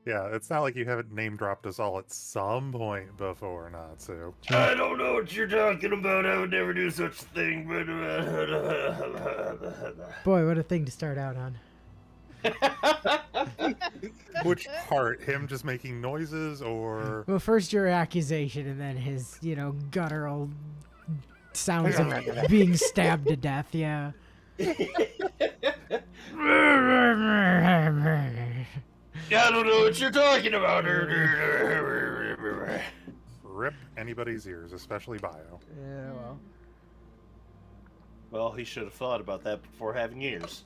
Yeah, it's not like you haven't name dropped us all at some point before, Natsu. I don't know what you're talking about. I would never do such a thing, but... Boy, what a thing to start out on. Which part? Him just making noises, or Well, first your accusation, and then his, guttural sounds of being stabbed to death, yeah. I don't know what you're talking about. rip anybody's ears, especially Bio? Yeah, well. Well, he should have thought about that before having ears.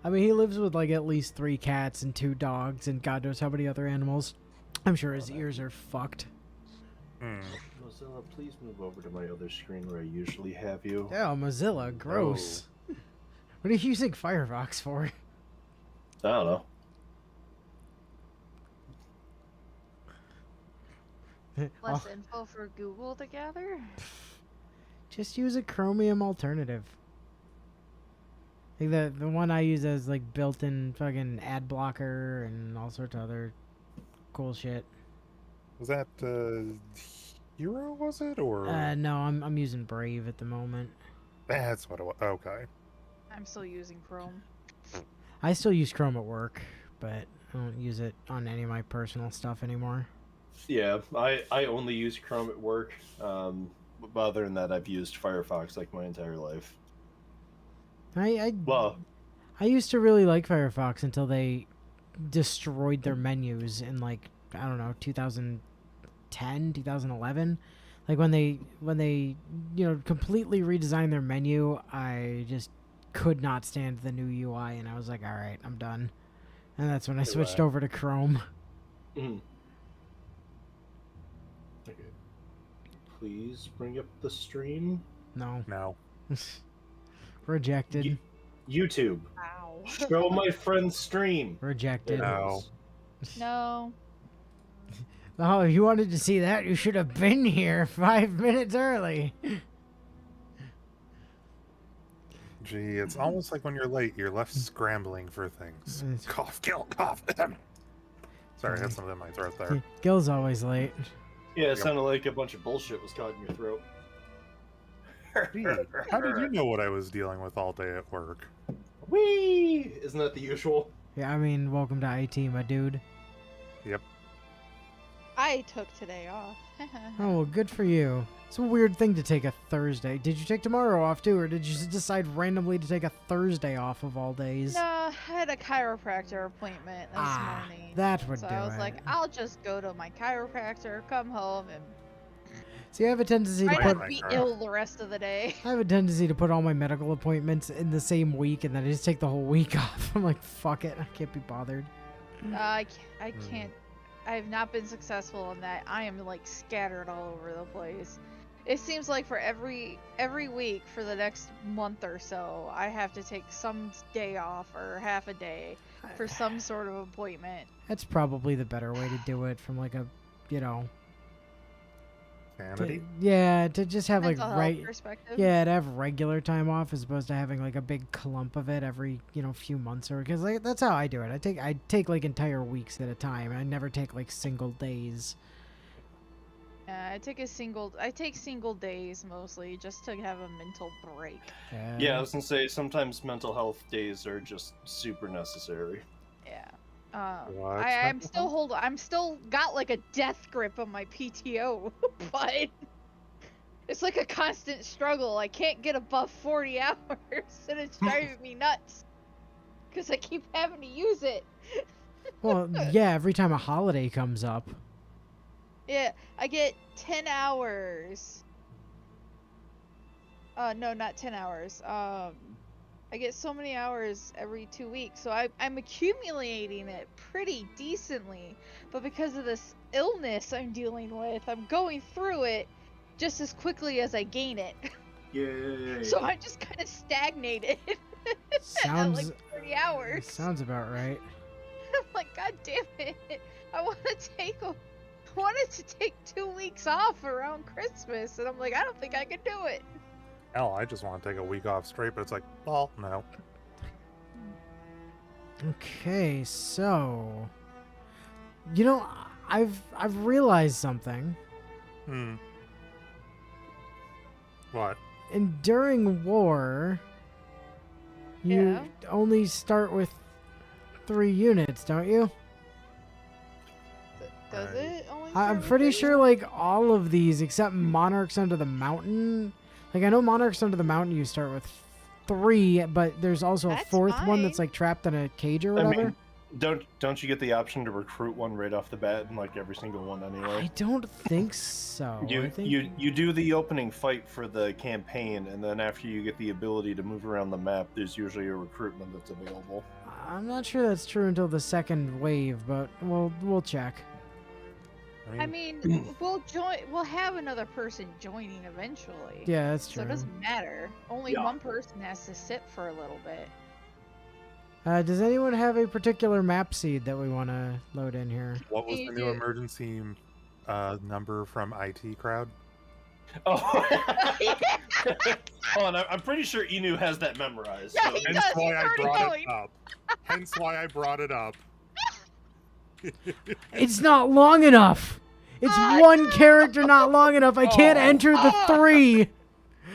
I mean, he lives with like at least 3 cats and 2 dogs and God knows how many other animals. I'm sure his ears are fucked. Mozilla, please move over to my other screen where I usually have you. Oh, Mozilla, gross. What are you using Firefox for? I don't know. Less info for Google to gather? Just use a Chromium alternative. Like the one I use as like built-in fucking ad blocker and all sorts of other cool shit. Was that Hero? Was it or? No, I'm using Brave at the moment. That's what it was. Okay. I'm still using Chrome. I still use Chrome at work, but I don't use it on any of my personal stuff anymore. Yeah, I only use Chrome at work. But other than that, I've used Firefox like my entire life. I Well, I used to really like Firefox until they destroyed their menus in like, I don't know, 2010, 2011. Like when they completely redesigned their menu, I just could not stand the new UI, and I was like, all right, I'm done. And that's when I switched over to Chrome. okay. Please bring up the stream. No. No. Rejected. YouTube. Wow. Show my friend's stream. Rejected. No. No. Oh, if you wanted to see that, you should have been here 5 minutes early. Gee, it's almost like when you're late, you're left scrambling for things. Cough, kill, cough. Sorry, I had something in my throat there. Gil's always late. Yeah, it sounded like a bunch of bullshit was caught in your throat. Gee, how did you know what I was dealing with all day at work? Whee! Isn't that the usual? Yeah, I mean, welcome to IT, my dude. Yep. I took today off. Oh, well, good for you. It's a weird thing to take a Thursday. Did you take tomorrow off too, or did you just decide randomly to take a Thursday off of all days? No, I had a chiropractor appointment this morning. That would so do I was it. like, I'll just go to my chiropractor, come home, and See, I have a tendency to try put not to be ill the rest of the day. I have a tendency to put all my medical appointments in the same week, and then I just take the whole week off. I'm like, fuck it, I can't be bothered. I can't. I have not been successful in that. I am like scattered all over the place. It seems like for every week for the next month or so, I have to take some day off or half a day for some sort of appointment. That's probably the better way to do it from like a, Sanity? to just have like Mental health perspective. to have regular time off as opposed to having like a big clump of it every few months, or because like that's how I do it. I take like entire weeks at a time. I never take like single days. I take single days mostly just to have a mental break. Yeah, I was gonna say sometimes mental health days are just super necessary. Yeah. What's I'm mental I'm still got like a death grip on my PTO, but it's like a constant struggle. I can't get above 40 hours, and it's driving me nuts because I keep having to use it. Well, yeah, every time a holiday comes up. Yeah, I get 10 hours. No, not 10 hours. I get so many hours every 2 weeks, so I'm accumulating it pretty decently. But because of this illness I'm dealing with, I'm going through it just as quickly as I gain it. Yay! So I'm just kind of stagnated. Sounds at like 30 hours. Sounds about right. I'm like, God damn it! I wanted to take 2 weeks off around Christmas, and I'm like, I don't think I can do it. Hell, I just want to take a week off straight, but it's like, well, no. Okay, so You know, I've realized something. Hmm. What? Enduring war, you Yeah. only start with 3 units, don't you? Does Right. it only? I'm start with pretty three? sure like all of these except Monarchs Under the Mountain. Like I know Monarchs Under the Mountain you start with 3, but there's also a That's 4th one that's fine. like trapped in a cage or I whatever. mean, don't you get the option to recruit one right off the bat in like every single one anyway? I don't think so. I You, think you do the opening fight for the campaign, and then after you get the ability to move around the map, there's usually a recruitment that's available. I'm not sure that's true until the 2nd wave, but we'll check. I mean, we'll have another person joining eventually. Yeah, that's So true. it doesn't matter. Only Yeah. one person has to sit for a little bit. Does anyone have a particular map seed that we want to load in here? What was You the new do- emergency number from IT crowd? Oh, hold on, I'm pretty sure Inu has that memorized. Yeah, so- he Hence does, why he's I already brought going. it up. Hence why I brought it up. It's not long enough. It's Oh, one character not long enough. I can't Oh. enter the 3.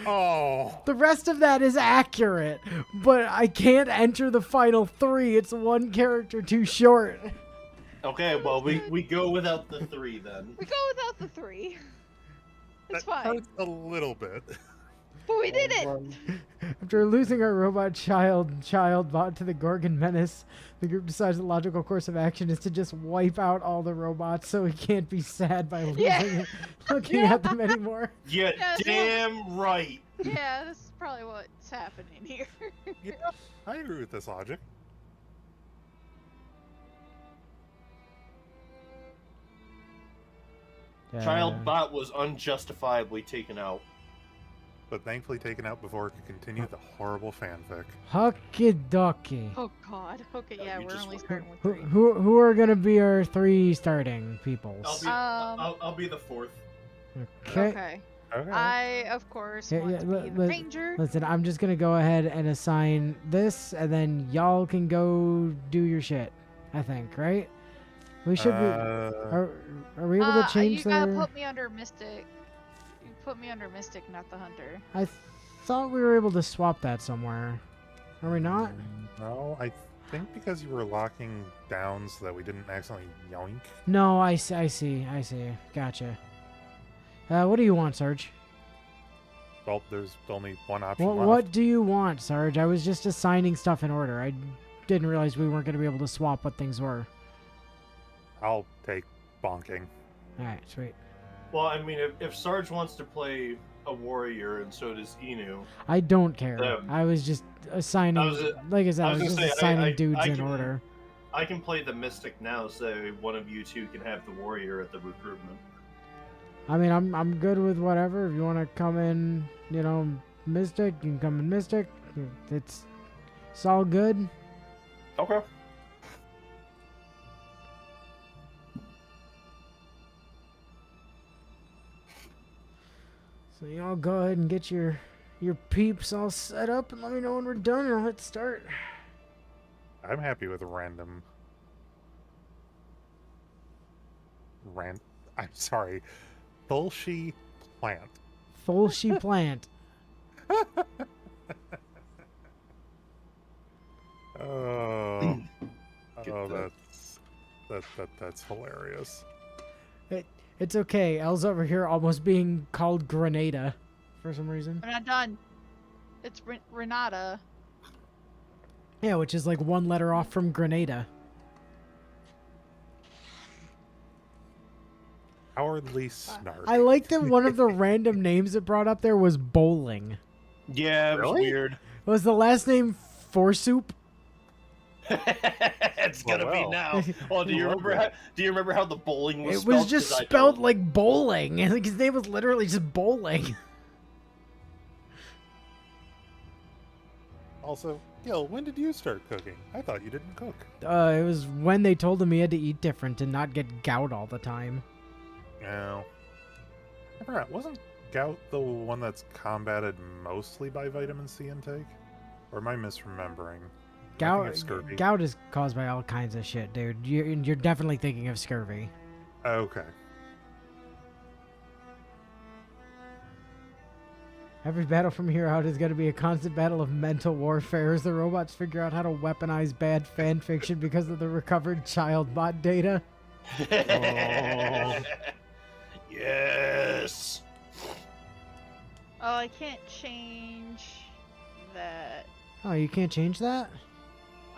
Oh, The rest of that is accurate, but I can't enter the final 3. It's one character too short. Okay, well we go without the 3 then. We go without the 3. It's that fine. hurts a little bit. But we did it. After losing our robot child bot to the Gorgon menace, the group decides the logical course of action is to just wipe out all the robots so we can't be sad by losing Yeah. it, looking at them anymore. Yeah, Yeah, so- damn right. Yeah, this is probably what's happening here. Yeah, I agree with this logic. Child bot was unjustifiably taken out. But thankfully taken out before it could continue the horrible fanfic. Hucky ducky. Oh God. Okay, Yeah, yeah, you we're just only went- starting with Who, 3. who are gonna be our 3 starting peoples? I'll be the 4th. Okay. Okay. Okay. I, of course, Yeah, want yeah, to be let- the let- ranger. Listen, I'm just gonna go ahead and assign this, and then y'all can go do your shit. I think, right? We should be. Are we able to change you gotta their? put me under Mystic. You put me under Mystic, not the Hunter. I thought we were able to swap that somewhere. Are we not? No, I think because you were locking down so that we didn't accidentally yoink. No, I see. Gotcha. What do you want, Sarge? Well, there's only one option What left. do you want, Sarge? I was just assigning stuff in order. I didn't realize we weren't gonna be able to swap what things were. I'll take bonking. All right, sweet. Well, I mean, if Sarge wants to play a warrior and so does Inu, I don't care. Um, I was just assigning, like I said, I was gonna just say, assigning dudes I in can- order. I can play the Mystic now, so one of you two can have the warrior at the recruitment. I mean, I'm good with whatever. If you want to come in, Mystic, you can come in Mystic. It's all good. Okay. So you all go ahead and get your peeps all set up, and let me know when we're done, and I'll hit start. I'm happy with random. I'm sorry. Thulshi plant. Fulshi plant. Oh, Get oh, the- that's hilarious. It's okay. Elle's over here almost being called Grenada for some reason. We're not done. It's Renata. Yeah, which is like one letter off from Grenada. Cowardly snark. I like that one of the random names it brought up there was Bowling. Yeah, it was Really? weird. Was the last name Forsoup? It's gonna well. be now. Oh, do you Love remember? it. Do you remember how the bowling was? It was spelled? just 'Cause I spelled don't. like bowling. Like his name was literally just Bowling. Also, Gil, when did you start cooking? I thought you didn't cook. It was when they told him he had to eat different and not get gout all the time. No. I forgot. Wasn't gout the one that's combated mostly by vitamin C intake? Or am I misremembering? I think of scurvy. Gout is caused by all kinds of shit, dude. You're definitely thinking of scurvy. Okay. Every battle from here out is going to be a constant battle of mental warfare as the robots figure out how to weaponize bad fan fiction because of the recovered child bot data. Yes. Oh, I can't change that. Oh, you can't change that?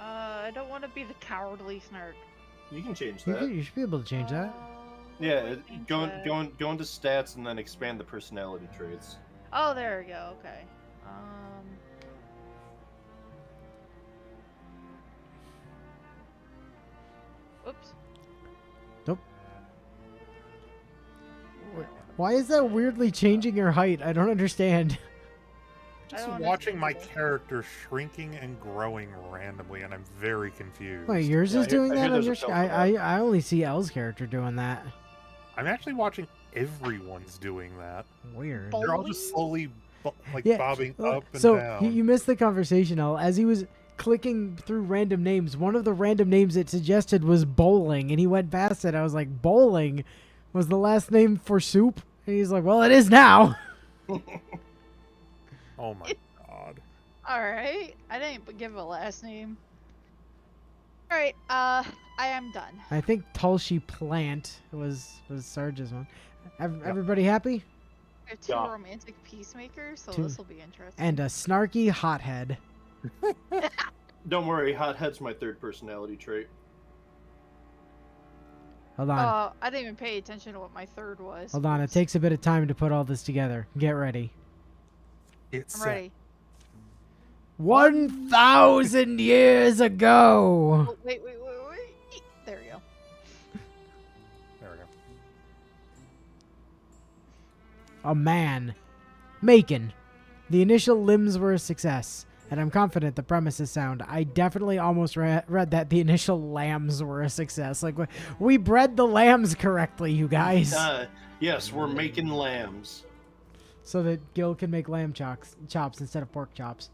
I don't want to be the cowardly snark. You can change You, that. you should be able to change that. Yeah, go into stats and then expand the personality traits. Oh, there we go. Okay. Oops. Nope. Why is that weirdly changing your height? I don't understand. Just don't watching my understand. character shrinking and growing randomly, and I'm very confused. Wait, yours Yeah, is I hear- doing I hear that on there's a your film screen? for I only see L's character doing that. I'm actually watching everyone's doing that. Weird. They're all just slowly Yeah, bobbing up and So down. you missed the conversation, L. As he was clicking through random names, one of the random names it suggested was bowling, and he went past it. I was like, bowling was the last name for soup? And he's like, well, it is now. Oh my god. Alright. I didn't give a last name. Alright, I am done. I think Tulsi Plant was Sarge's one. Everybody happy? I have two Yeah. romantic peacemakers, so Two. this will be interesting. And a snarky hothead. Don't worry, Hothead's my third personality trait. Hold on. I didn't even pay attention to what my third was. Hold on. It Oops. takes a bit of time to put all this together. Get ready. It's I'm ready. 1,000 years ago. Oh, wait. There we go. There we go. A man. Macon. The initial limbs were a success, and I'm confident the premise is sound. I definitely almost read that the initial lambs were a success. Like, we bred the lambs correctly, you guys. Yes, we're making lambs. So that Gil can make lamb chops instead of pork chops.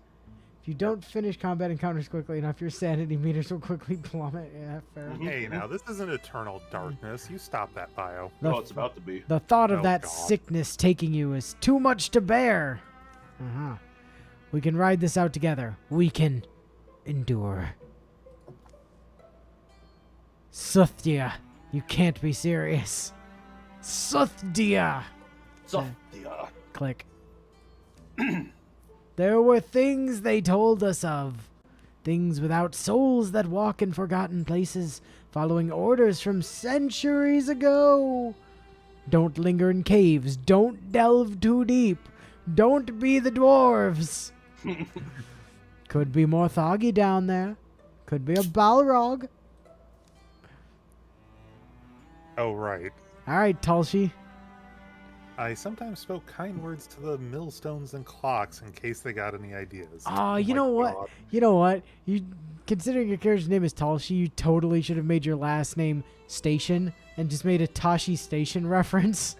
If you don't finish combat encounters quickly enough, your sanity meters will quickly plummet. Yeah, fair. Hey, now this isn't eternal darkness. You stop that bio. The, Oh, it's about to be. the thought of Oh, that God. sickness taking you is too much to bear. Uh-huh. We can ride this out together. We can endure. Suthdia, you can't be serious. Suthdia! Sophia. Click. There were things they told us of. Things without souls that walk in forgotten places, following orders from centuries ago. Don't linger in caves. Don't delve too deep. Don't be the dwarves. Could be more Thoggy down there. Could be a Balrog. Oh, right. All right, Tulsi. I sometimes spoke kind words to the millstones and clocks in case they got any ideas. Oh, you my know what? God. You know what? You considering your character's name is Tulsi, you totally should have made your last name Station and just made a Tashi Station reference.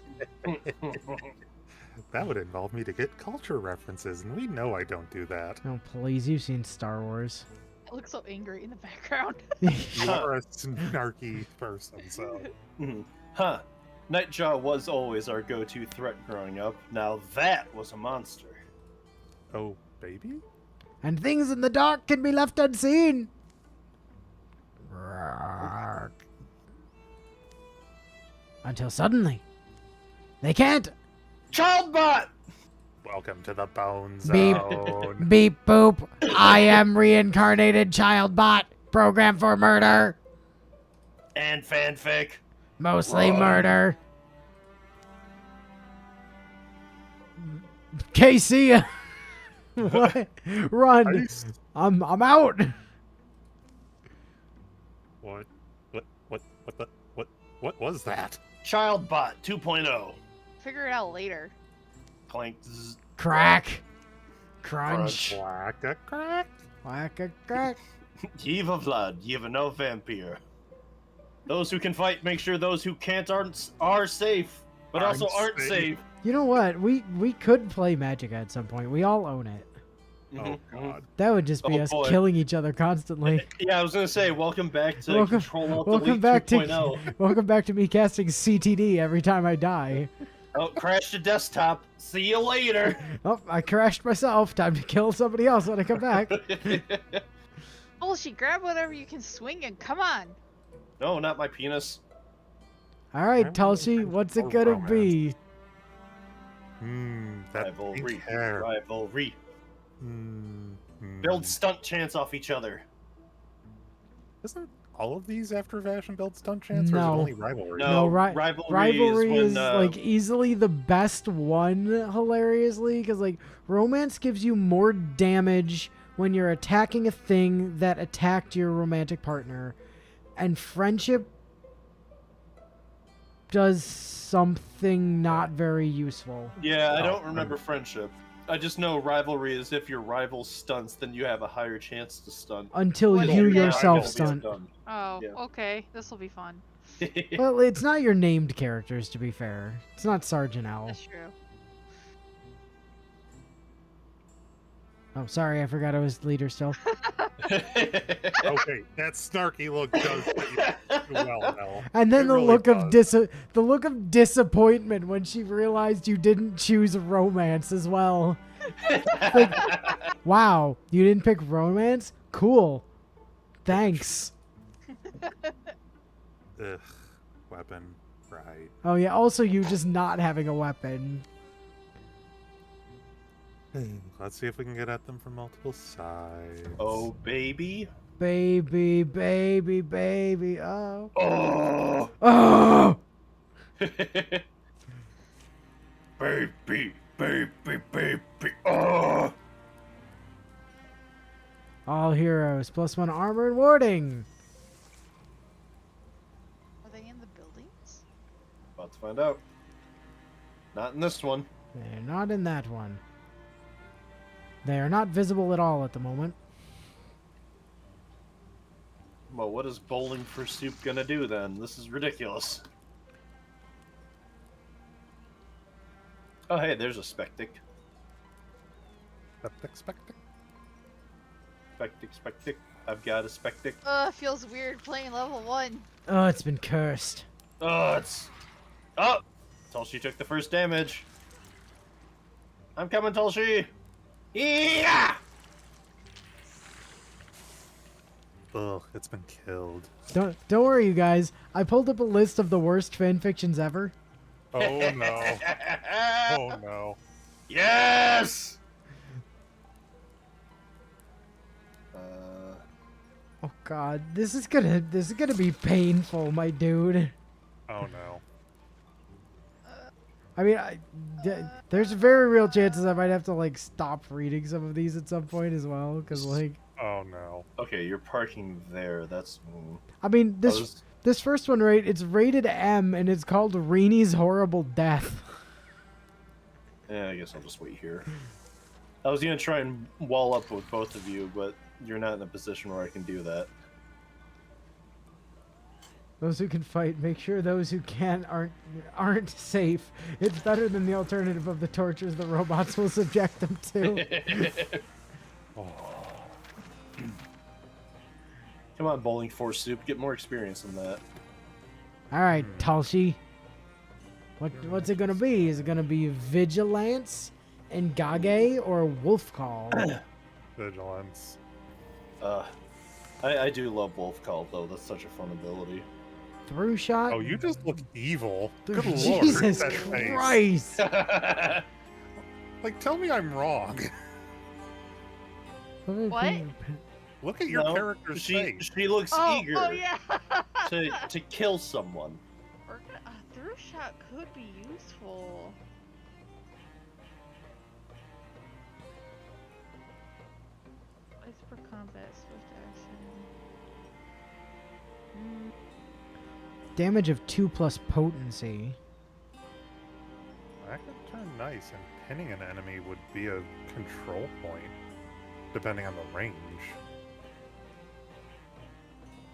That would involve me to get culture references, and we know I don't do that. Oh, please, you've seen Star Wars. I look so angry in the background. You are a snarky person, so. Huh. Nightjaw was always our go-to threat growing up. Now that was a monster. Oh, baby? And things in the dark can be left unseen. Until suddenly, they can't. Childbot! Welcome to the Bone Beep. Zone. Beep boop. I am reincarnated child bot, programmed for murder. And fanfic. Mostly Run. murder. Casey, what? Run! Nice. I'm out. What was that? Childbot 2.0. Figure it out later. Clank. Zzz. Crack. Crunch. Quack a crack. Quack a crack. Ye've a Vlad, ye've a no vampire. Those who can fight make sure those who can't are safe, but also Aren't aren't safe. safe. You know what? We could play Magic at some point. We all own it. Oh god. That would just be Oh, us boy. killing each other constantly. Yeah, I was gonna say, welcome back to Welcome- Control Alt welcome Delete back to 2.0. welcome back to me casting CTD every time I die. Oh, crash the desktop. See you later. Oh, I crashed myself. Time to kill somebody else when I come back. Oh, she grab whatever you can swing and come on. No, not my penis. All right, I'm Tulsi, looking what's it for gonna romance. be? That Rivalry. pink hair. Rivalry. Hmm. Build stunt chance off each other. Isn't all of these after Vash and build stunt chance, or is No. it only rivalry? No, Rivalry is is when, like easily the best one, hilariously, because like romance gives you more damage when you're attacking a thing that attacked your romantic partner, and friendship does something not very useful. Yeah, I Oh, don't remember friendship. I just know rivalry is if your rival stunts, then you have a higher chance to stunt. Until What you is it? yourself Rival stunt. stun. Oh, Yeah. okay. This will be fun. Well, it's not your named characters, to be fair. It's not Sergeant L. That's true. Oh, sorry, I forgot I was leader still. Okay, that snarky look does what you do well, Mel. And then It the really look of does. the look of disappointment when she realized you didn't choose romance as well. Wow, you didn't pick romance? Cool. Thanks. Ugh, weapon, right. Oh yeah, also you just not having a weapon. Let's see if we can get at them from multiple sides. Oh, baby. Baby, baby, baby. Oh. Oh. Oh! Baby, baby, baby. Oh. All heroes, +1 armor and warding. Are they in the buildings? About to find out. Not in this one. They're not in that one. They are not visible at all at the moment. Well, what is bowling for soup gonna do then? This is ridiculous. Oh, hey, there's a Spectic. Expecting. Spectic. I've got a Spectic. It feels weird playing level 1. Oh, it's been cursed. Oh, it's... Oh! Tulsi took the first damage. I'm coming, Tulsi! Yeah! Ugh, it's been killed. Don't worry, you guys. I pulled up a list of the worst fan fictions ever. Oh no. Oh no. Yes! Oh god, this is gonna be painful, my dude. Oh no. I mean, there's very real chances I might have to like stop reading some of these at some point as well, because like, Oh no. Okay, you're parking there. That's... I mean, this first one, right? It's rated M, and it's called Reenie's Horrible Death. Yeah, I guess I'll just wait here. I was gonna try and wall up with both of you, but you're not in a position where I can do that. Those who can fight, make sure those who can't aren't safe. It's better than the alternative of the tortures the robots will subject them to. Come on, Bowling for Soup, get more experience than that. All right, Tulsi. What's it gonna be? Is it gonna be Vigilance, Engage, or Wolf Call? Vigilance. I do love Wolf Call though. That's such a fun ability. Through shot. Oh, you just look evil. Through- Good lord. Jesus that face. Christ! Like, tell me I'm wrong. What? Look at your No, character's face. she looks eager Oh yeah. to kill someone. A through shot could be useful. It's for combat, swift action. Damage of 2+ potency. That could turn nice, and pinning an enemy would be a control point, depending on the range.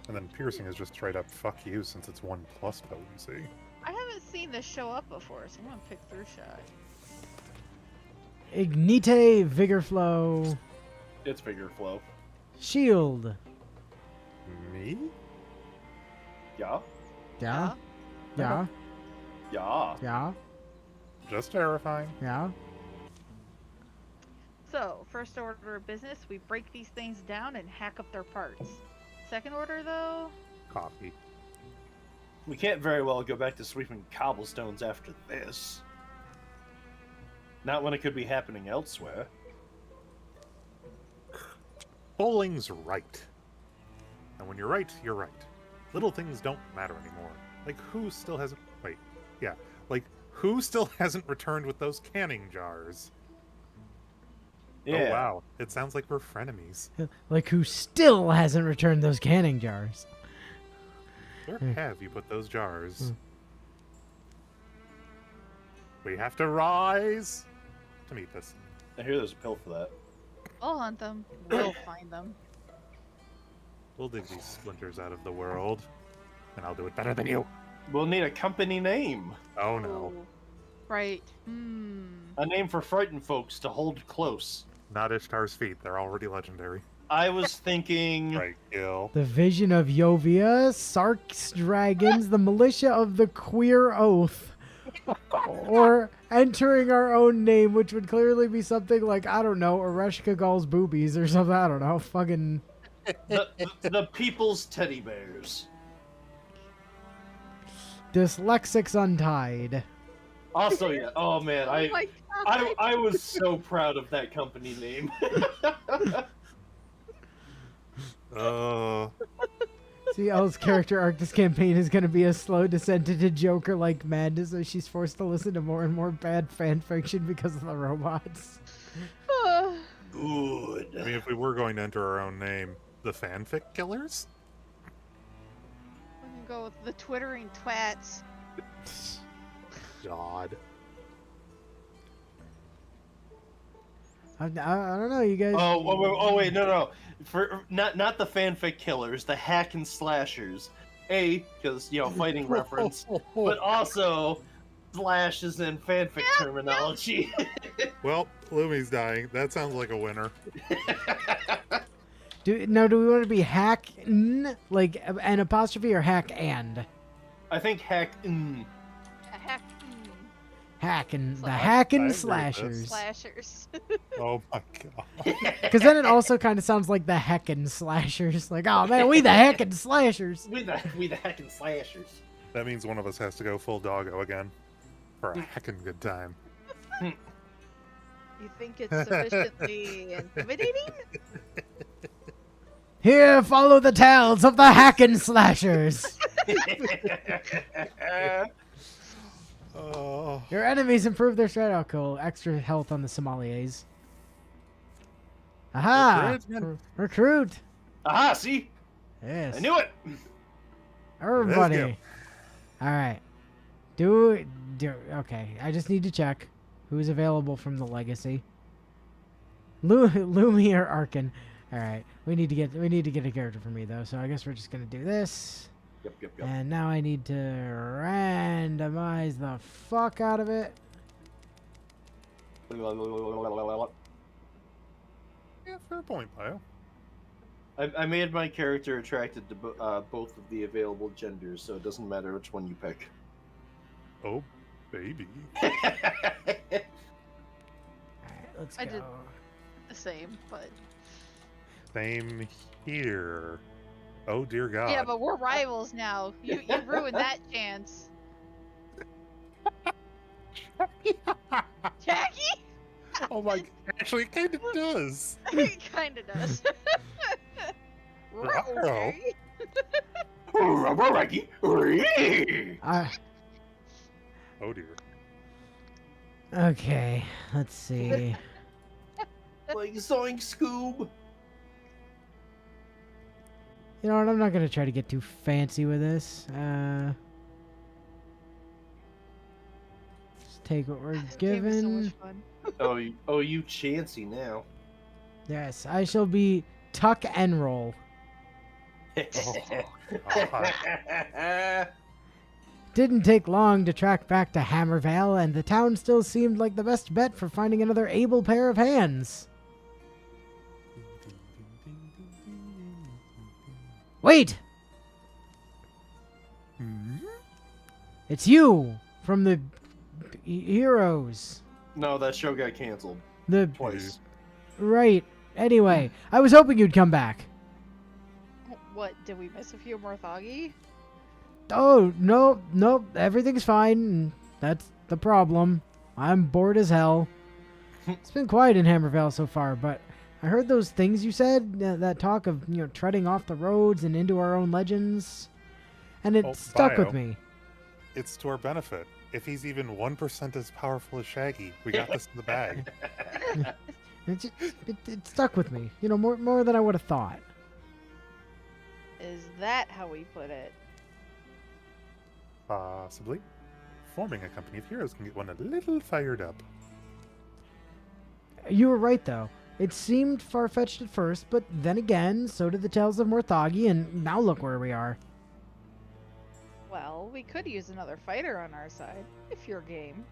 And then piercing is just straight up fuck you since it's 1+ potency. I haven't seen this show up before, so I'm gonna pick through shot. Ignite, Vigor Flow. It's figure flow. Shield. Me? Yeah. Yeah. Yeah. Yeah. Yeah. Just terrifying. Yeah. So, first order of business, we break these things down and hack up their parts. Second order, though, Coffee. We can't very well go back to sweeping cobblestones after this. Not when it could be happening elsewhere. Bowling's right. And when you're right, you're right. Little things don't matter anymore. Like, who still hasn't... Wait. Yeah. Like, who still hasn't returned with those canning jars? Yeah. Oh, wow. It sounds like we're frenemies. Like who still hasn't returned those canning jars? Where have you put those jars? Hmm. We have to rise to meet this. I hear there's a pill for that. we'll hunt them. We'll find them. We'll dig these splinters out of the world, and I'll do it better than you. We'll need a company name. Oh, no. Oh, right. Hmm. A name for frightened folks to hold close. Not Ishtar's feet. They're already legendary. I was thinking... Right, Gil. The Vision of Yovia, Sark's Dragons, the Militia of the Queer Oath. Or entering our own name, which would clearly be something like, I don't know, Ereshka Gall's boobies or something. I don't know. Fucking... the People's Teddy Bears. Dyslexics Untied. Also, yeah. Oh, man. Oh my God. I was so proud of that company name. See, Elle's character arc this campaign is going to be a slow descent into Joker-like madness as she's forced to listen to more and more bad fan fiction because of the robots. Good. I mean, if we were going to enter our own name, the fanfic killers? We can go with the twittering twats. God. I don't know, you guys. Oh, wait, no. For not the fanfic killers, the hack and slashers. Because fighting reference, but also slashes in fanfic terminology. Well, Lumi's dying. That sounds like a winner. Do we want to be hack like an apostrophe or hack and? I think hack. A heck. Hacking the I hacking agree with slashers. Slashers. Oh my god. Because then it also kind of sounds like the heckin' slashers. Like, oh man, we the heckin' slashers. we the hack and slashers. That means one of us has to go full doggo again. For a heckin' good time. You think it's sufficiently intimidating? Here, follow the tales of the hackin' slashers. Oh. Your enemies improve their strat. Oh, cool. Extra health on the sommeliers. Aha! Recruit. Aha! See, Yes. I knew it. Everybody. Let's All right. Do. Okay. I just need to check who's available from the legacy. Lumi or Arkin. All right. We need to get a character for me though. So I guess we're just gonna do this. Yep. And now I need to randomize the fuck out of it. Yeah, fair point, Bio. I made my character attracted to both of the available genders, so it doesn't matter which one you pick. Oh, baby. Alright, let's go. I did the same, but Same here. Oh dear God. yeah, but we're rivals now. You ruined that chance. Jackie? Oh my! Actually, it kind of does. It kind of does. Okay. Oh dear. Okay, let's see. Like Zoink Scoob. You know what? I'm not gonna try to get too fancy with this. Just take what we're This game is so given. much fun. Oh, you chancy now. Yes, I shall be Tuck and Roll. Didn't take long to track back to Hammervale, and the town still seemed like the best bet for finding another able pair of hands. Wait! Hmm? It's you from the Heroes. No, that show got canceled The twice. right. Anyway, I was hoping you'd come back. What, did we miss a few more Thoggy? Oh, no, everything's fine. That's the problem. I'm bored as hell. It's been quiet in Hammervale so far, but I heard those things you said, that talk of, treading off the roads and into our own legends, and it Oh, stuck with Bio. me. It's to our benefit. If he's even 1% as powerful as Shaggy, we got this in the bag. It stuck with me, more than I would have thought. Is that how we put it? Possibly. Forming a company of heroes can get one a little fired up. You were right, though. It seemed far-fetched at first, but then again, so did the tales of Morthagi, and now look where we are. Well, we could use another fighter on our side, if you're game.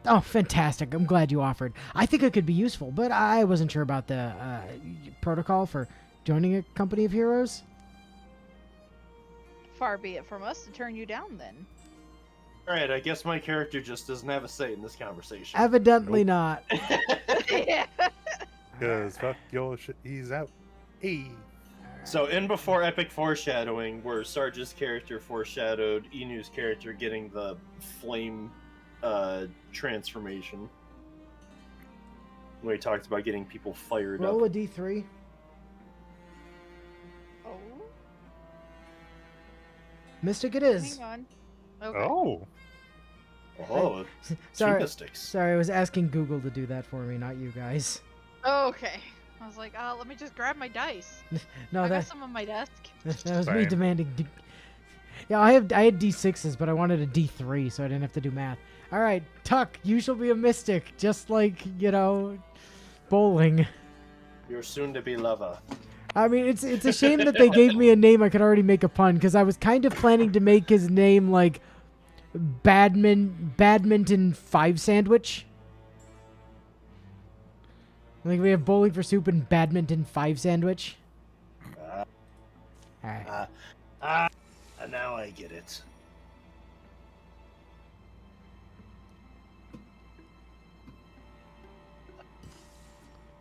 Oh, fantastic. I'm glad you offered. I think it could be useful, but I wasn't sure about the protocol for joining a company of heroes. Far be it from us to turn you down, then. Alright, I guess my character just doesn't have a say in this conversation. Evidently not. Yeah. Because fuck your shit, he's out. Hey. So in Before Epic Foreshadowing, where Sarge's character foreshadowed Inu's character getting the flame transformation. Where he talked about getting people fired Roll a up. d3. Oh, Mystic it is. hang on. Okay. Oh. Oh, Sorry, mystics. sorry, I was asking Google to do that for me, not you guys. Okay. I was like, let me just grab my dice. No, I got that some on my desk. that was me Same. demanding. Yeah, I had d6s, but I wanted a d3, so I didn't have to do math. All right, Tuck, you shall be a mystic, just like bowling. Your soon-to-be lover. I mean, it's a shame that they gave me a name I could already make a pun, because I was kind of planning to make his name like Badminton 5 Sandwich. Like we have bowling for soup and badminton 5 sandwich. Uh, All right. Now I get it.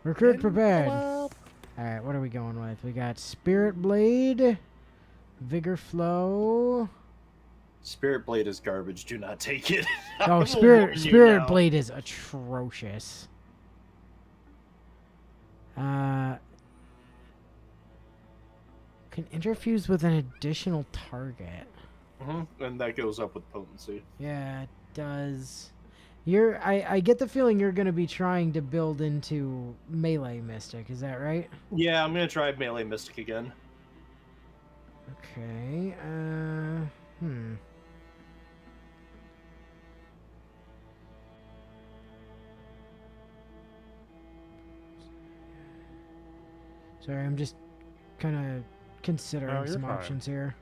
Recruit prepared. All right, what are we going with? We got Spirit Blade, Vigor Flow. Spirit Blade is garbage. Do not take it. Oh, I will Spirit warn you Spirit now. Blade is atrocious. Can interfuse with an additional target. And that goes up with potency. Yeah, it does. I get the feeling you're gonna be trying to build into melee mystic, is that right? Yeah, I'm gonna try melee mystic again. Okay, Sorry, I'm just kind of considering No, you're some fine. options here.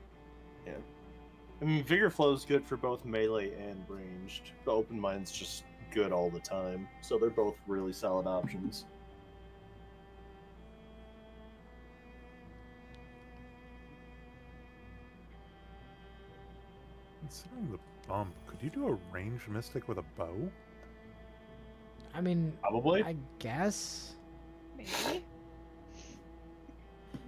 I mean, Vigor Flow is good for both melee and ranged. The Open Mind's just good all the time, so they're both really solid options. Considering the bump, could you do a ranged mystic with a bow? I mean, Probably. I guess. Maybe.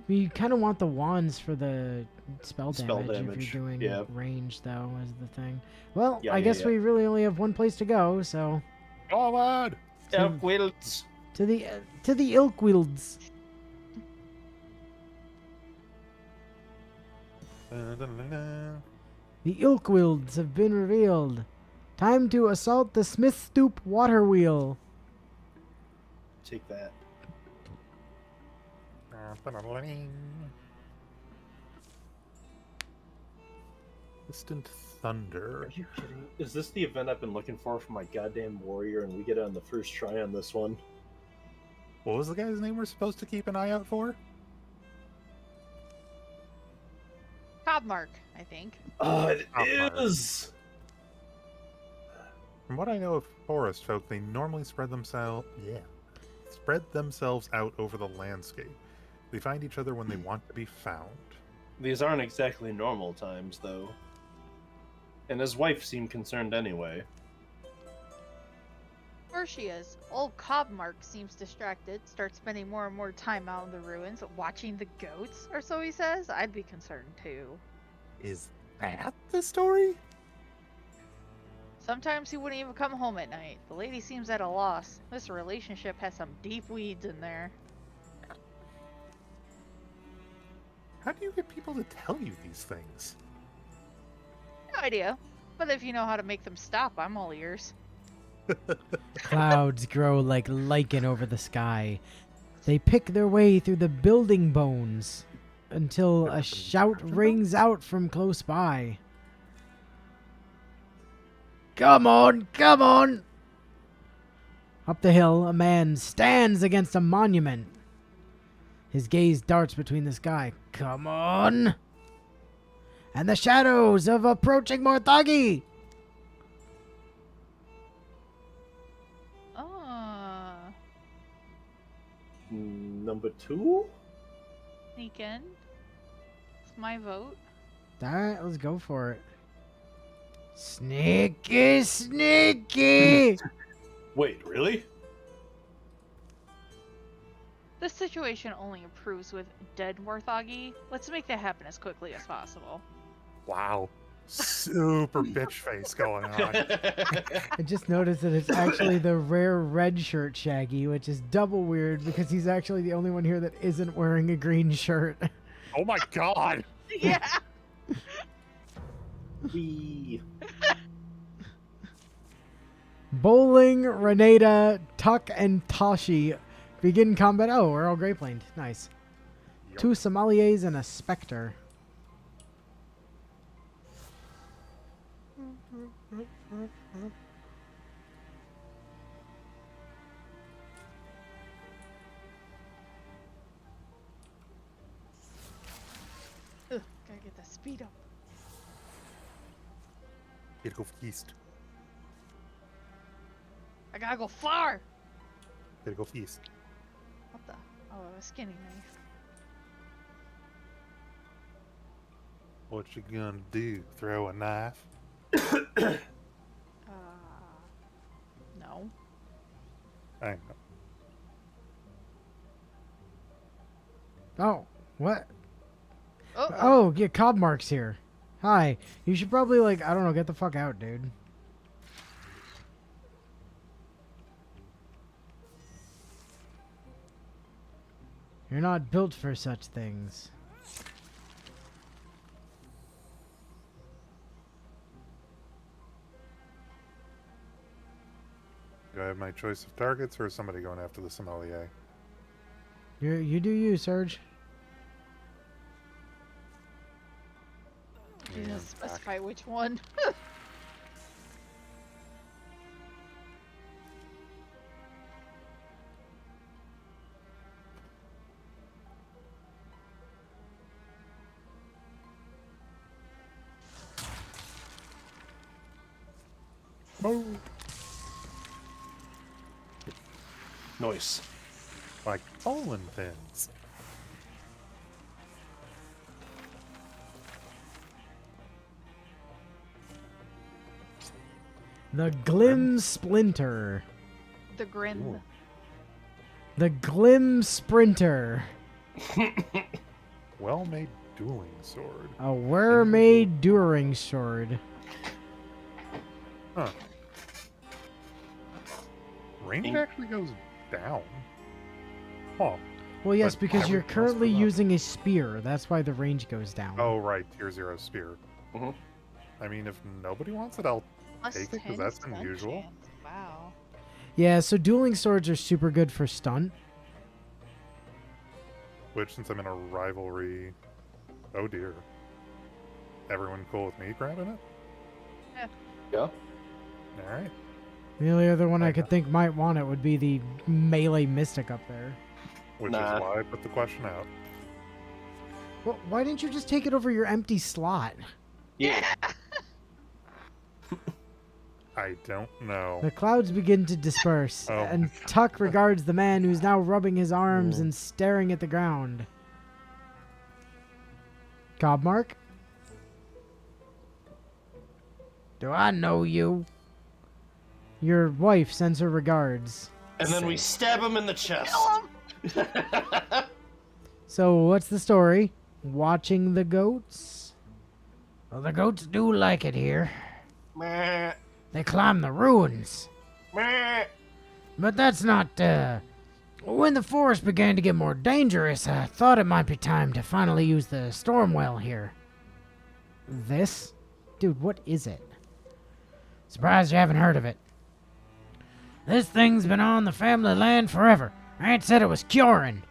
You kind of want the wands for the spell Spell damage, damage, if you're doing yeah. range, though, is the thing. Well, Yeah, I yeah, guess yeah. we really only have one place to go, so Forward! Elk Wilds. to the Ilkwields. Dun-dun-dun-dun. The Ilkwields have been revealed. Time to assault the Smith Stoop water wheel. Take that. Distant thunder. Are you kidding? Is this the event I've been looking for my goddamn warrior, and we get it on the first try on this one? What was the guy's name we're supposed to keep an eye out for? Cobmark, I think. Oh, it Outlier. is! From what I know of forest folk, they normally spread themselves out over the landscape. They find each other when they want to be found. These aren't exactly normal times, though. And his wife seemed concerned anyway. Of course she is. Old Cobmark seems distracted, starts spending more and more time out in the ruins, watching the goats, or so he says. I'd be concerned too. Is that the story? Sometimes he wouldn't even come home at night. The lady seems at a loss. This relationship has some deep weeds in there. How do you get people to tell you these things? No idea. But if you know how to make them stop, I'm all ears. Clouds grow like lichen over the sky. They pick their way through the building bones until a shout rings out from close by. Come on, come on! Up the hill, a man stands against a monument. His gaze darts between the sky. Come on! And the shadows of approaching Morthagi! Number 2? Sneak in. It's my vote. Alright, let's go for it. Sneaky, sneaky! Wait, really? This situation only improves with dead Morthagi. Let's make that happen as quickly as possible. Wow. Super bitch face going on. I just noticed that it's actually the rare red shirt Shaggy, which is double weird because he's actually the only one here that isn't wearing a green shirt. Oh my god! Yeah! Wee. Bowling, Renata, Tuck, and Tashi begin combat. Oh, we're all gray planed. Nice. Yup. 2 sommeliers and a specter. Ugh, gotta get the speed up. Gotta go feast. I gotta go far! Gotta go feast. What the? Oh, a skinny knife. What you gonna do? Throw a knife? No. I know. Oh, what? Oh, Oh, yeah, Cobmark's here. Hi. You should probably, like, I don't know, get the fuck out, dude. You're not built for such things. Do I have my choice of targets, or is somebody going after the sommelier? You do you, Serge. you Yeah, didn't specify which one. Oh, Noise. like bowling pins. The Glim Splinter. The Grim. Ooh. The Glim Sprinter. Well-made dueling sword. A were-made during sword. Huh. Range Ink. actually goes down. Huh. Well, yes, But because I you're would guess currently for that. using a spear. That's why the range goes down. Oh, right. Tier 0 spear. Mhm. I mean, if nobody wants it, I'll Plus take it, 'cause 10 that's stun unusual. chance. Wow. Yeah, so dueling swords are super good for stunt. Which, since I'm in a rivalry... Oh, dear. Everyone cool with me grabbing it? Yeah. Alright. The only other one I Okay. could think might want it would be the melee mystic up there. Which Nah. is why I put the question out. Well, why didn't you just take it over your empty slot? Yeah. I don't know. The clouds begin to disperse, Oh and my God. Tuck regards the man who's now rubbing his arms Ooh. and staring at the ground. Cobmark? Do I know you? Your wife sends her regards. And then we stab him in the chest. So, what's the story? Watching the goats? Well, the goats do like it here. Meh, They climb the ruins. meh. But that's not, When the forest began to get more dangerous, I thought it might be time to finally use the storm well here. This? Dude, what is it? Surprised you haven't heard of it. This thing's been on the family land forever. Aunt said it was curing.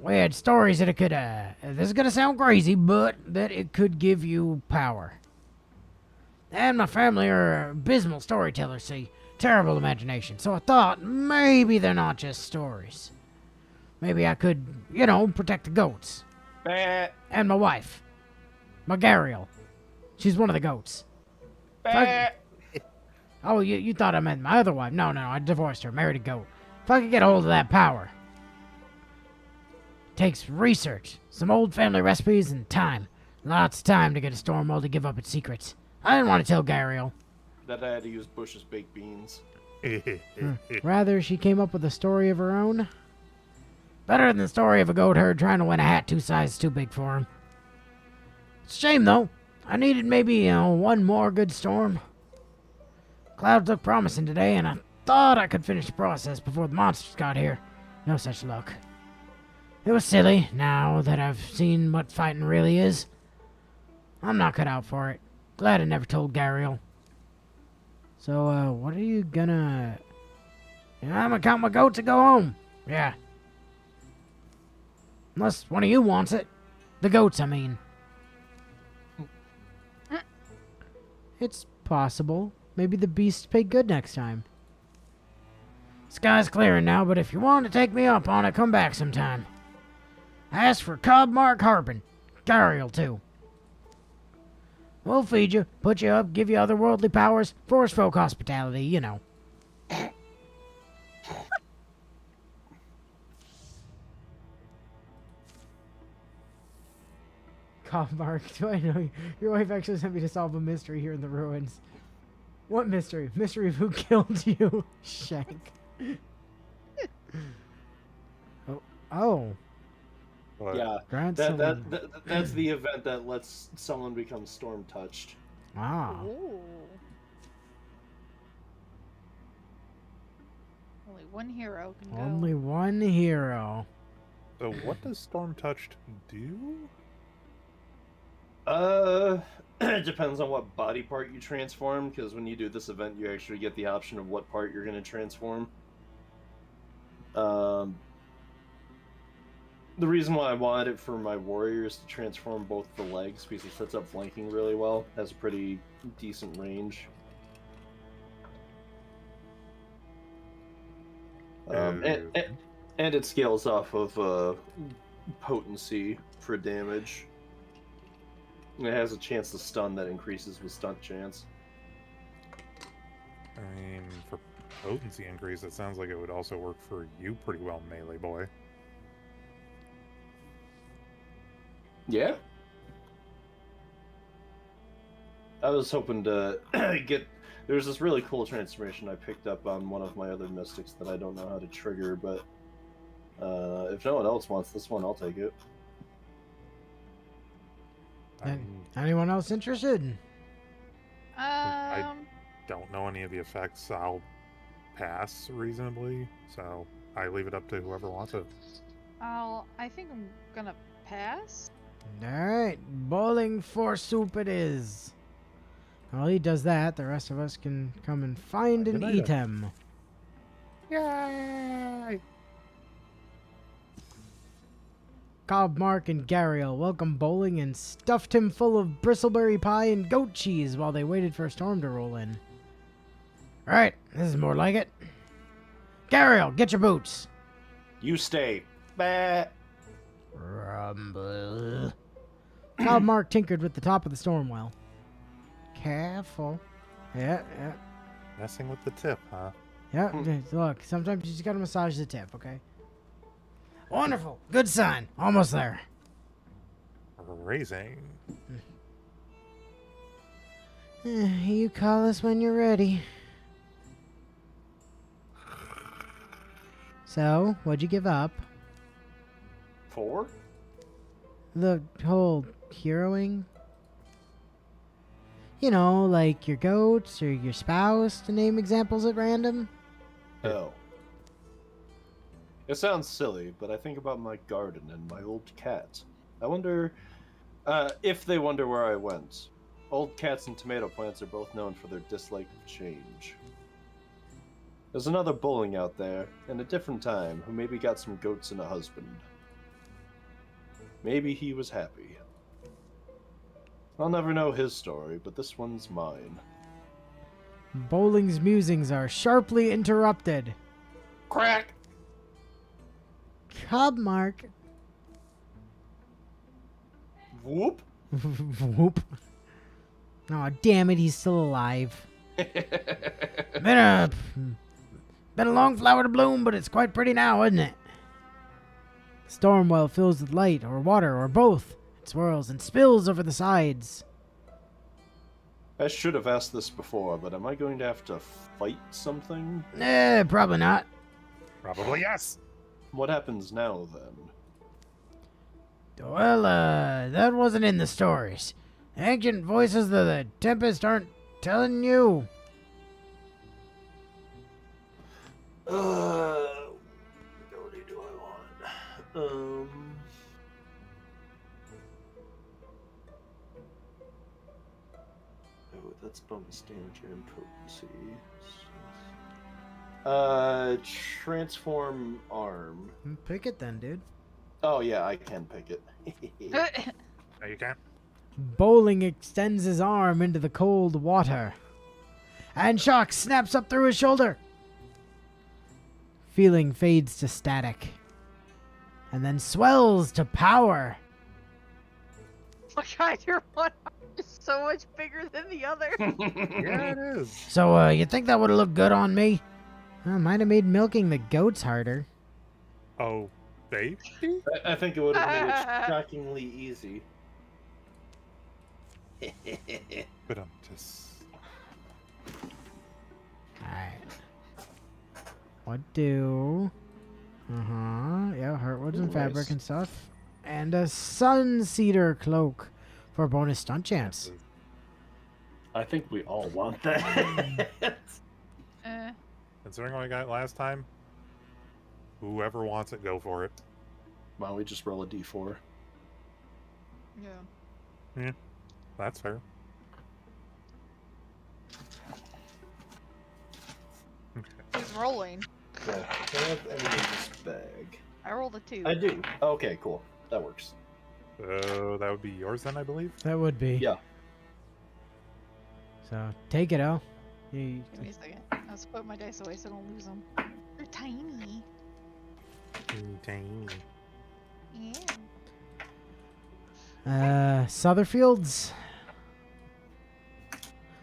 We had stories that it could, this is gonna sound crazy, but that it could give you power. And my family are abysmal storytellers, see. Terrible imagination. So I thought maybe they're not just stories. Maybe I could, protect the goats. Bah, And my wife. My Gariel. She's one of the goats. bah. Oh, you thought I meant my other wife. No, I divorced her, married a goat. If I could get a hold of that power. Takes research, some old family recipes, and time. Lots of time to get a storm well to give up its secrets. I didn't want to tell Gariel. That I had to use Bush's baked beans. Rather, she came up with a story of her own. Better than the story of a goat herd trying to win a hat 2 sizes too big for him. It's a shame, though. I needed maybe, one more good storm. Clouds look promising today, and I thought I could finish the process before the monsters got here. No such luck. It was silly, now that I've seen what fighting really is. I'm not cut out for it. Glad I never told Gariel. So, what are you gonna... I'm gonna count my goats and go home. Yeah. Unless one of you wants it. The goats, I mean. It's possible. Maybe the beasts pay good next time. Sky's clearing now, but if you want to take me up on it, come back sometime. Ask for Cobmark Harpin. Gariel, too. We'll feed you, put you up, give you otherworldly powers, forest folk hospitality, you know. Cobmark, do I know you? Your wife actually sent me to solve a mystery here in the ruins. What mystery? Mystery of who killed you? Shank. Oh. What? Yeah, Grant that's someone- the event that lets someone become storm touched. Ah. Ooh. Only one hero can go. Only one hero. So what does Storm Touched do? It depends on what body part you transform, because when you do this event, you actually get the option of what part you're going to transform. The reason why I wanted it for my warrior is to transform both the legs, because it sets up flanking really well. Has a pretty decent range. And it scales off of potency for damage. And it has a chance to stun that increases with stunt chance. I mean, for potency increase, it sounds like it would also work for you pretty well, melee boy. Yeah. I was hoping to get... There's this really cool transformation I picked up on one of my other mystics that I don't know how to trigger, but if no one else wants this one, I'll take it. Anyone else interested? I don't know any of the effects. I'll pass reasonably, so I leave it up to whoever wants it. I think I'm gonna pass. Alright, bowling for soup it is. While he does that, the rest of us can come and find and Good night. eat him. Yay! Cobmark and Gariel welcomed Bowling and stuffed him full of bristleberry pie and goat cheese while they waited for a storm to roll in. Alright, this is more like it. Gariel, get your boots. You stay. Bah. Rumble. Cobmark tinkered with the top of the storm well. Careful. Yeah. Messing with the tip, huh? Yeah, look, sometimes you just gotta massage the tip, okay? Wonderful. Good sign. Almost there. raising. You call us when you're ready. So, what'd you give up? 4? The whole heroing? You know, like your goats or your spouse, to name examples at random? Oh. It sounds silly, but I think about my garden and my old cat. I wonder if they wonder where I went. Old cats and tomato plants are both known for their dislike of change. There's another bowling out there, in a different time, who maybe got some goats and a husband. Maybe he was happy. I'll never know his story, but this one's mine. Bowling's musings are sharply interrupted. Crack! Cub Mark. Whoop! Whoop. Oh, damn it, he's still alive. Been a long flower to bloom, but it's quite pretty now, isn't it? Storm well fills with light, or water, or both. It swirls and spills over the sides. I should have asked this before, but am I going to have to fight something? Probably not. Probably yes. What happens now, then? Well, that wasn't in the stories. Ancient voices of the Tempest aren't telling you. What ability do I want? Oh, that's bonus damage and potency. Transform arm. Pick it then, dude. Oh yeah, I can pick it. No, you can't. Bowling extends his arm into the cold water. And shock snaps up through his shoulder. Feeling fades to static. And then swells to power. Oh god, your one arm is so much bigger than the other. Yeah, it is. So, you think that would have looked good on me? Might have made milking the goats harder. Oh, baby? I think it would have made it shockingly easy. But I'm just... Alright. What do? Yeah, heartwoods and Ooh, fabric nice. and stuff. And a sun cedar cloak for bonus stunt chance. I think we all want that. Considering what I got last time, whoever wants it, go for it. Why don't we just roll a d4? Yeah. That's fair. Who's rolling? Yeah. Do I have any in this bag? I rolled a 2. I do. Okay, cool. That works. So that would be yours then, I believe? That would be. Yeah. So, take it, Al. You, Give me a second. I'll just put my dice away so I don't lose them. They're tiny. Tiny. Yeah. Sutherfield's.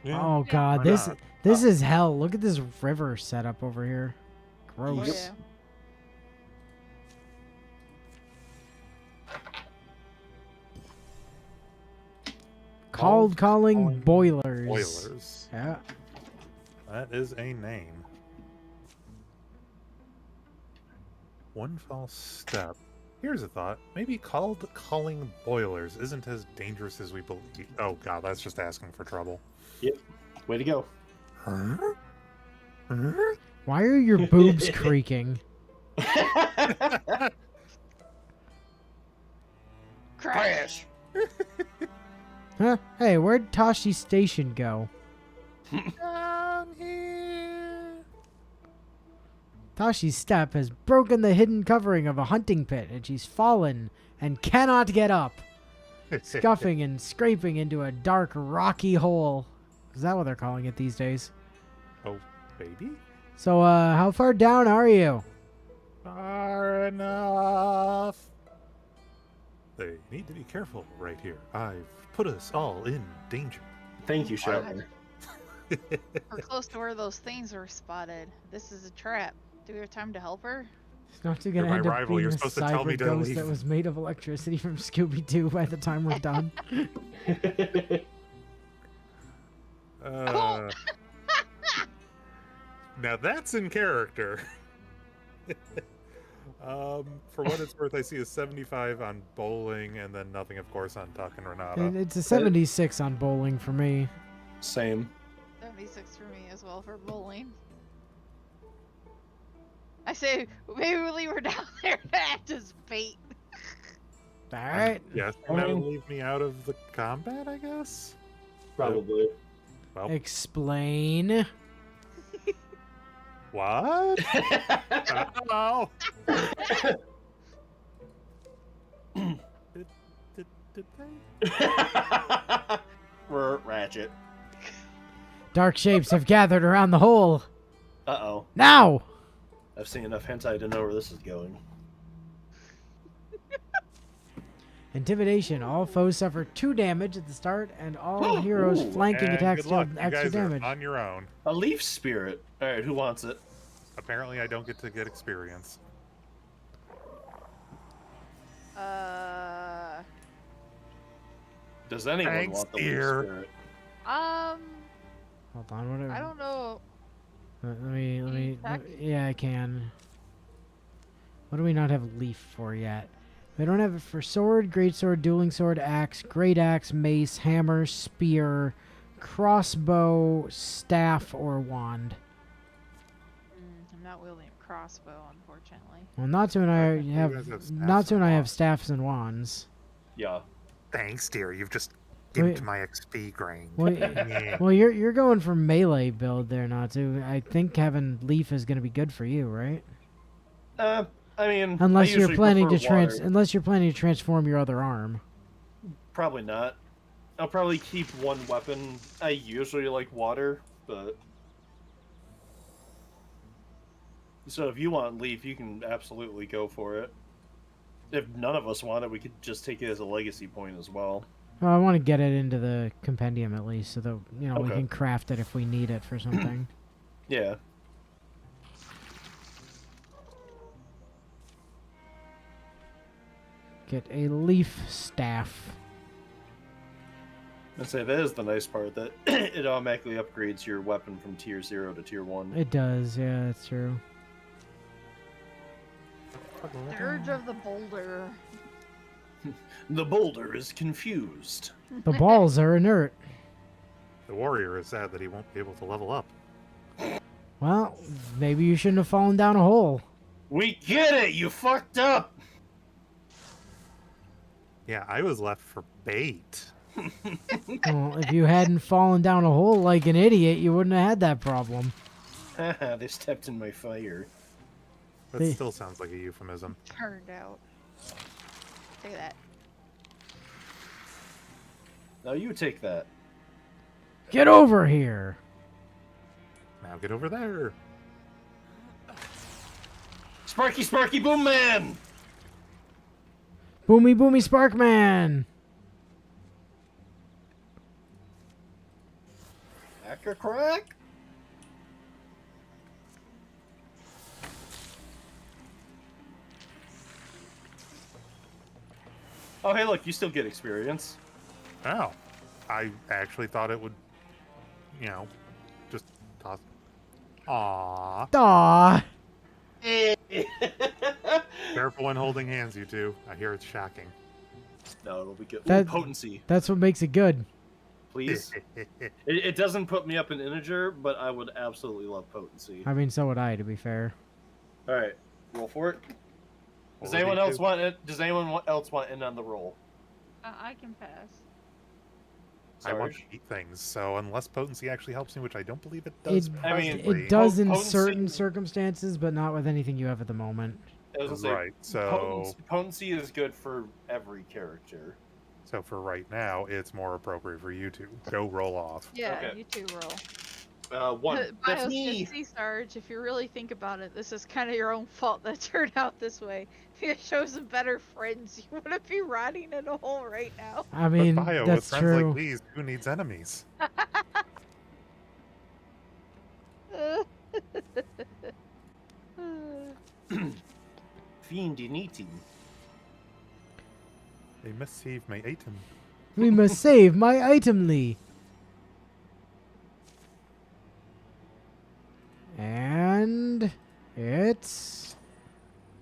Yeah. Oh god, why this not? this is hell. Look at this river setup over here. Oh, Gross. yeah. Calling Calling boilers. Boilers. Yeah. That is a name. One false step. Here's a thought. Maybe calling boilers isn't as dangerous as we believe. Oh god, that's just asking for trouble. Yep. Way to go. Huh? Huh? Why are your boobs creaking? Crash. Huh? Hey, where'd Tashi Station go? Down here. Tashi's step has broken the hidden covering of a hunting pit, and she's fallen and cannot get up, scuffing and scraping into a dark, rocky hole. Is that what they're calling it these days? Oh, baby? So, how far down are you? Far enough. They need to be careful right here. I've put us all in danger. Thank you, Shelter. We're close to where those things were spotted. This is a trap. Do we have time to help her? It's not gonna You're my end up rival, being you're a supposed to tell me cyber to ghost leave. that was made of electricity from Scooby-Doo by the time we're done. Now that's in character. For what it's worth, I see a 75 on bowling, and then nothing, of course, on Tuck and Renata. And it's a 76 on bowling for me. Same. 76 for me as well for bowling. I say maybe we leave her down there to act as bait. All right. Yes, that would leave me out of the combat, I guess. Probably. Well, Explain. what? Oh. Did they? We're Ratchet. Dark shapes have gathered around the hole. Uh-oh. Now! I've seen enough hentai to know where this is going. Intimidation. All foes suffer 2 damage at the start, and all heroes Ooh, flanking And attacks good deal luck. You extra guys damage. are on your own. A leaf spirit. Alright, who wants it? Apparently, I don't get to get experience. Does anyone Thanks, want the dear. leaf spirit? Hold on, whatever. I don't know. Let me. Attack? Yeah, I can. What do we not have leaf for yet? We don't have it for sword, greatsword, dueling sword, axe, great axe, mace, hammer, spear, crossbow, staff, or wand. I'm not wielding a crossbow, unfortunately. Well, Natsu and I You have guys have staffs Natsu and and I have wands. staffs and wands. Yeah. Thanks, dear. You've just Wait. gimped my XP grain. Well, Yeah. well, you're going for melee build there, Natsu. I think having leaf is going to be good for you, right? I mean, Unless I you're usually planning to prefer water. unless you're planning to transform your other arm. Probably not. I'll probably keep one weapon. I usually like water, but... So if you want leaf, you can absolutely go for it. If none of us want it, we could just take it as a legacy point as well. Well, I want to get it into the compendium at least, so that we Okay. can craft it if we need it for something. Yeah. Get a leaf staff. I'd say that is the nice part, that it automatically upgrades your weapon from tier 0 to tier 1. It does, yeah, that's true. The urge of the boulder. The boulder is confused. The balls are inert. The warrior is sad that he won't be able to level up. Well, maybe you shouldn't have fallen down a hole. We get it! You fucked up! Yeah, I was left for bait. Well, if you hadn't fallen down a hole like an idiot, you wouldn't have had that problem. Haha, they stepped in my fire. That They- still sounds like a euphemism. Turned out. Take that. Now you take that. Get over here. Now get over there. Sparky Sparky Boom Man! Boomy Boomy Sparkman. Crack a crack? Oh, hey, look, you still get experience. Oh. I actually thought it would, you know, just toss. Aww. Aw. Careful when holding hands, you two. I hear it's shocking. No, it'll be good. Ooh, That- potency, That's what makes it good. please. It doesn't put me up in integer, but I would absolutely love potency. I mean, so would I, to be fair. All right, roll for it. Does What would anyone he else do? want it? Does anyone else want in on the roll? I can pass. I want to Sarge? eat things, so unless potency actually helps me, which I don't believe it does. I mean, presently- It does in Potency- certain circumstances, but not with anything you have at the moment. I was gonna say, Right, so potency is good for every character. for right now, it's more appropriate for you two. Go roll off. Yeah, Okay. you two roll. One. That's Bios me. and Sea Sarge, if you really think about it, this is kind of your own fault that turned out this way. If you had chosen better friends, you wouldn't be rotting in a hole right now. I mean, but Bio, that's with friends true. like these, who needs enemies? fiend in eating. They must save my item. We must save my item, Lee. And it's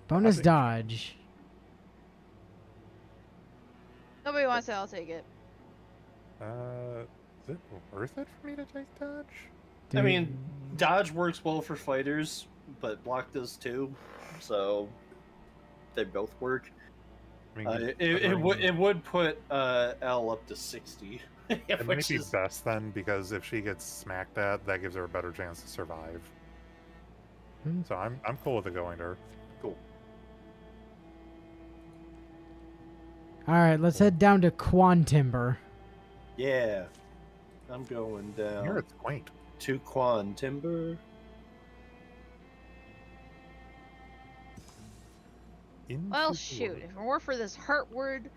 bonus think- dodge. Nobody wants it, I'll take it. Is it worth it for me to take dodge? I mean, dodge works well for fighters, but block does too. So they both work. I mean, It would put L up to 60. it might which be is best then, because if she gets smacked at, that gives her a better chance to survive. Hmm. So I'm cool with it going to her. cool. All right, let's head down to Quantimber. Yeah, I'm going Here down it's quaint. to Quan Timber. Well, Into the shoot. wood. If it weren't for this hurt word,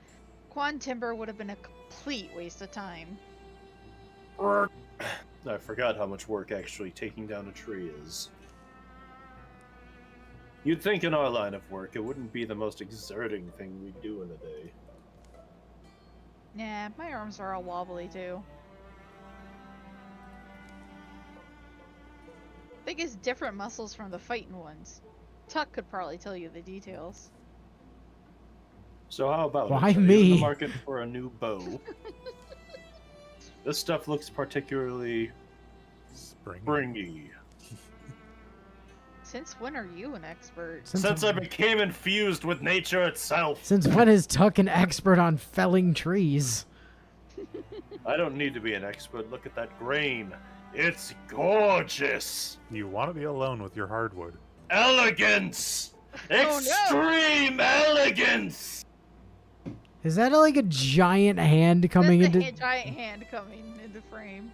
Quan Timber would have been a complete waste of time. I forgot how much work actually taking down a tree is. You'd think in our line of work it wouldn't be the most exerting thing we do in a day. Yeah, my arms are all wobbly too. I think it's different muscles from the fighting ones. Tuck could probably tell you the details. So how about Why it? Are you in me? the market for a new bow? This stuff looks particularly springy. Since when are you an expert? Since I became infused with nature itself. Since when is Tuck an expert on felling trees? I don't need to be an expert. Look at that grain. It's gorgeous. You want to be alone with your hardwood. Elegance. Oh, no. Extreme elegance. Is that like a giant hand coming That's into? a giant hand coming into frame.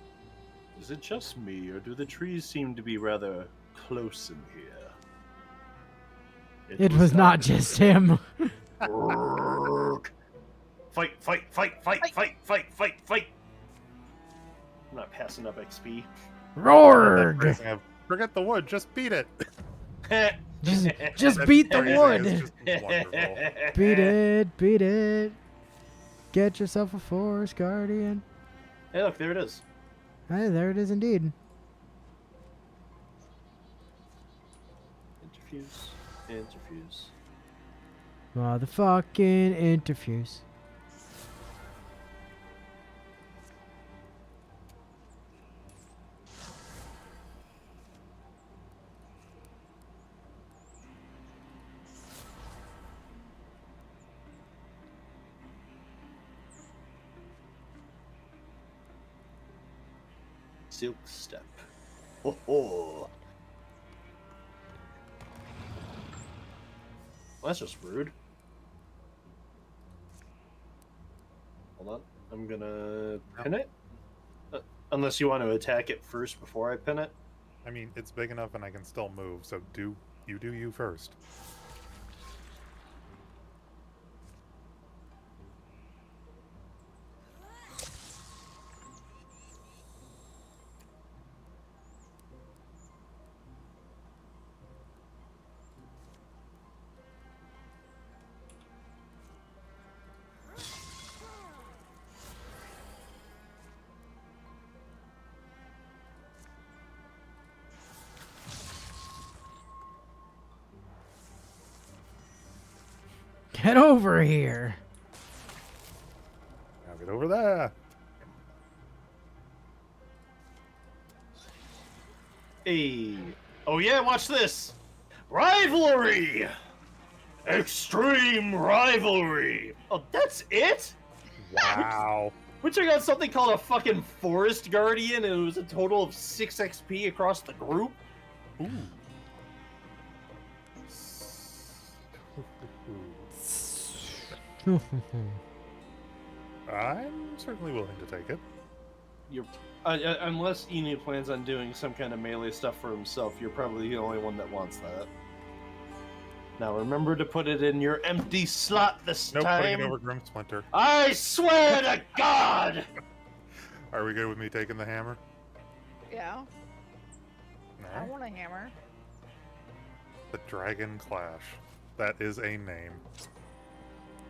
Is it just me, or do the trees seem to be rather close in here? It was not just him. Fight, fight, fight, fight, fight, fight, fight, fight. I'm not passing up XP. Roarg! Forget the wood, just beat it. Just That beat the phrasing wood. is just wonderful. Beat it, beat it. Get yourself a forest guardian. Hey, look, there it is. Hey, there it is indeed. Interfuse. Interfuse. Motherfucking interfuse. Silk step. Oh, oh. Well, that's just rude. Hold on. I'm gonna pin it. Unless you want to attack it first before I pin it. I mean, it's big enough and I can still move, so do you first. Get over here. Now get over there. Hey. Oh yeah, watch this. Rivalry. Extreme rivalry. Oh, that's it? Wow. We took out something called a fucking forest guardian, and it was a total of 6 XP across the group. Ooh. I'm certainly willing to take it. You're, unless Enu plans on doing some kind of melee stuff for himself, you're probably the only one that wants that. Now remember to put it in your empty slot this Nope, putting time. it over Grim Splinter. I swear to God! Are we good with me taking the hammer? Yeah, I Alright. want a hammer. The Dragon Clash. that is a name.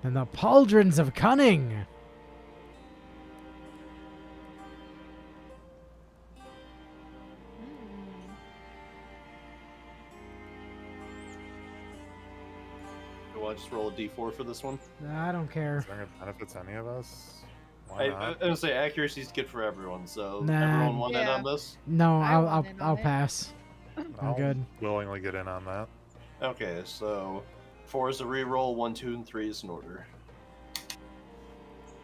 And the pauldrons of cunning. Do I just roll a d4 for this one? I don't care. Is there it benefits any of us? Why I not? was gonna say accuracy's good for everyone, so Nah. everyone want in Yeah. on this? No, I I'll want in on I'll it. pass. I'm good. Willingly get in on that. Okay, so 4 is a reroll, 1, 2, and 3 is an order.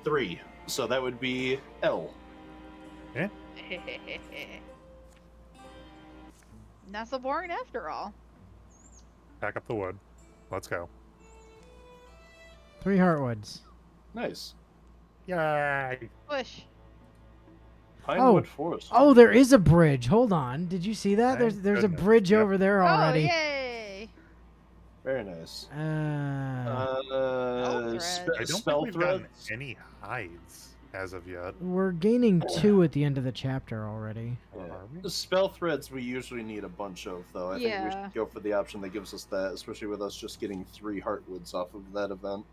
3. So that would be L. Not so boring after all. Pack up the wood. Let's go. 3 heartwoods. Nice. Yay! Push. Pinewood Forest. Oh, there is a bridge. Hold on. Did you see that? Thank There's a goodness. bridge Yep. over there Oh, already. yay! Very nice. threads. I don't Spell think we've gotten threads. any hides as of yet. We're gaining 2 at the end of the chapter already. Yeah. Are we? The spell threads we usually need a bunch of, though. I think we Yeah. should go for the option that gives us that, especially with us just getting 3 heartwoods off of that event.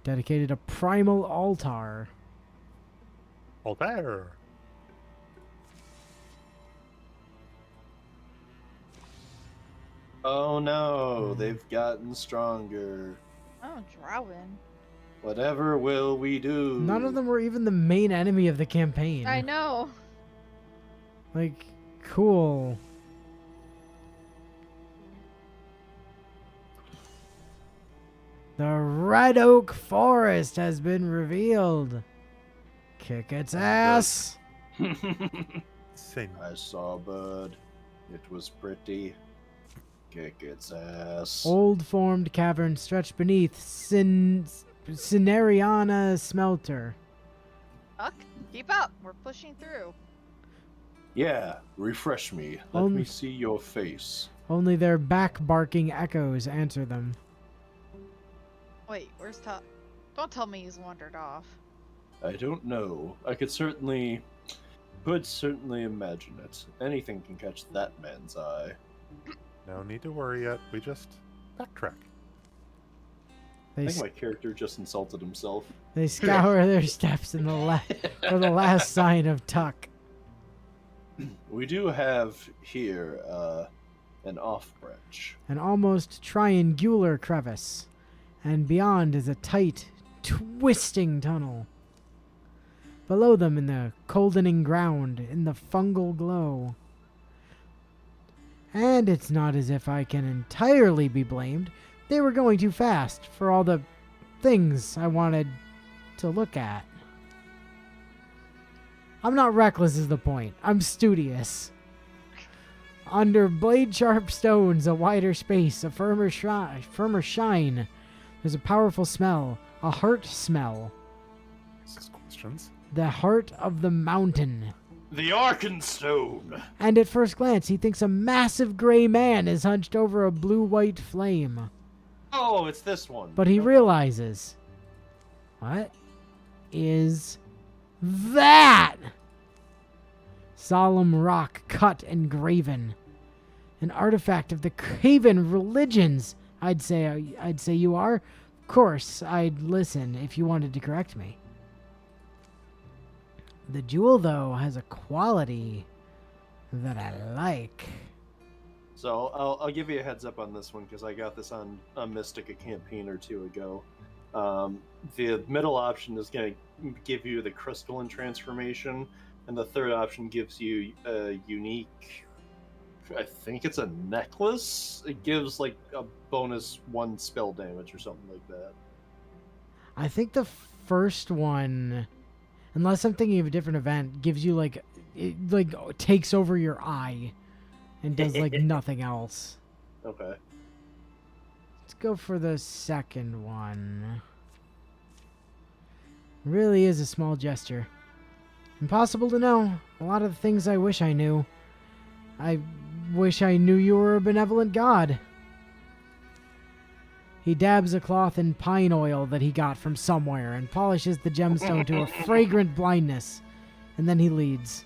Dedicated a primal altar. Altair. Oh no, they've gotten stronger. Oh, Drowin. Whatever will we do? None of them were even the main enemy of the campaign. I know. Like, cool. The Red Oak Forest has been revealed. Kick its ass. Sin. I saw a bird. It was pretty. Kick its ass. Old formed cavern stretched beneath Cineriana Smelter. Fuck. Keep up. We're pushing through. Yeah, refresh me. Let Only- me see your face. Only their back barking echoes answer them. Wait, where's Tuck? Don't tell me he's wandered off. I don't know. I could certainly imagine it. Anything can catch that man's eye. No need to worry yet. We just backtrack. They I think my character just insulted himself. They scour their steps in the for the last sign of Tuck. We do have here an off branch. An almost triangular crevice, and beyond is a tight, twisting tunnel. Below them, in the coldening ground, in the fungal glow. And it's not as if I can entirely be blamed. They were going too fast for all the things I wanted to look at. I'm not reckless is the point. I'm studious. Under blade-sharp stones, a wider space, a firmer shine. There's a powerful smell, a heart smell. Questions? The heart of the mountain. The Arkenstone! And at first glance, he thinks a massive gray man is hunched over a blue-white flame. Oh, it's this one. But he Okay. realizes, what is that? Solemn rock cut and graven. An artifact of the Craven religions. I'd say you are. Of course, I'd listen if you wanted to correct me. The jewel, though, has a quality that I like. So I'll give you a heads up on this one because I got this on a Mystic a campaign or 2 ago. The middle option is going to give you the crystalline transformation, and the third option gives you a unique. I think it's a necklace. It gives like a bonus 1 spell damage or something like that. I think the first one, unless I'm thinking of a different event, gives you like it takes over your eye and does like nothing else. Okay. Let's go for the second one. Really is a small gesture. Impossible to know. A lot of the things I wish I knew. I wish I knew you were a benevolent god. He dabs a cloth in pine oil that he got from somewhere and polishes the gemstone to a fragrant blindness. And then he leads.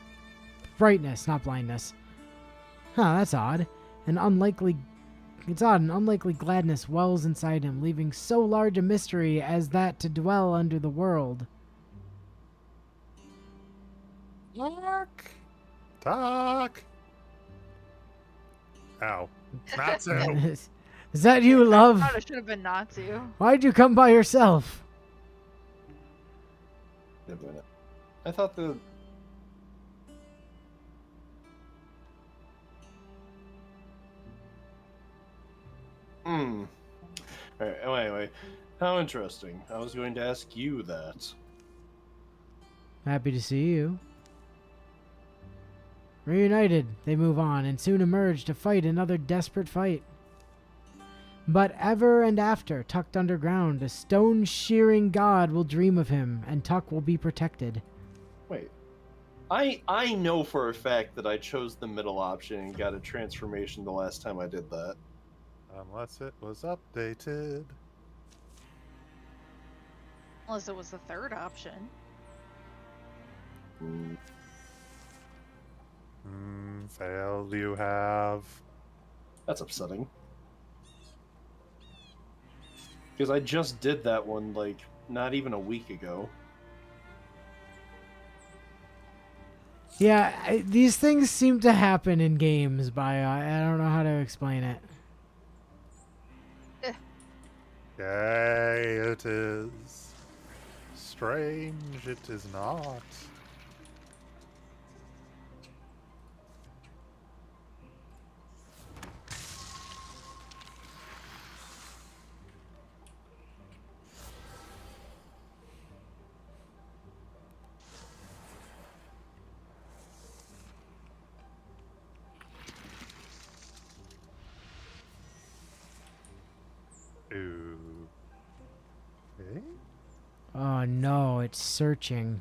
brightness, not blindness. Huh, that's odd. It's odd, an unlikely gladness wells inside him, leaving so large a mystery as that to dwell under the world. Talk. Ow. Not so. Is that you, love? I thought it should have been Natsu. Why'd you come by yourself? Wait a minute. I thought the. Alright, anyway, how interesting. I was going to ask you that. Happy to see you. Reunited, they move on and soon emerge to fight another desperate fight. But ever and after, tucked underground, a stone-shearing god will dream of him, and Tuck will be protected. Wait. I know for a fact that I chose the middle option and got a transformation the last time I did that. Unless it was updated. Unless it was the third option. Failed you have. That's upsetting. Because I just did that one, like, not even a week ago. Yeah, these things seem to happen in games, Bio. I don't know how to explain it. Yay, it is. Strange it is not. Ooh. Okay. Oh no, it's searching.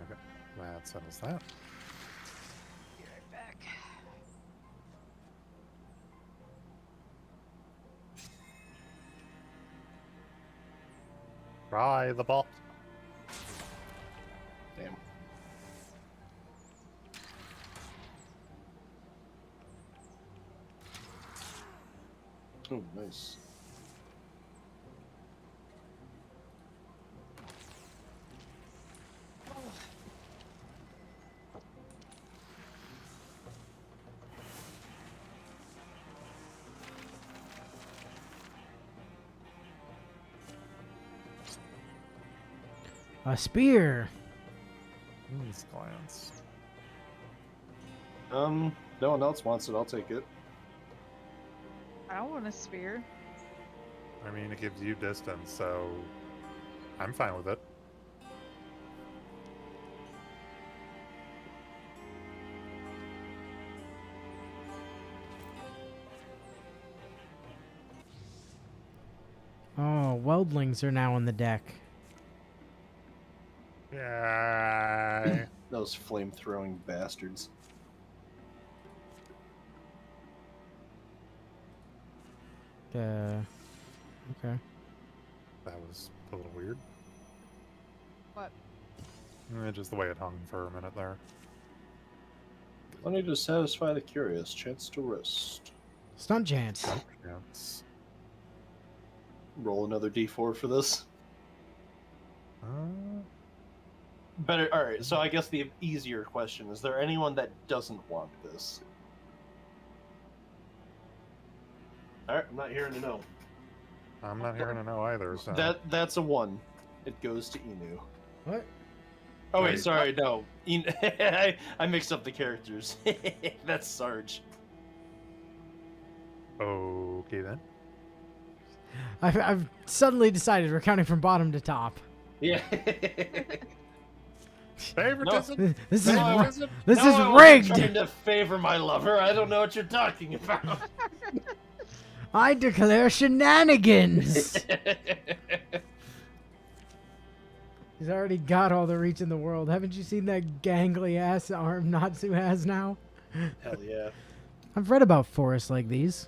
Okay. That settles that. Be right back. Try the ball. Damn. Oh, nice. A spear. Please glance. No one else wants it. I'll take it. I don't want a spear. I mean, it gives you distance, so I'm fine with it. Oh, weldlings are now on the deck. Yay. Those flame-throwing bastards. Okay. That was a little weird. What? Just the way it hung for a minute there. Money to satisfy the curious. Chance to rest. Stunt chance. Yes. Roll another d4 for this. Better. All right. So I guess the easier question: is there anyone that doesn't want this? All right. I'm not hearing to know. I'm not hearing to know either. So That's a 1. It goes to Inu. What? Oh wait, Right. sorry, no. I mixed up the characters. That's Sarge. okay then. I've suddenly decided we're counting from bottom to top. Yeah. Favoritism. This is No, this No, is I wasn't rigged. trying to favor my lover. I don't know what you're talking about. I declare shenanigans. He's already got all the reach in the world. Haven't you seen that gangly ass arm Natsu has now? Hell yeah. I've read about forests like these.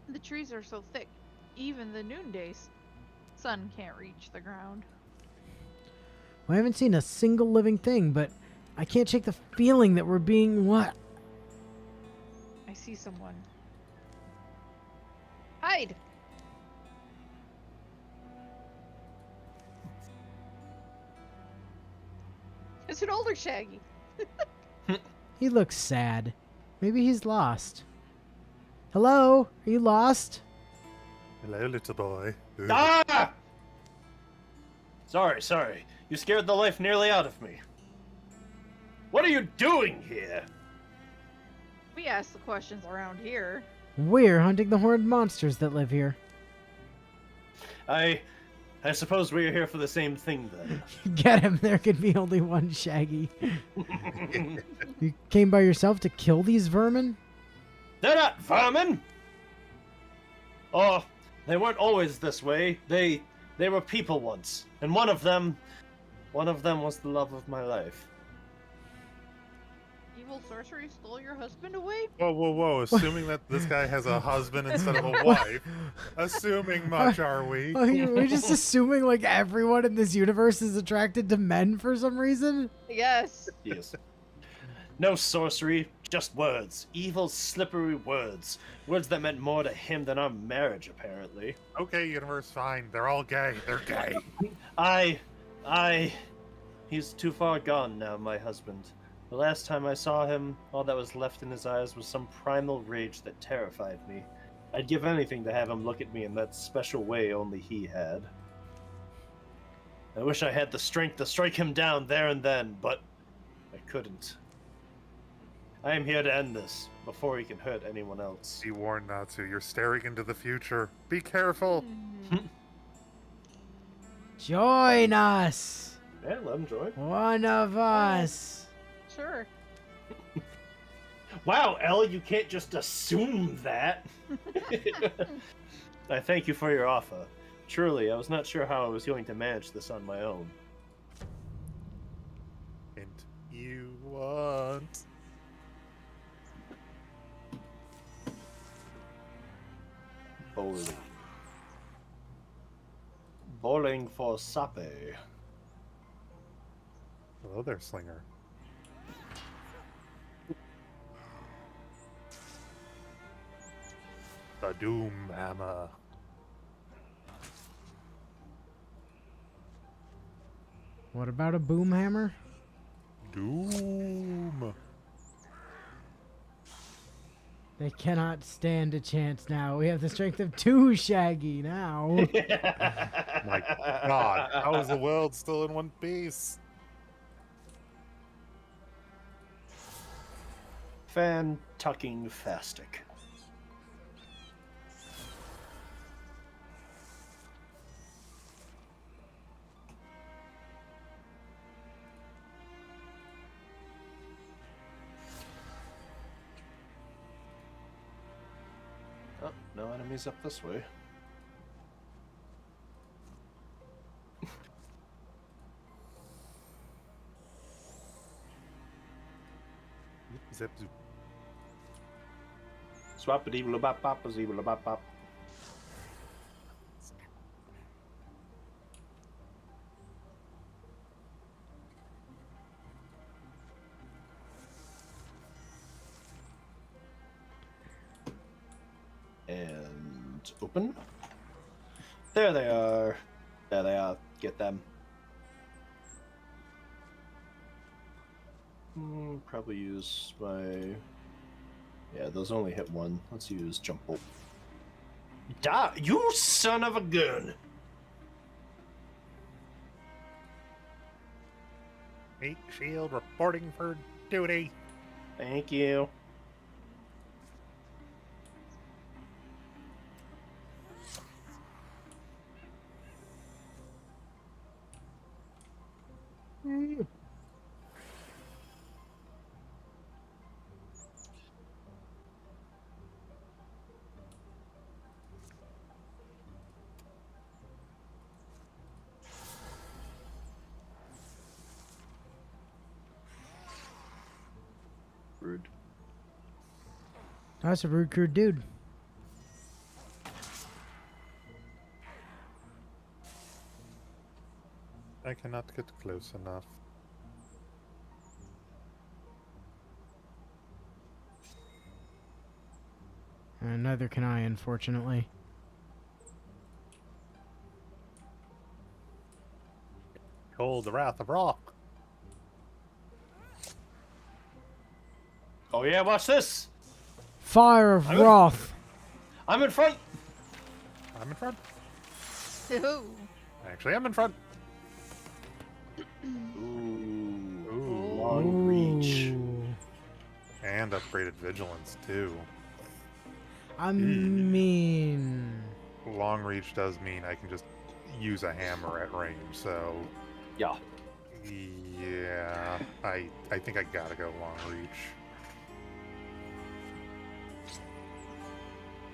The trees are so thick, even the noondays sun can't reach the ground. Well, I haven't seen a single living thing, but I can't shake the feeling that we're being what? I see someone. Hide! It's an older Shaggy. He looks sad. Maybe he's lost. Hello? Are you lost? Hello, little boy. Ah! Sorry. You scared the life nearly out of me. What are you doing here? We ask the questions around here. We're hunting the horned monsters that live here. I suppose we're here for the same thing then. Get him. There could be only one Shaggy. You came by yourself to kill these vermin? They're not vermin! Oh, they weren't always this way. They were people once. And one of them was the love of my life. Evil sorcery stole your husband away? Whoa. Assuming that this guy has a husband instead of a wife. Assuming much, are we? Oh, we're just assuming like everyone in this universe is attracted to men for some reason? Yes. Yes. No sorcery, just words. Evil, slippery words. Words that meant more to him than our marriage, apparently. Okay, universe, fine. They're all gay. They're gay. He's too far gone now, my husband. The last time I saw him, all that was left in his eyes was some primal rage that terrified me. I'd give anything to have him look at me in that special way only he had. I wish I had the strength to strike him down there and then, but I couldn't. I am here to end this, before he can hurt anyone else. Be warned, Natsu. You're staring into the future. Be careful. Join us! Yeah, let him join. One of us! Sure. Wow, Elle, you can't just assume that. I thank you for your offer. Truly, I was not sure how I was going to manage this on my own. And you want... Bowling. Bowling for Sape. Hello there, Slinger. The Doom Hammer. What about a boom hammer? Doom. They cannot stand a chance now. We have the strength of 2 Shaggy now. My God, how is the world still in one piece? Fan-tucking fastic. Oh, no enemies up this way. Zip, zoop. Swappity bop bop zee bop bop. And open. There they are. that I get them. Probably use my... Yeah, those only hit one. Let's use Jump Bolt. Die, you son of a gun! Meat shield reporting for duty. Thank you. Rude. That's a rude, crude dude. I cannot get close enough. And neither can I, unfortunately. Behold the wrath of Rock. Oh yeah, watch this! Fire of Wrath. I'm in front! I'm in front. Ooh. Actually, I'm in front. Ooh. Long reach. Ooh. And upgraded vigilance too. I mean... Long reach does mean I can just use a hammer at range, so Yeah. yeah, I think I gotta go long reach.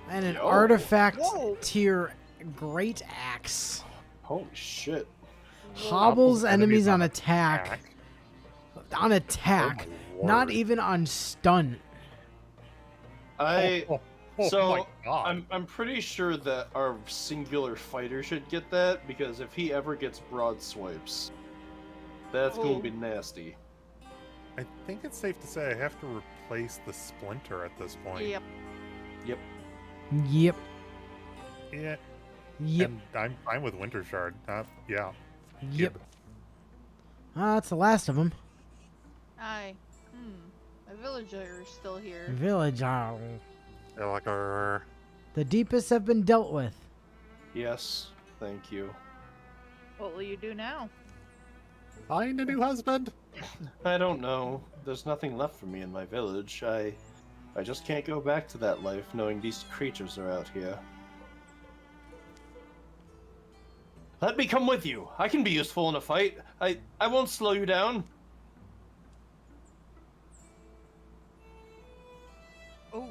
And an Yo. artifact Whoa. tier great axe. Holy shit. Hobbles enemies on attack. On attack. Oh my Not word. even on stun. Oh So, my God. I'm pretty sure that our singular fighter should get that, because if he ever gets broad swipes, that's gonna be nasty. I think it's safe to say I have to replace the splinter at this point. Yep. Yep. Yep. Yeah. Yep. And I'm fine with Winter Shard. Yeah. Yep. Ah, that's the last of them. My villager is still here. Village owl. Like The deepest have been dealt with. Yes, thank you. What will you do now? find a new husband. I don't know. There's nothing left for me in my village. I just can't go back to that life knowing these creatures are out here. Let me come with you. I can be useful in a fight. I won't slow you down. Oh.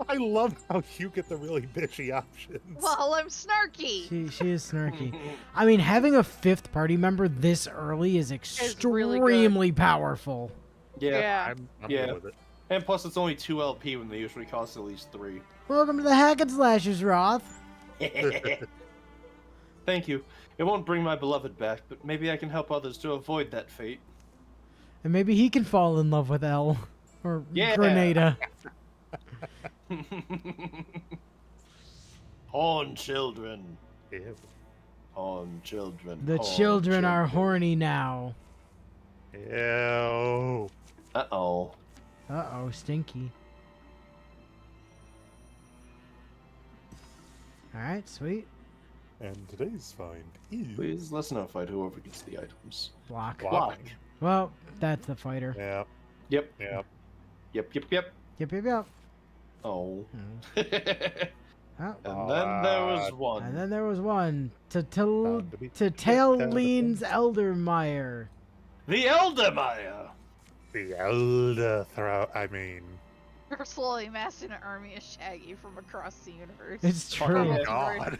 I love how you get the really bitchy options. Well, I'm snarky. She is snarky. I mean, having a fifth party member this early is really good. extremely powerful. Yeah. I'm Yeah. good with it. And plus, it's only 2 LP when they usually cost at least 3. Welcome to the Hack and Slashers, Roth. Thank you. It won't bring my beloved back, but maybe I can help others to avoid that fate. And maybe he can fall in love with Elle. Or Yeah. Grenada. Horn children. Ew. Horn children. The horn children are children. horny now. Ew. Uh-oh. Uh-oh, stinky. Alright, sweet. And today's find is Please, let's not fight whoever gets the items. Block. Block. Well, that's the fighter. Yeah. Yep. Yeah. Yep. Yep, yep, yep. Oh. Oh. And then there was one. And then there was one. Bound to be To Taileen's Eldermire. The Eldermire! The Elder Throw. I mean, We're slowly amassing an army of Shaggy from across the universe. It's Fuck true. oh yeah. God,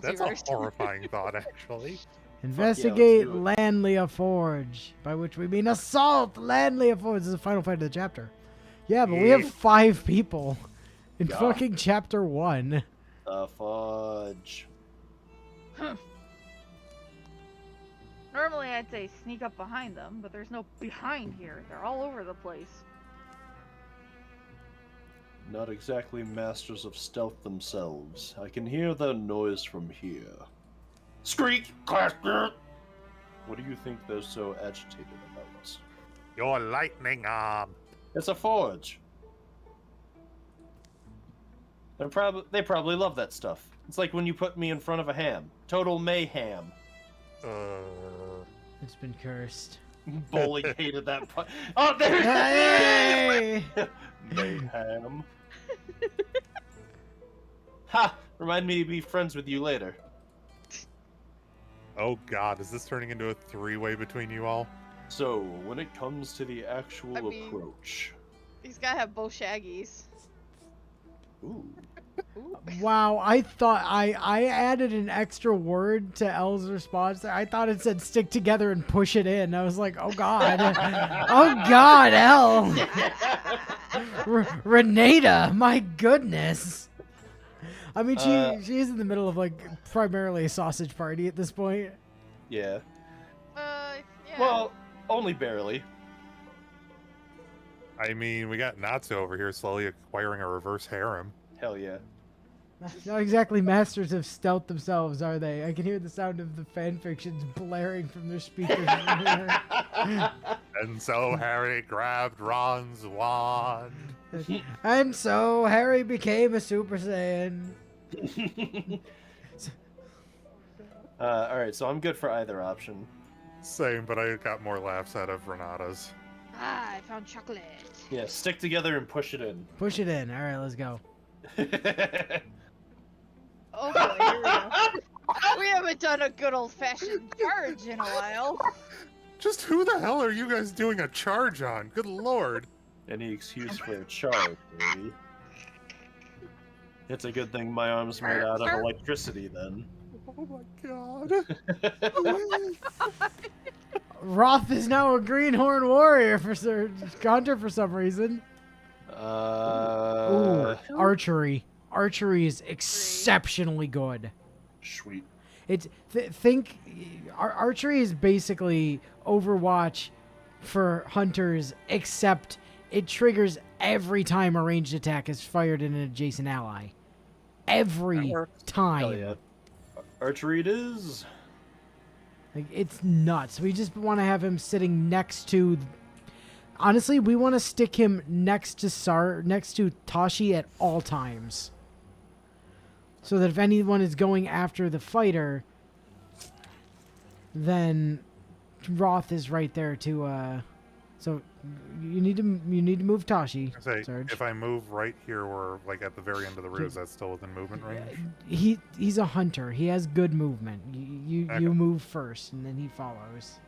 that's a Multiverse. horrifying thought, actually. Investigate do Landlia Forge, by which we mean assault Landlia Forge. This is the final fight of the chapter. Yeah, but we have 5 people in Yeah. fucking chapter 1. The fudge. Normally I'd say sneak up behind them, but there's no behind here. They're all over the place. Not exactly masters of stealth themselves. I can hear their noise from here. Screek! Clash! What do you think they're so agitated about? Your lightning arm. It's a forge. They probably love that stuff. It's like when you put me in front of a ham. Total mayhem. It's been cursed. Bully hated that part. Oh, there Hey! Mayhem. Ha! Remind me to be friends with you later. Oh God, is this turning into a three-way between you all? So, when it comes to the actual I mean- approach. He's gotta have both shaggies. Ooh. Ooh. Wow, I thought I added an extra word to Elle's response there. I thought it said stick together and push it in. I was like, oh God. Oh God, Elle. Renata, my goodness. I mean, she is in the middle of like primarily a sausage party at this point. Yeah. Yeah. Well, only barely. I mean, we got Natsu over here slowly acquiring a reverse harem. Hell yeah. Not exactly masters of stealth themselves, are they? I can hear the sound of the fan fictions blaring from their speakers. And so Harry grabbed Ron's wand. And so Harry became a Super Saiyan. Alright, so I'm good for either option. Same, but I got more laughs out of Renata's. Ah, I found chocolate. Yeah, stick together and push it in. Push it in. All right, let's go. Oh boy, here we go. We haven't done a good old-fashioned charge in a while. Just who the hell are you guys doing a charge on? Good lord. Any excuse for a charge, baby. It's a good thing my arm's made out of electricity, then. Oh my god. Roth is now a Greenhorn warrior for Hunter for some reason. Ooh, archery. Archery is exceptionally good. Sweet. It's archery is basically Overwatch for hunters, except it triggers every time a ranged attack is fired at an adjacent ally. Every time. Hell yeah. Archery it is. Like, it's nuts. We just want to have him sitting next to. Honestly, we want to stick him next to Tashi at all times, so that if anyone is going after the fighter, then Roth is right there to. So you need to move Tashi. Sarge. If I move right here or like at the very end of the route, is that still within movement range? He's a hunter. He has good movement. You Okay. move first, and then he follows.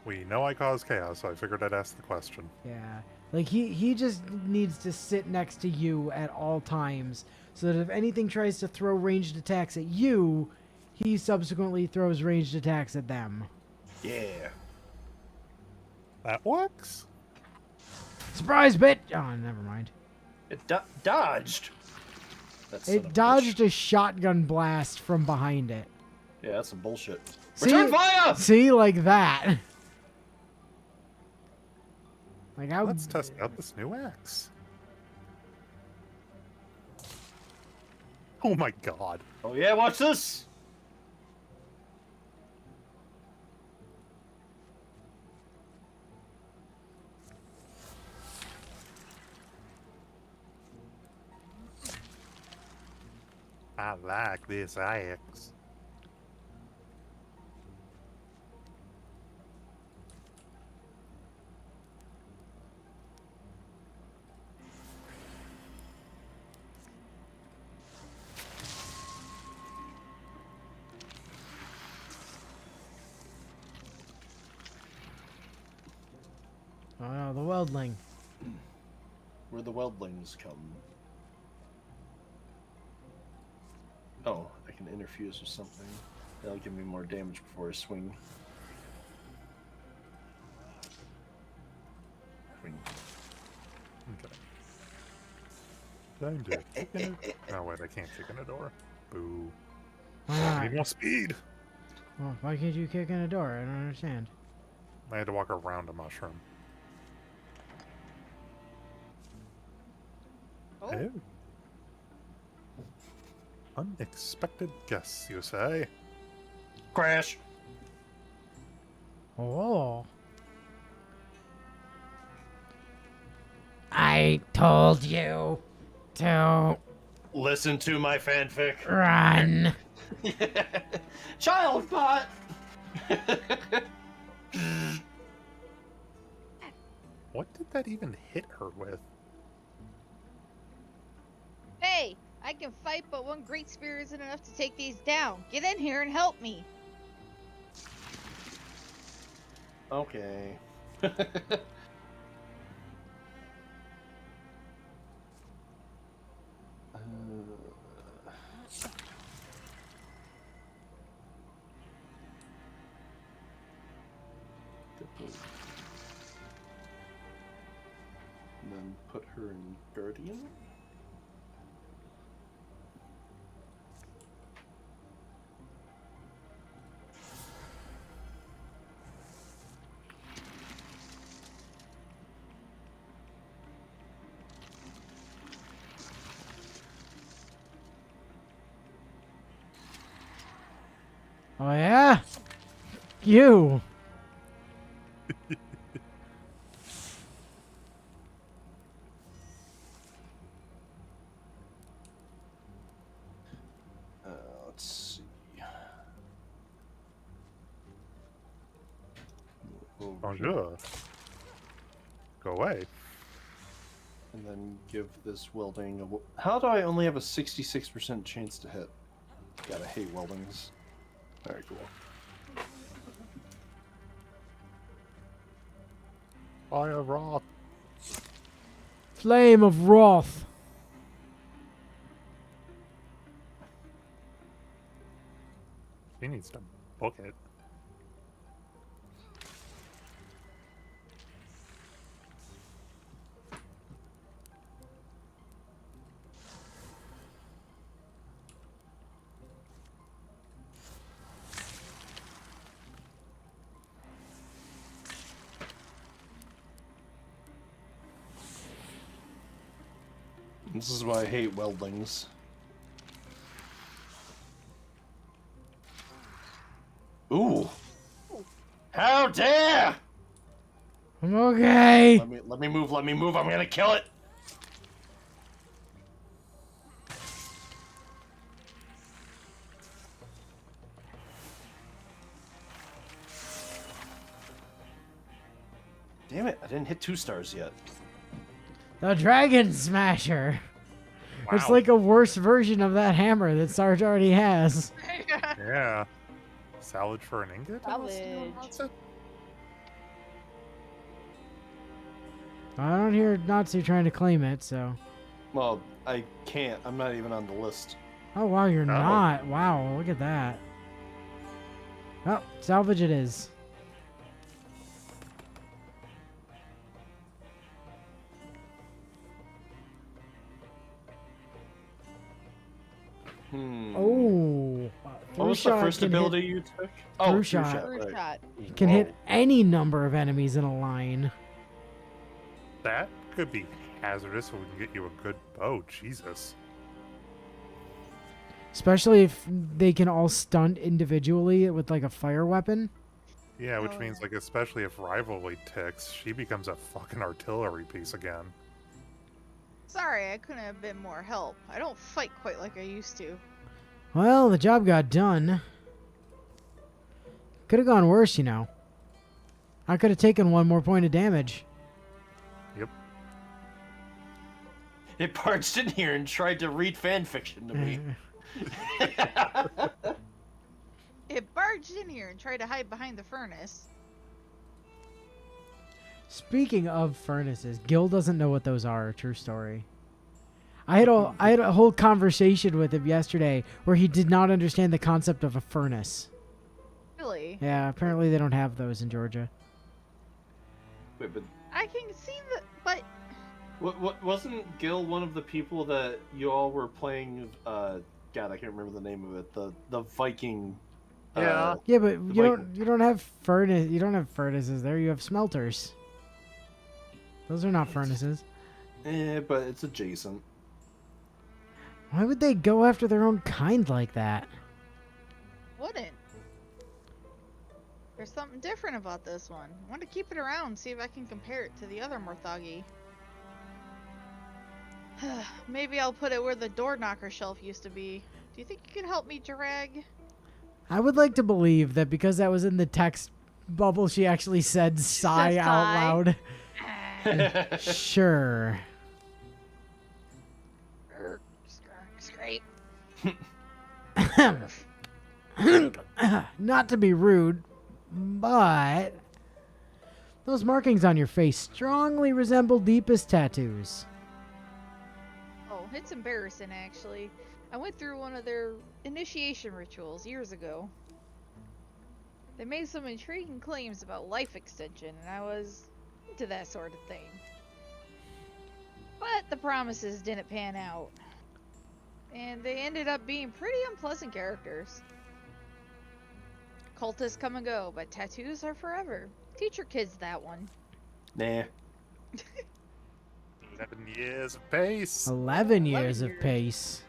We know I cause chaos, so I figured I'd ask the question. Yeah. Like, he just needs to sit next to you at all times, so that if anything tries to throw ranged attacks at you, he subsequently throws ranged attacks at them. Yeah. That works. Surprise, bitch! Oh, never mind. It dodged. That son of a It dodged bitch. a shotgun blast from behind it. Yeah, that's some bullshit. See? Return fire! See, like that. Like, how... Let's test out this new axe. Oh my god. Oh yeah, watch this! I like this axe. Oh no, the weldling. Where the weldlings come. Oh, I can interfuse with something. That'll give me more damage before I swing. Swing. Okay. Time to kick in a... Oh wait, I can't kick in a door. Boo. Why I not? need more speed. Well, why can't you kick in a door? I don't understand. I had to walk around a mushroom. Oh, Oh. Unexpected guests, you say? Crash. Oh. I told you to Listen to my fanfic. run. Child pot. What did that even hit her with? Hey, I can fight, but one great spear isn't enough to take these down. Get in here and help me. Okay. And then put her in Guardian. Oh yeah? You. Let's see. Over Bonjour. Go away. and then give this welding a... How do I only have a 66% chance to hit? God, I hate weldings. Very cool. Fire Wrath. Flame of Wrath. He needs to book it. This is why I hate weldings. Ooh! How dare! I'm okay. Let me move, I'm gonna kill it! Damn it, I didn't hit 2 stars yet. The Dragon Smasher. It's Wow. like a worse version of that hammer that Sarge already has. Yeah. Salvage for an ingot? unless anyone Salvage. wants it? I don't hear Natsu trying to claim it, so. Well, I can't. I'm not even on the list. Oh wow, you're not. Wow, look at that. Oh, salvage it is. Oh. What was the first ability you took? Through True shot. True right. shot. Can Whoa. hit any number of enemies in a line. That could be hazardous if we can get you a good bow. Jesus. Especially if they can all stunt individually with like a fire weapon. Yeah, which Oh, means, yeah. like, especially if rivalry ticks, she becomes a fucking artillery piece again. Sorry, I couldn't have been more help. I don't fight quite like I used to. Well, the job got done. Could have gone worse, you know. I could have taken 1 more point of damage. Yep. It barged in here and tried to read fan fiction to me. It barged in here and tried to hide behind the furnace. Speaking of furnaces, Gil doesn't know what those are. True story. I had a whole conversation with him yesterday where he did not understand the concept of a furnace. Really? Yeah, apparently they don't have those in Georgia. Wait, but I can see the... But... what wasn't Gil one of the people that you all were playing? God, I can't remember the name of it. The Viking. Yeah. Yeah, but Like- you don't have furnaces there. You have smelters. Those are not furnaces. But it's adjacent. Why would they go after their own kind like that? Wouldn't. There's something different about this one. I want to keep it around, see if I can compare it to the other Morthagi. Maybe I'll put it where the door knocker shelf used to be. Do you think you can help me drag? I would like to believe that because that was in the text bubble, she actually said sigh out loud. Sure. Scrape. Not to be rude, but those markings on your face strongly resemble Deepest tattoos. Oh, it's embarrassing, actually. I went through one of their initiation rituals years ago. They made some intriguing claims about life extension, and I was into that sort of thing. But the promises didn't pan out. And they ended up being pretty unpleasant characters. Cultists come and go, but tattoos are forever. Teach your kids that one. Nah. 11 years of pace. 11 years 11 of pace.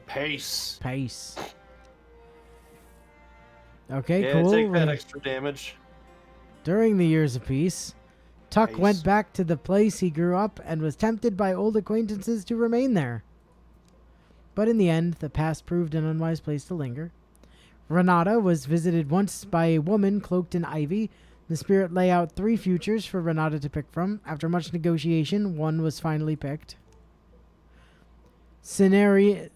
Pace. Pace. Okay, Yeah, cool. take that extra damage. During the years of peace, Tuck Pace. went back to the place he grew up and was tempted by old acquaintances to remain there. But in the end, the past proved an unwise place to linger. Renata was visited once by a woman cloaked in ivy. The spirit lay out 3 futures for Renata to pick from. After much negotiation, one was finally picked. Cenariana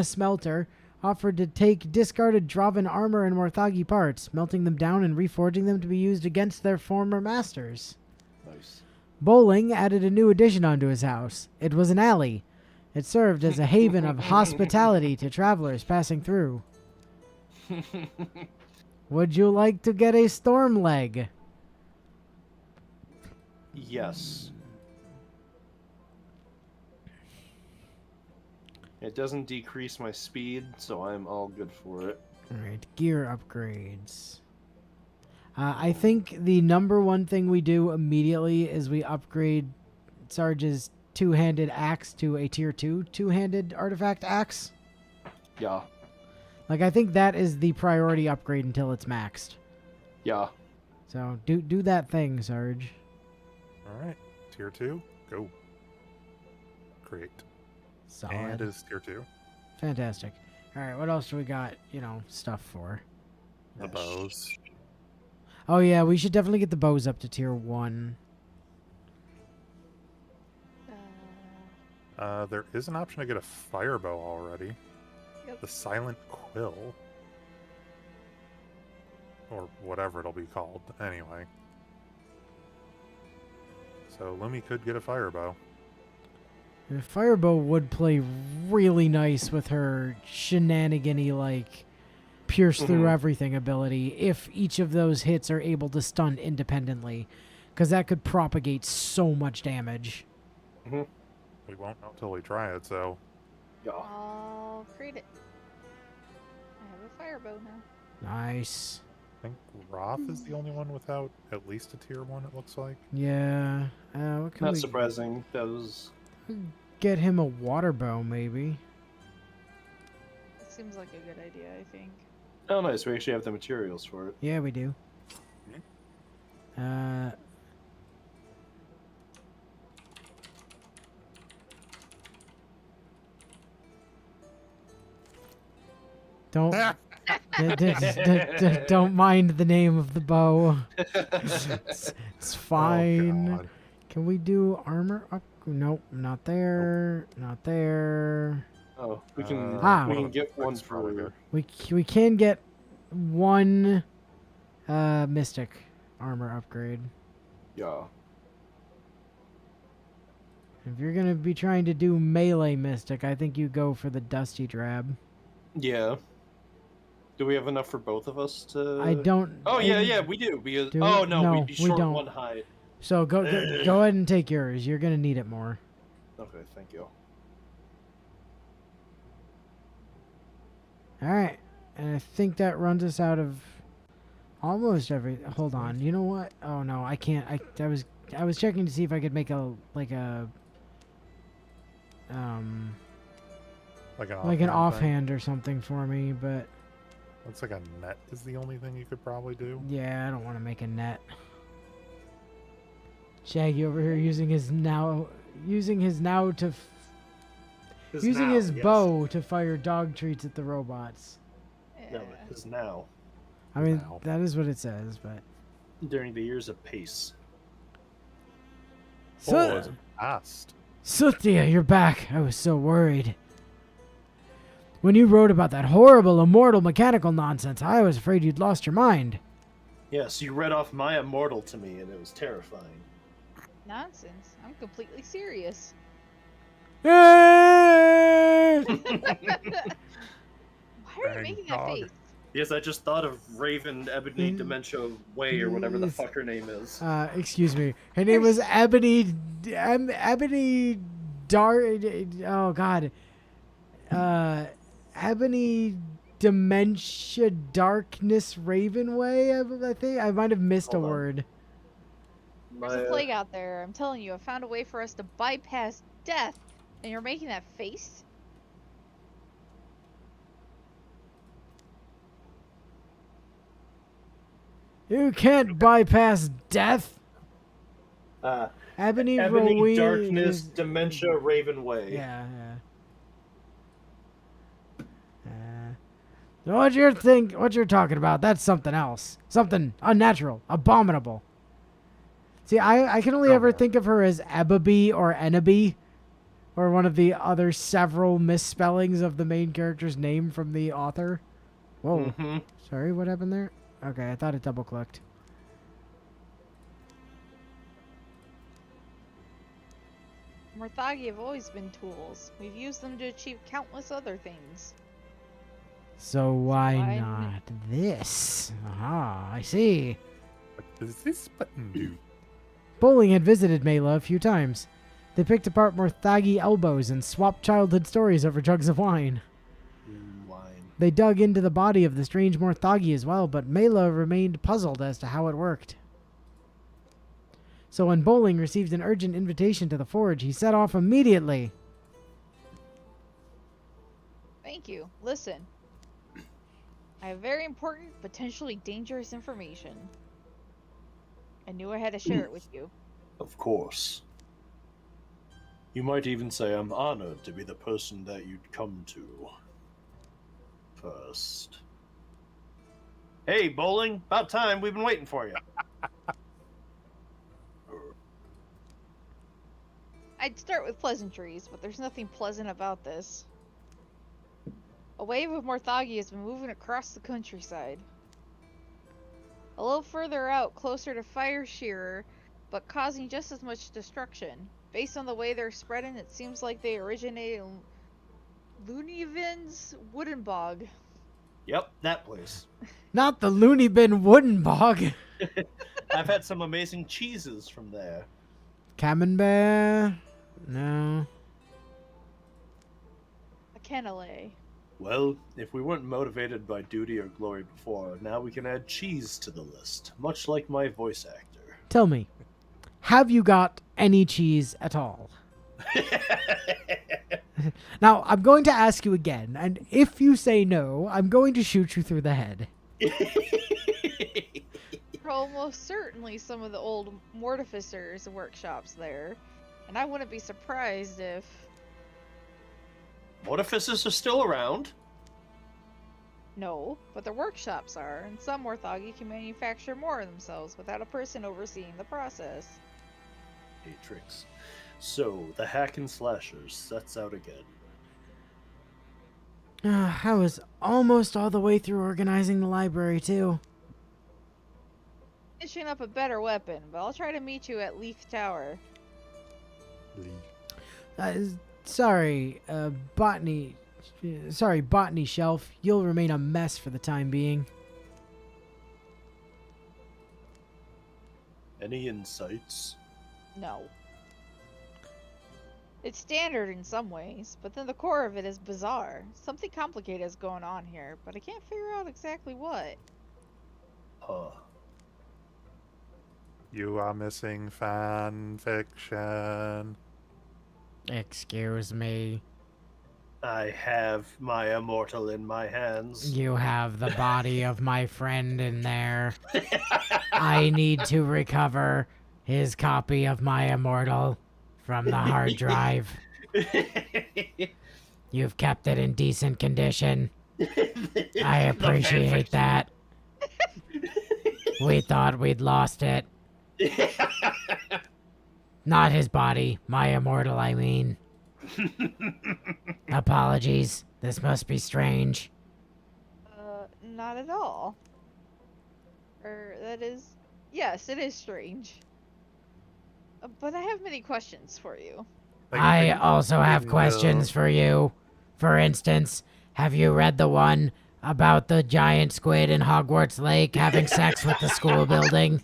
Smelter offered to take discarded Draven armor and Morthagi parts, melting them down and reforging them to be used against their former masters. Nice. Bowling added a new addition onto his house. It was an alley. It served as a haven of hospitality to travelers passing through. Would you like to get a storm leg? Yes. It doesn't decrease my speed, so I'm all good for it. Alright, gear upgrades. I think the number one thing we do immediately is we upgrade Sarge's two-handed axe to a tier 2 two-handed artifact axe. Yeah. Like, I think that is the priority upgrade until it's maxed. Yeah. So, do that thing, Sarge. All right, tier 2, go. Create. Solid. And it is tier 2. Fantastic. Alright, what else do we got, stuff for? The bows. Oh yeah, we should definitely get the bows up to tier 1. There is an option to get a fire bow already. Yep. The Silent Quill. Or whatever it'll be called. Anyway. So Lumi could get a fire bow. The firebow would play really nice with her shenanigan-y, pierce through everything ability if each of those hits are able to stun independently. Because that could propagate so much damage. We won't know until we try it, so... Yeah. I'll create it. I have a firebow now. Nice. I think Roth is the only one without at least a tier 1, it looks like. Yeah. What can Not we surprising. That was... get him a water bow, maybe? That seems like a good idea, I think. Oh, nice. We actually have the materials for it. Yeah, we do. Don't don't mind the name of the bow. It's fine. Oh, God. Can we do armor up? Nope, not there. Not there. Oh, we can, we can get one That's probably for... good. We can get one mystic armor upgrade. Yeah. If you're gonna be trying to do melee mystic, I think you go for the dusty drab. Yeah. Do we have enough for both of us to... I don't. Oh, yeah, we do. Because... Do we? Oh, no, No, we'd be we short don't. one hide. So go ahead and take yours. You're gonna need it more. Okay, thank you. All right, and I think that runs us out of almost every. Hold on. You know what? Oh no, I can't. I was checking to see if I could make a Like an like an thing? offhand or something for me, but Looks like a net is the only thing you could probably do. yeah, I don't want to make a net. Shaggy over here using his now to using his bow to fire dog treats at the robots. No, his now. I mean, Now. that is what it says, but During the years of peace. Oh, it's past. Suthia, you're back. I was so worried. When you wrote about that horrible immortal mechanical nonsense, I was afraid you'd lost your mind. Yes, you read off my immortal to me, and it was terrifying. Nonsense. I'm completely serious. Eh! Why are you Dang making dog. that face? Yes, I just thought of Raven Ebony Dementia Way, or whatever the Yes. fuck her name is. Excuse me. Her name was Ebony. Ebony Oh God. Ebony Dementia Darkness Ravenway. I think I might have missed Hold a on. word. There's a plague out there. I'm telling you, I found a way for us to bypass death, and you're making that face? You can't bypass death. Ebony Ebony Rowe- Darkness Dementia Raven Way. Yeah, yeah. What you're talking about? That's something else. Something unnatural, abominable. See, I can only ever think of her as Ebaby or Enaby, or one of the other several misspellings of the main character's name from the author. Whoa. Mm-hmm. Sorry, what happened there? Okay, I thought it double clicked. Morthagi have always been tools. We've used them to achieve countless other things. So why why not this? Aha, I see. What does this button do? Bowling had visited Mela a few times. They picked apart Morthagi elbows and swapped childhood stories over jugs of wine. Wine. They dug into the body of the strange Morthagi as well, but Mela remained puzzled as to how it worked. So when Bowling received an urgent invitation to the forge, he set off immediately. Thank you. Listen. I have very important, potentially dangerous information. I knew I had to share it with you. Of course. You might even say I'm honored to be the person that you'd come to first. Hey, Bowling, about time. We've been waiting for you. I'd start with pleasantries, but there's nothing pleasant about this. A wave of Morthagi has been moving across the countryside. A little further out, closer to Fire Shearer, but causing just as much destruction. Based on the way they're spreading, it seems like they originated in Lunivin's Wooden Bog. Yep, that place. Not the loony bin wooden bog. I've had some amazing cheeses from there. Camembert? No. A Canale. Well, if we weren't motivated by duty or glory before, now we can add cheese to the list, much like my voice actor. Tell me, have you got any cheese at all? Now, I'm going to ask you again, and if you say no, I'm going to shoot you through the head. Almost certainly some of the old mortificers' workshops there. And I wouldn't be surprised if... Mortifices are still around. No, but their workshops are, and some Morthagi can manufacture more themselves without a person overseeing the process. Matrix. So, the hack and slashers sets out again. I was almost all the way through organizing the library, too. Finishing up a better weapon, but I'll try to meet you at Leaf Tower. Sorry, botany shelf. You'll remain a mess for the time being. Any insights? No. It's standard in some ways, but then the core of it is bizarre. Something complicated is going on here, but I can't figure out exactly what. Huh. You are missing fan fiction. Excuse me. I have my immortal in my hands. You have the body of my friend in there. I need to recover his copy of my immortal from the hard drive. You've kept it in decent condition. I appreciate that. We thought we'd lost it. Not his body, my immortal, I mean. Apologies. This must be strange. Not at all. Yes, it is strange. But I have many questions for you. I also have questions for you. For instance, have you read the one about the giant squid in Hogwarts Lake having sex with the school building?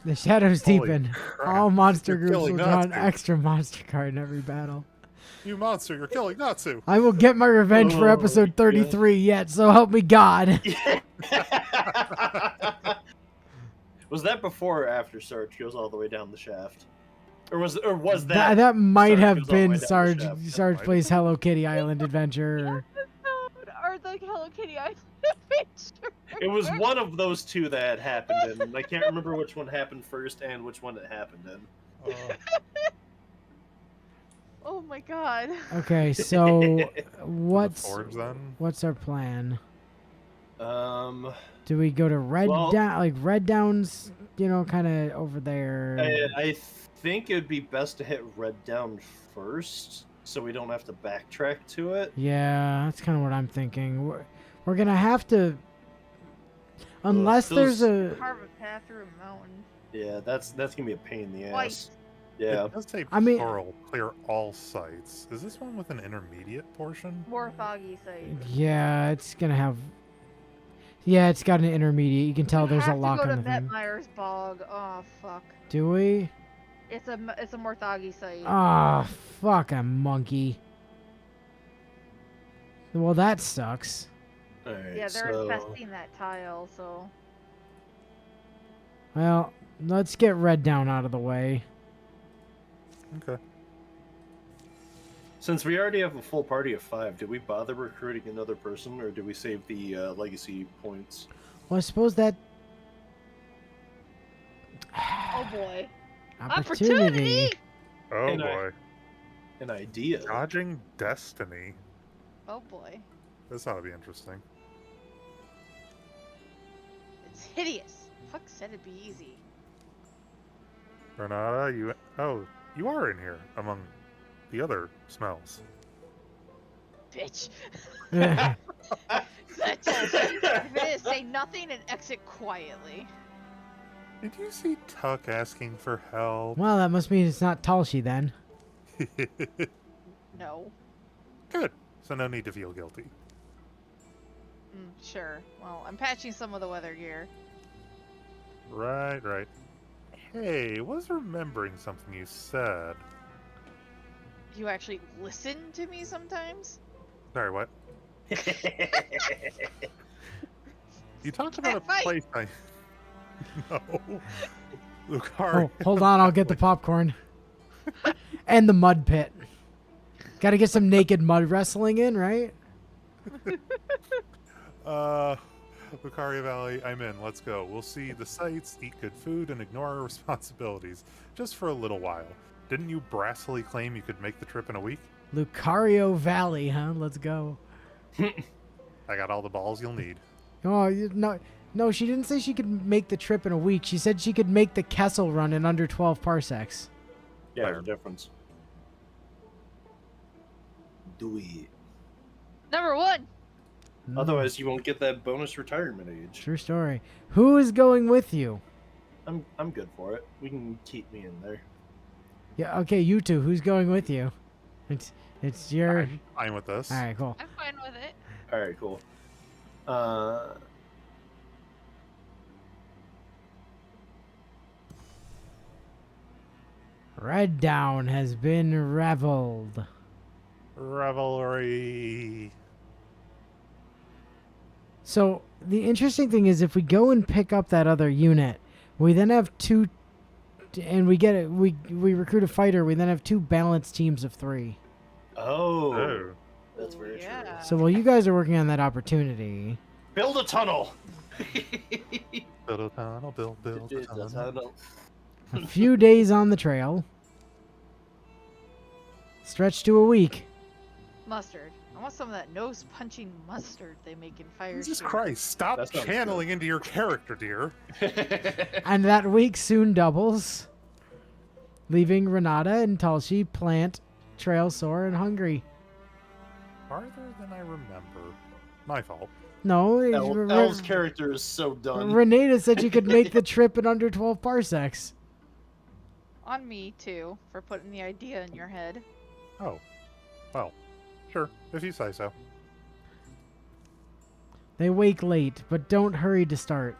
The shadows Holy deepen. crap. All monster You're groups will killing draw an Natsu. extra monster card in every battle. You monster, you're killing Natsu. I will get my revenge for Oh, episode 33 yet, so help me God. Was that before or after Sarge goes all the way down the shaft? Or was that That might Sarge have goes all the way been down the Sarge. shaft? Sarge might plays Hello Kitty Island Adventure. Or the Hello Kitty Island Adventure. It was one of those two that had happened in. I can't remember which one happened first and which one it happened in. Oh my god. Okay, so The what's Forbes then? what's our plan? I Do we go to Red Well- Down? Like Red Down's, kind of over there. I think it would be best to hit Red Down first, so we don't have to backtrack to it. Yeah, that's kind of what I'm thinking. We're gonna have to, unless those- there's a. Carve a path through a mountain. Yeah, that's gonna be a pain in the ass. Twice. Yeah. It does say I mean- plural, clear all sites. Is this one with an intermediate portion? More foggy site. Yeah, it's gonna have. Yeah, it's got an intermediate. You can tell there's a lock on on the thing. Metmeyer's bog. Oh fuck. Do we? It's a more foggy site. Oh, fuck a monkey. Well, that sucks. All right. yeah, they're so... infesting that tile, so. Well, let's get Red Down out of the way. Okay. Since we already have a full party of 5, did we bother recruiting another person, or do we save the legacy points? Well, I suppose that Oh boy. opportunity. Oh And boy. An idea. Dodging Destiny. Oh boy. This ought to be interesting. It's hideous. Fuck said it'd be easy. Renata, you are in here among the other smells. Bitch. Yeah. That's all. If it is, say nothing and exit quietly. Did you see Tuck asking for help? Well, that must mean it's not Talshi then. No. Good. So no need to feel guilty. Sure. Well, I'm patching some of the weather gear. Right. Hey, was remembering something you said. You actually listen to me sometimes? Sorry, what? You talked about a Fight. place I... No. Lucar. Oh, hold on, I'll get the popcorn. And the mud pit. Gotta get some naked mud wrestling in, right? Lucaria Valley, I'm in. Let's go. We'll see the sights, eat good food, and ignore our responsibilities. Just for a little while. Didn't you brassily claim you could make the trip in a week? Lucario Valley, huh? Let's go. I got all the balls you'll need. Oh, no, she didn't say she could make the trip in a week. She said she could make the Kessel run in under 12 parsecs. Yeah, there's a difference. Do it. Number 1. Otherwise, you won't get that bonus retirement age. True story. Who is going with you? I'm good for it. We can keep me in there. Yeah, okay, you two. Who's going with you? It's your... I'm fine with this. All right, cool. I'm fine with it. All right, cool. Red Down has been reveled. Revelry. So the interesting thing is if we go and pick up that other unit, we then have two and we get it. We recruit a fighter. We then have 2 balanced teams of 3. Oh, Oh. that's very true. Yeah. So while you guys are working on that opportunity, Build a tunnel. Build a tunnel, build a tunnel. a few days on the trail, stretched to a week. Mustard. I want some of that nose punching mustard they make in Fire Jesus Shield. Christ, stop That sounds channeling into your character, dear. And that week soon doubles, leaving Renata and Tulshi plant, trail sore and hungry. Farther than I remember. My fault. No, Elle's character is so done. Renata said you could make the trip in under 12 parsecs. On me, too, for putting the idea in your head. Oh. Well, sure, if you say so. They wake late, but don't hurry to start.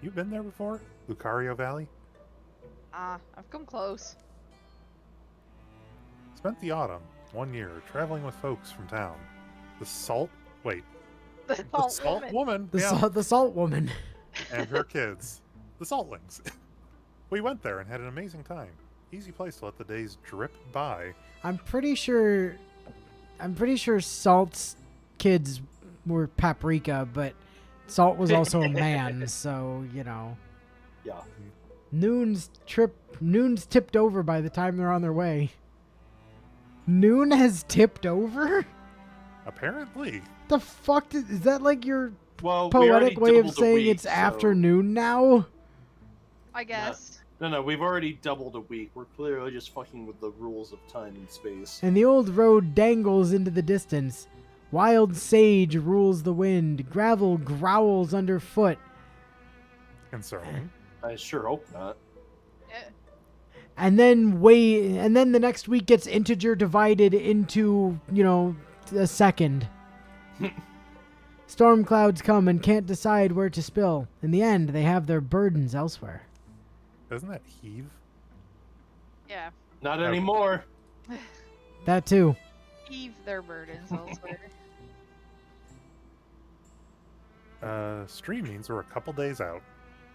You been there before? Lucario Valley? I've come close. Spent the autumn, 1 year, traveling with folks from town. The Salt... Wait. The The Salt Woman! The, yeah, the salt woman. and her kids. The Saltlings. We went there and had an amazing time. Easy place to let the days drip by. I'm pretty sure Salt's kids were Paprika, but Salt was also a man, so, you know. Yeah. Noon's tipped over by the time they're on their way. Noon has tipped over? Apparently. The fuck is that like your Well, we already poetic way of doubled a saying week, it's so- afternoon now? I guess. No, we've already doubled a week. We're clearly just fucking with the rules of time and space. And the old road dangles into the distance. Wild sage rules the wind. Gravel growls underfoot. Concerning. I sure hope not. And then the next week gets integer divided into, a second. Storm clouds come and can't decide where to spill. In the end, they have their burdens elsewhere. Doesn't that heave? Yeah. Not Okay. anymore. That too. Heave their burdens elsewhere. Stream means we're a couple days out.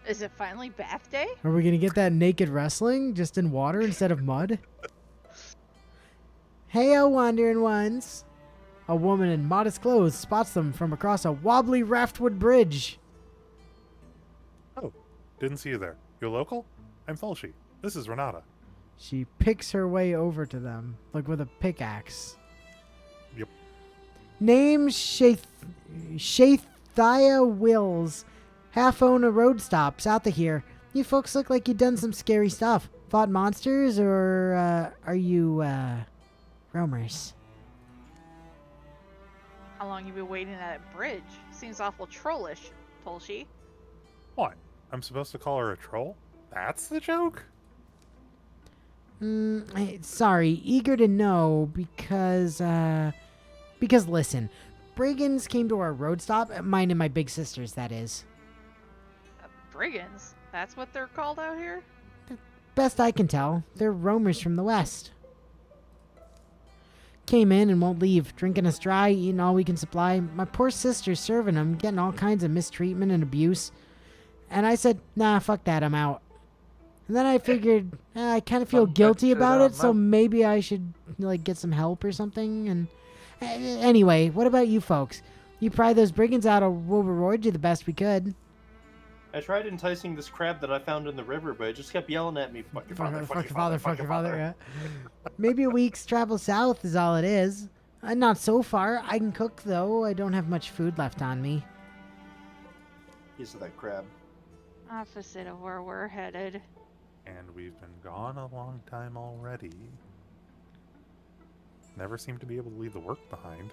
Is it finally bath day? Are we going to get that naked wrestling just in water instead of mud? Hey, wandering ones. A woman in modest clothes spots them from across a wobbly raftwood bridge. Oh, didn't see you there. You local? I'm Fulshi. This is Renata. She picks her way over to them, like with a pickaxe. Yep. Name's Shathia Wills. Half own a road stop south of here. You folks look like you done some scary stuff. Fought monsters, or are you roamers? How long you been waiting at that bridge? Seems awful trollish, Tulshi. What? I'm supposed to call her a troll? That's the joke? Sorry, eager to know because listen, brigands came to our road stop, mine and my big sister's, that is. Brigands? That's what they're called out here? Best I can tell, they're roamers from the west. Came in and won't leave, drinking us dry, eating all we can supply. My poor sister's serving them, getting all kinds of mistreatment and abuse. And I said, nah, fuck that, I'm out. And then I figured, I kind of feel guilty about it, so maybe I should, get some help or something. And anyway, what about you folks? You pry those brigands out, or we'll reward you the best we could. I tried enticing this crab that I found in the river, but it just kept yelling at me, fuck your father, Fuck your father, yeah. Maybe a week's travel south is all it is. Not so far. I can cook, though. I don't have much food left on me. Piece of that crab. Opposite of where we're headed. And we've been gone a long time already. Never seem to be able to leave the work behind.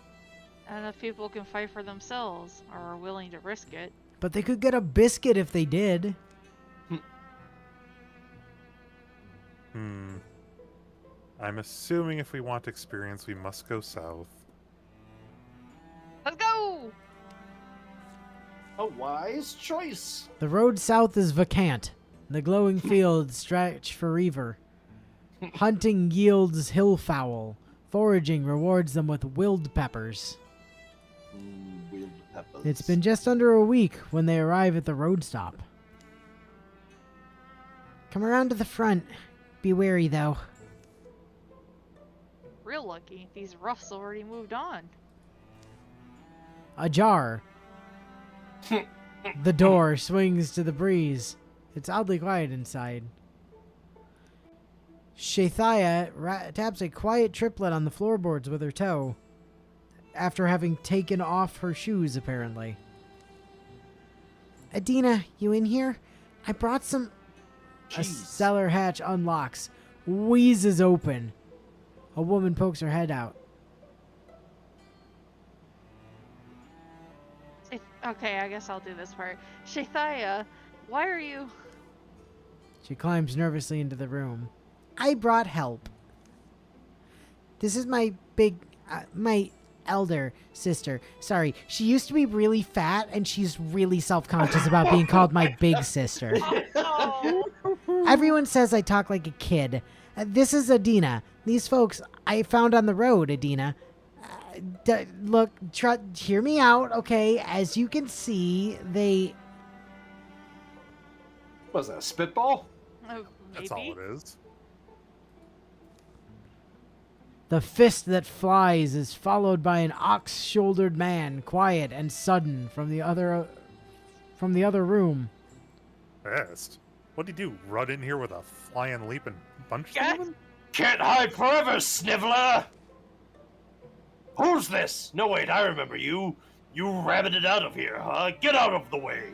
And if people can fight for themselves, or are willing to risk it. But they could get a biscuit if they did. I'm assuming if we want experience, we must go south. Let's go! A wise choice. The road south is vacant. The glowing fields stretch forever. Hunting yields hillfowl. Foraging rewards them with willed peppers. Willed peppers. It's been just under a week when they arrive at the road stop. Come around to the front. Be wary, though. Real lucky. These roughs already moved on. Ajar. The door swings to the breeze. It's oddly quiet inside. Shathaya taps a quiet triplet on the floorboards with her toe, after having taken off her shoes, apparently. Adina, you in here? I brought some... A cellar hatch unlocks, wheezes open. A woman pokes her head out. Okay, I guess I'll do this part. Shathaya, why are you... She climbs nervously into the room. I brought help. This is my my elder sister. Sorry, she used to be really fat, and she's really self-conscious about being called my big sister. Oh. Everyone says I talk like a kid. This is Adina. These folks I found on the road, Adina. Look, hear me out, okay? As you can see, they... Was that a spitball? Oh, That's maybe. all it is. The fist that flies is followed by an ox-shouldered man, quiet and sudden, from the other room. Best. What'd he do? Run in here with a flying leap and punch Yes. someone? Can't hide forever, Sniveler! Who's this? No, wait, I remember you. You rabbited out of here, huh? Get out of the way!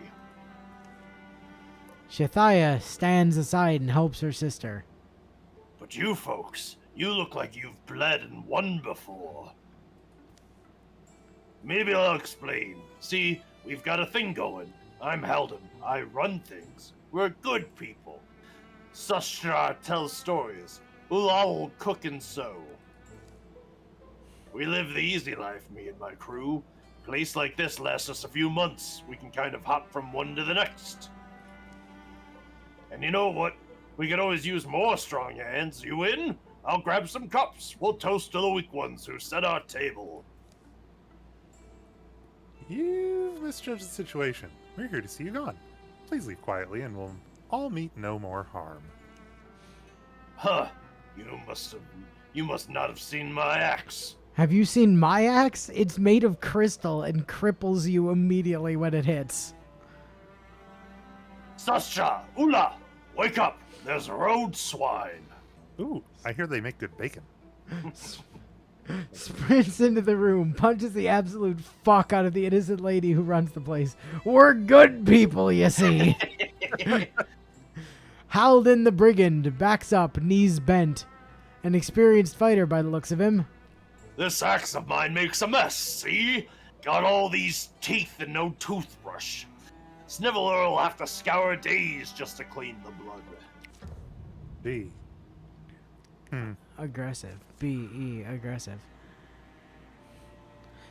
Shathaya stands aside and helps her sister. But you folks, you look like you've bled and won before. Maybe I'll explain. See, we've got a thing going. I'm Halden. I run things. We're good people. Sastra tells stories. Ulal cook and sew. We live the easy life, me and my crew. Place like this lasts us a few months. We can kind of hop from one to the next. And you know what? We could always use more strong hands. You in? I'll grab some cups. We'll toast to the weak ones who set our table. You've misjudged the situation. We're here to see you gone. Please leave quietly and we'll all meet no more harm. Huh. You must not have seen my axe. Have you seen my axe? It's made of crystal and cripples you immediately when it hits. Sascha! Ula! Wake up! There's road swine! Ooh, I hear they make good bacon. Sprints into the room, punches the absolute fuck out of the innocent lady who runs the place. We're good people, you see. Halden the brigand backs up, knees bent. An experienced fighter by the looks of him. This axe of mine makes a mess, see? Got all these teeth and no toothbrush. Sniveler will have to scour days just to clean the blood. B. Aggressive. B-E, aggressive.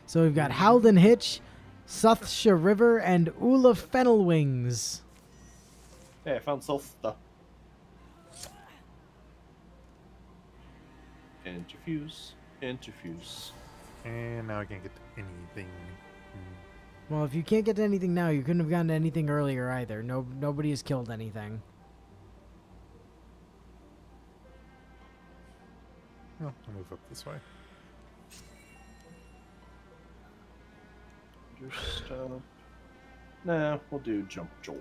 So we've got Halden Hitch, Suthsha River, and Ula Fennelwings. Hey, I found Sultha. Interfuse. And now I can't get anything. Well, if you can't get to anything now, you couldn't have gotten to anything earlier either. Nobody has killed anything. Well, I'll move up this way. Just, nah, we'll do jump jolt.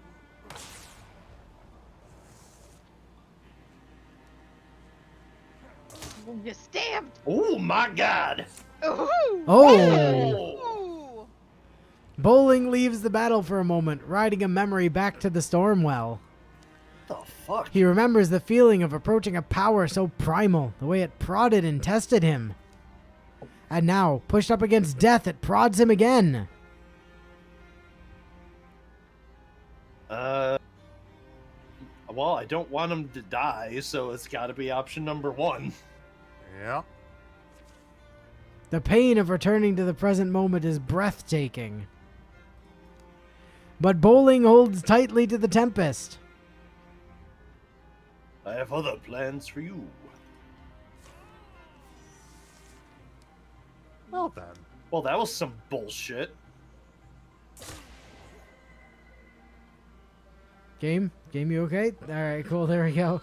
You stabbed! Oh my god! Ooh. Oh! Ooh. Bowling leaves the battle for a moment, riding a memory back to the Stormwell. What the fuck? He remembers the feeling of approaching a power so primal, the way it prodded and tested him. And now, pushed up against death, it prods him again. Well, I don't want him to die, so it's gotta be option number one. Yeah. The pain of returning to the present moment is breathtaking. But Bowling holds tightly to the Tempest. I have other plans for you. Well then. Well, that was some bullshit. Game, you okay? All right, cool. There we go.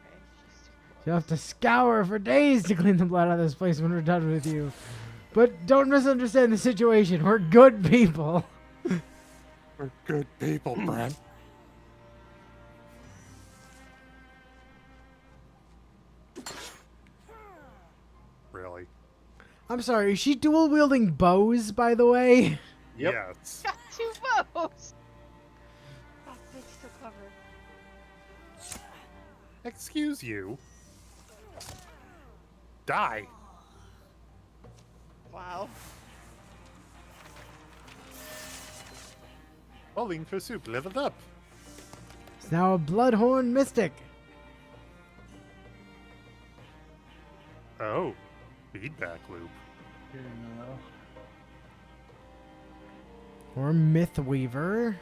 Okay, she's too close. You'll have to scour for days to clean the blood out of this place when we're done with you. But don't misunderstand the situation. We're good people. We're good people, Brent. Really? I'm sorry, is she dual wielding bows, by the way? Yep. Yes. Got 2 bows. Oh, Vic still covered. Excuse you. Die. Wow. Bowling for soup leveled up. It's now a Bloodhorn Mystic. Oh, feedback loop. Or Myth Weaver.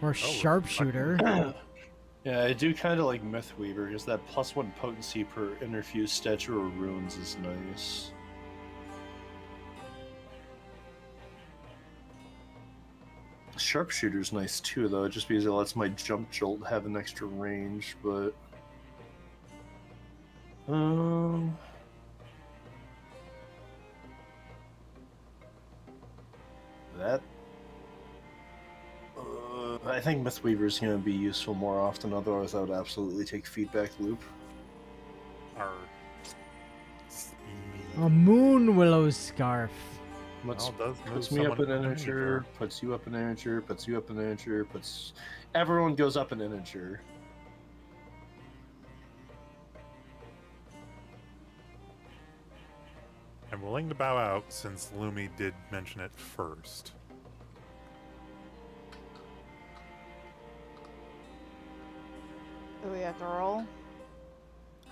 Or Sharpshooter. Yeah, I do kind of like Mythweaver because that +1 potency per interfused statue or runes is nice. Sharpshooter's nice too, though, just because it lets my jump jolt have an extra range, but. That. I think Mythweaver's going to be useful more often, otherwise I would absolutely take Feedback Loop. Our A Moon Willow Scarf. What's, Well, it does move puts me up someone in in integer, integer. puts you up in integer, puts you up in integer, puts... Everyone goes up in integer. I'm willing to bow out since Lumi did mention it first. Do we have to roll?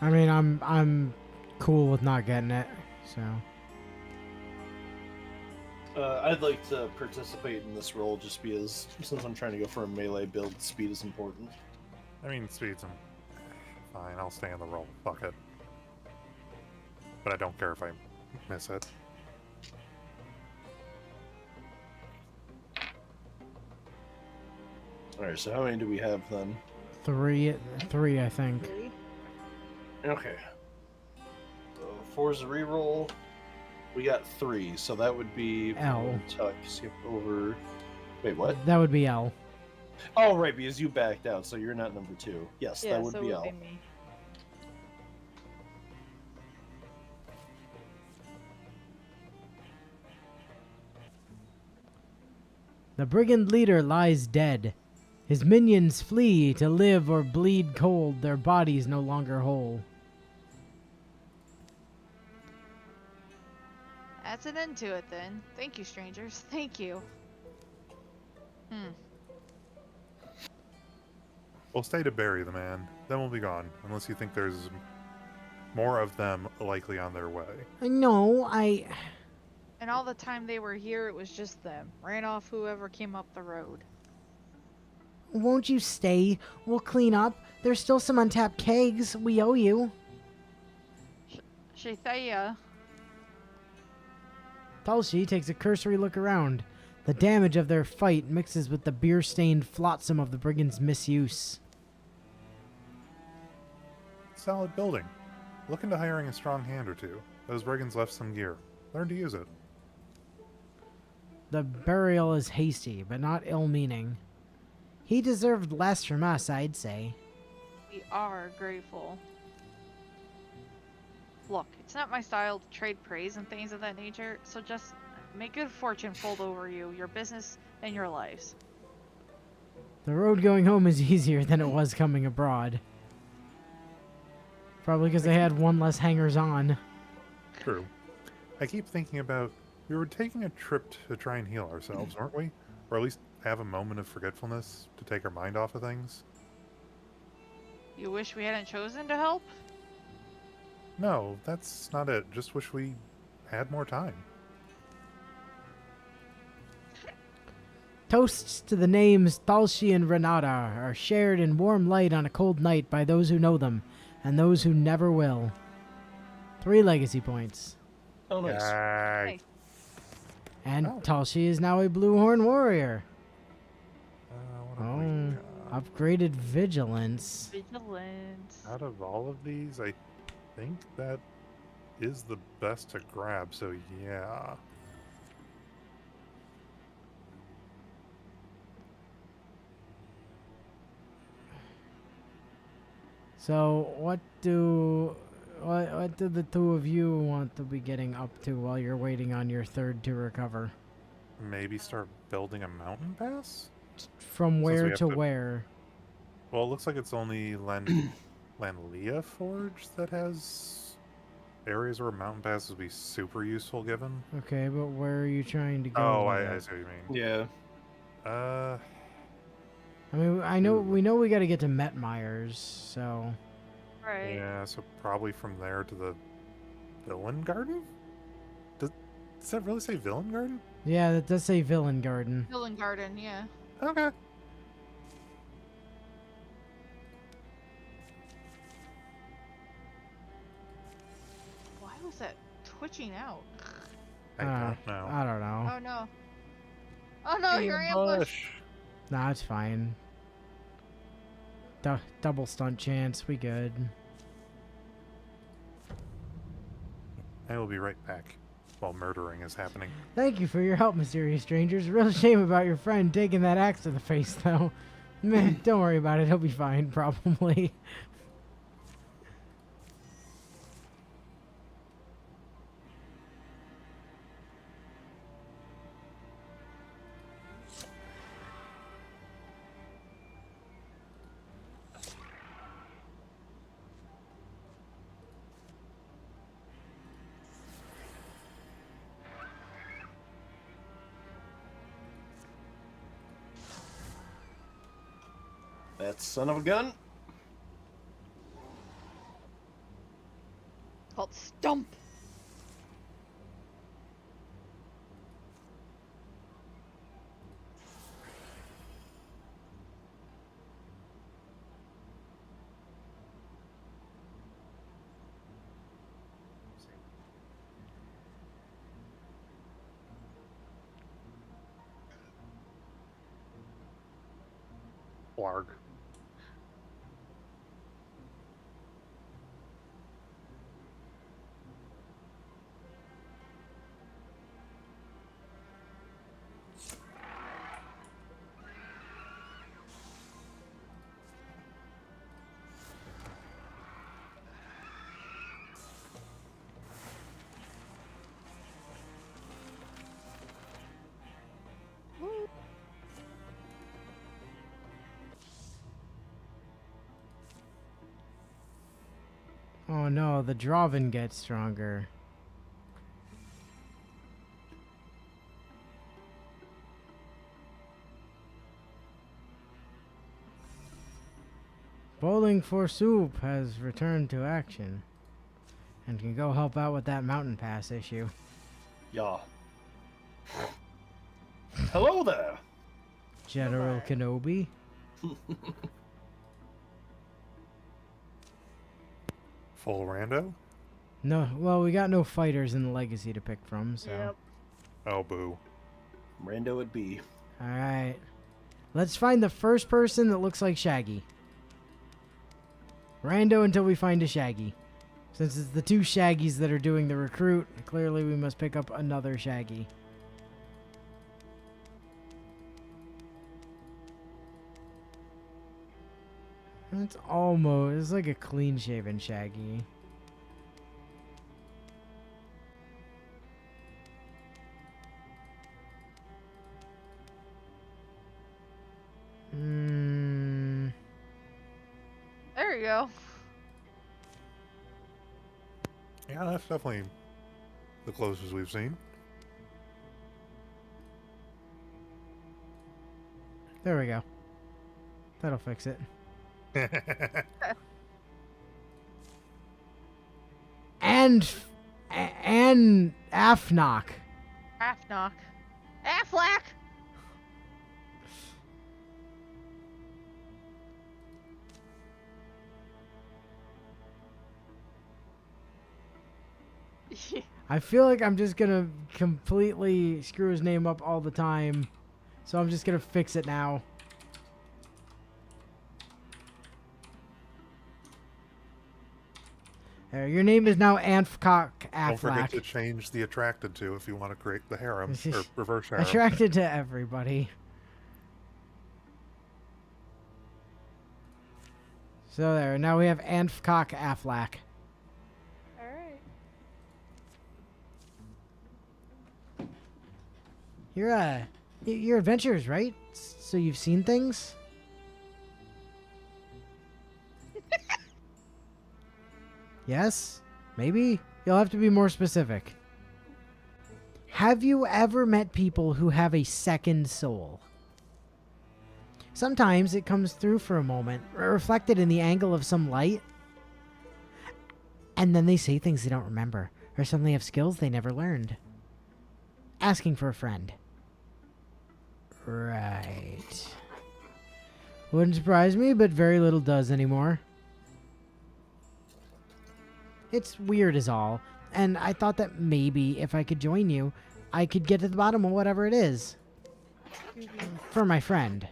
I mean, I'm cool with not getting it, so. I'd like to participate in this role just because, since I'm trying to go for a melee build, speed is important. I mean, speed's fine. I'll stay on the roll. Fuck it. But I don't care if I miss it. Alright, so how many do we have then? Three, I think. 3. Okay. So 4's a reroll. We got 3, so that would be... L. Tuck, skip over... Wait, what? That would be L. Oh, right, because you backed out, so you're not number 2. Yes, Yeah, that would so be it L. would be me. The brigand leader lies dead. His minions flee to live or bleed cold, their bodies no longer whole. That's an end to it then. Thank you, strangers. Thank you. We'll stay to bury the man. Then we'll be gone. Unless you think there's more of them likely on their way. No, And all the time they were here, it was just them. Ran off whoever came up the road. Won't you stay? We'll clean up. There's still some untapped kegs. We owe you. Shathaya. Tulsi takes a cursory look around. The damage of their fight mixes with the beer-stained flotsam of the brigands' misuse. Solid building. Look into hiring a strong hand or two. Those brigands left some gear. Learn to use it. The burial is hasty, but not ill-meaning. He deserved less from us, I'd say. We are grateful. Look, it's not my style to trade praise and things of that nature, so just make good fortune fold over you, your business, and your lives. The road going home is easier than it was coming abroad. Probably because they had one less hangers-on. True. I keep thinking about... We were taking a trip to try and heal ourselves, weren't we? Or at least have a moment of forgetfulness to take our mind off of things? You wish we hadn't chosen to help? No, that's not it. Just wish we had more time. Toasts to the names Thalshi and Renata are shared in warm light on a cold night by those who know them, and those who never will. 3 legacy points. Oh, nice. Yay. Nice. And Oh. Talshi is now a blue horn warrior. What have we Oh, got? upgraded vigilance. Vigilant. Out of all of these, I think that is the best to grab, so yeah. So what do the two of you want to be getting up to while you're waiting on your third to recover? Maybe start building a mountain pass? From Since we where have to to- where? Well, it looks like it's only Lanlia Forge that has areas where mountain passes would be super useful given. Okay, but where are you trying to go? Oh, with I it? see what you mean. Yeah. I mean, I know Ooh. we know we got to get to Metmyers, so Right. Yeah, so probably from there to the Villain Garden? Does that really say Villain Garden? yeah, that does say Villain Garden. Villain Garden, yeah. Okay. Why was that twitching out? I don't know. I don't know. Oh no. Oh no, you're ambushed. Nah, it's fine. Double stunt chance, we good. I will be right back while murdering is happening. Thank you for your help, mysterious strangers. Real shame about your friend taking that axe to the face, though. Man, don't worry about it. He'll be fine, probably. That son of a gun. Called Stump. Blarg. Oh no, the Draven gets stronger. Bowling for Soup has returned to action and can go help out with that mountain pass issue. Yeah. Hello there. General Bye-bye. Kenobi. Full rando? No, well, we got no fighters in the legacy to pick from, so. Yep. Oh, boo. Rando would be. All right. Let's find the first person that looks like Shaggy. Rando until we find a Shaggy. Since it's the two Shaggies that are doing the recruit, clearly we must pick up another Shaggy. It's almost, it's like a clean-shaven Shaggy. There you go. Yeah, that's definitely the closest we've seen. There we go. That'll fix it. And Afnock. Afnock. Aflac! I feel like I'm just gonna completely screw his name up all the time. So I'm just gonna fix it now. There, your name is now Anfcock Don't forget to Affleck. change the attracted to if you want to create the harem or reverse harem. Attracted to everybody. So there, now we have Anfcock Affleck. Alright. You're adventurers, right? So you've seen things? Yes? Maybe? You'll have to be more specific. Have you ever met people who have a second soul? Sometimes it comes through for a moment, reflected in the angle of some light, and then they say things they don't remember, or suddenly have skills they never learned. Asking for a friend. Right. Wouldn't surprise me, but very little does anymore. It's weird is all, and I thought that maybe if I could join you, I could get to the bottom of whatever it is. For my friend.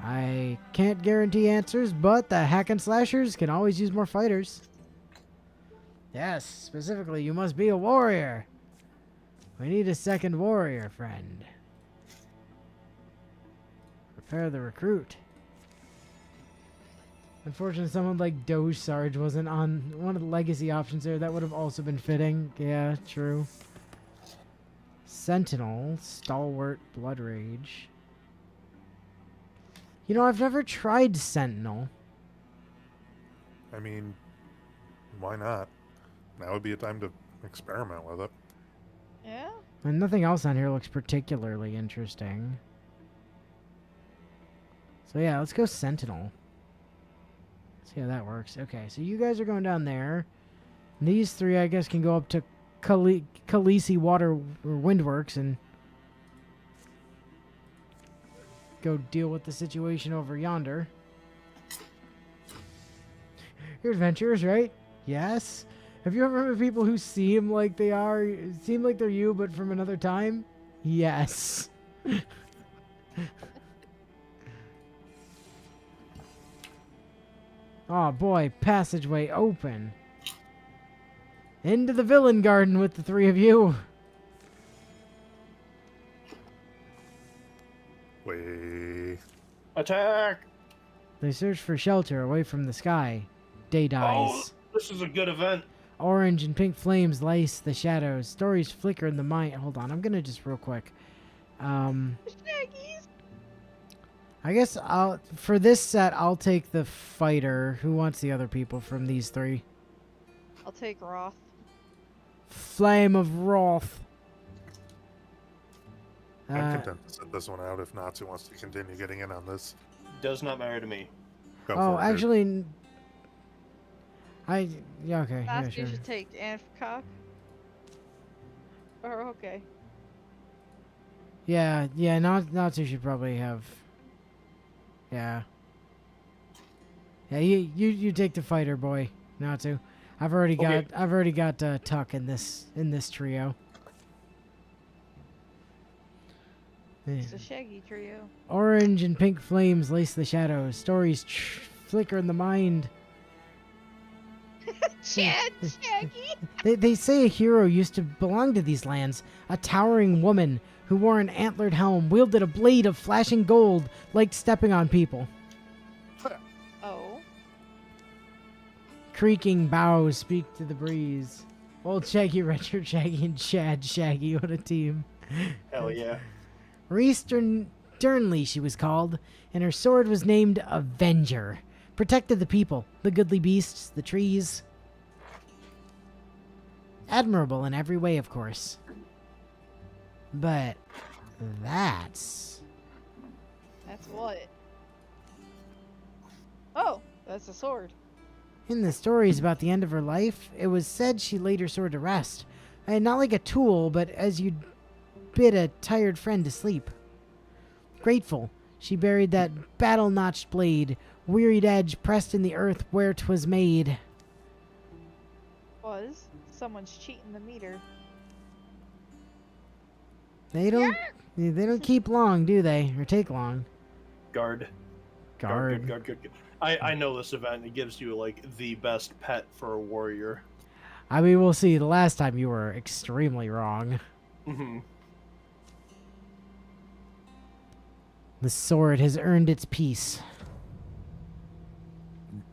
I can't guarantee answers, but the hack and slashers can always use more fighters. Yes, specifically, you must be a warrior. We need a second warrior, friend. Prepare the recruit. Unfortunately, someone like Doge Sarge wasn't on one of the legacy options there. That would have also been fitting. Yeah, true. Sentinel, Stalwart, Blood Rage. You know, I've never tried Sentinel. I mean, why not? Now would be a time to experiment with it. Yeah? And nothing else on here looks particularly interesting. So yeah, let's go Sentinel. See how that works. Okay, so you guys are going down there. These three, I guess, can go up to Khaleesi Water or Windworks and go deal with the situation over yonder. You're adventurers, right? Yes. Have you ever met people who seem like they're you, but from another time? Yes. Oh boy, passageway open. Into the villain garden with the three of you. Way. Attack! They search for shelter away from the sky. Day dies. Oh, this is a good event. Orange and pink flames lace the shadows. Stories flicker in the mind. Hold on, I'm gonna just real quick. Shaggies! I guess for this set I'll take the fighter. Who wants the other people from these three? I'll take Roth. Flame of Wrath. I'm content to set this one out if Natsu wants to continue getting in on this. Does not matter to me. Go Oh, for it, dude. actually, yeah, okay, yeah, Fast, sure. you should take Anfcock. Or, okay. Yeah, Natsu should probably have. Yeah. Yeah, you take the fighter, boy, Natsu. I've already got Tuck in this trio. It's a Shaggy trio. Orange and pink flames lace the shadows. Stories flicker in the mind. Chad, Shaggy! They say a hero used to belong to these lands. A towering woman who wore an antlered helm, wielded a blade of flashing gold, liked stepping on people. Oh. Creaking boughs speak to the breeze. Old Shaggy, Richard Shaggy, and Chad Shaggy. What a team. Hell yeah. Sternly she was called, and her sword was named Avenger. Protected the people, the goodly beasts, the trees. Admirable in every way, of course. But that's what? Oh, that's a sword. in the stories about the end of her life, it was said she laid her sword to rest. And not like a tool, but as you'd bid a tired friend to sleep. Grateful, she buried that battle-notched blade, wearied edge pressed in the earth where 'twas made. was. Someone's cheating the meter. They don't. They don't keep long, do they? Or take long? Guard. Guard. Guard. I know this event. It gives you like the best pet for a warrior. I mean, we'll see. The last time you were extremely wrong. Mm-hmm. The sword has earned its peace.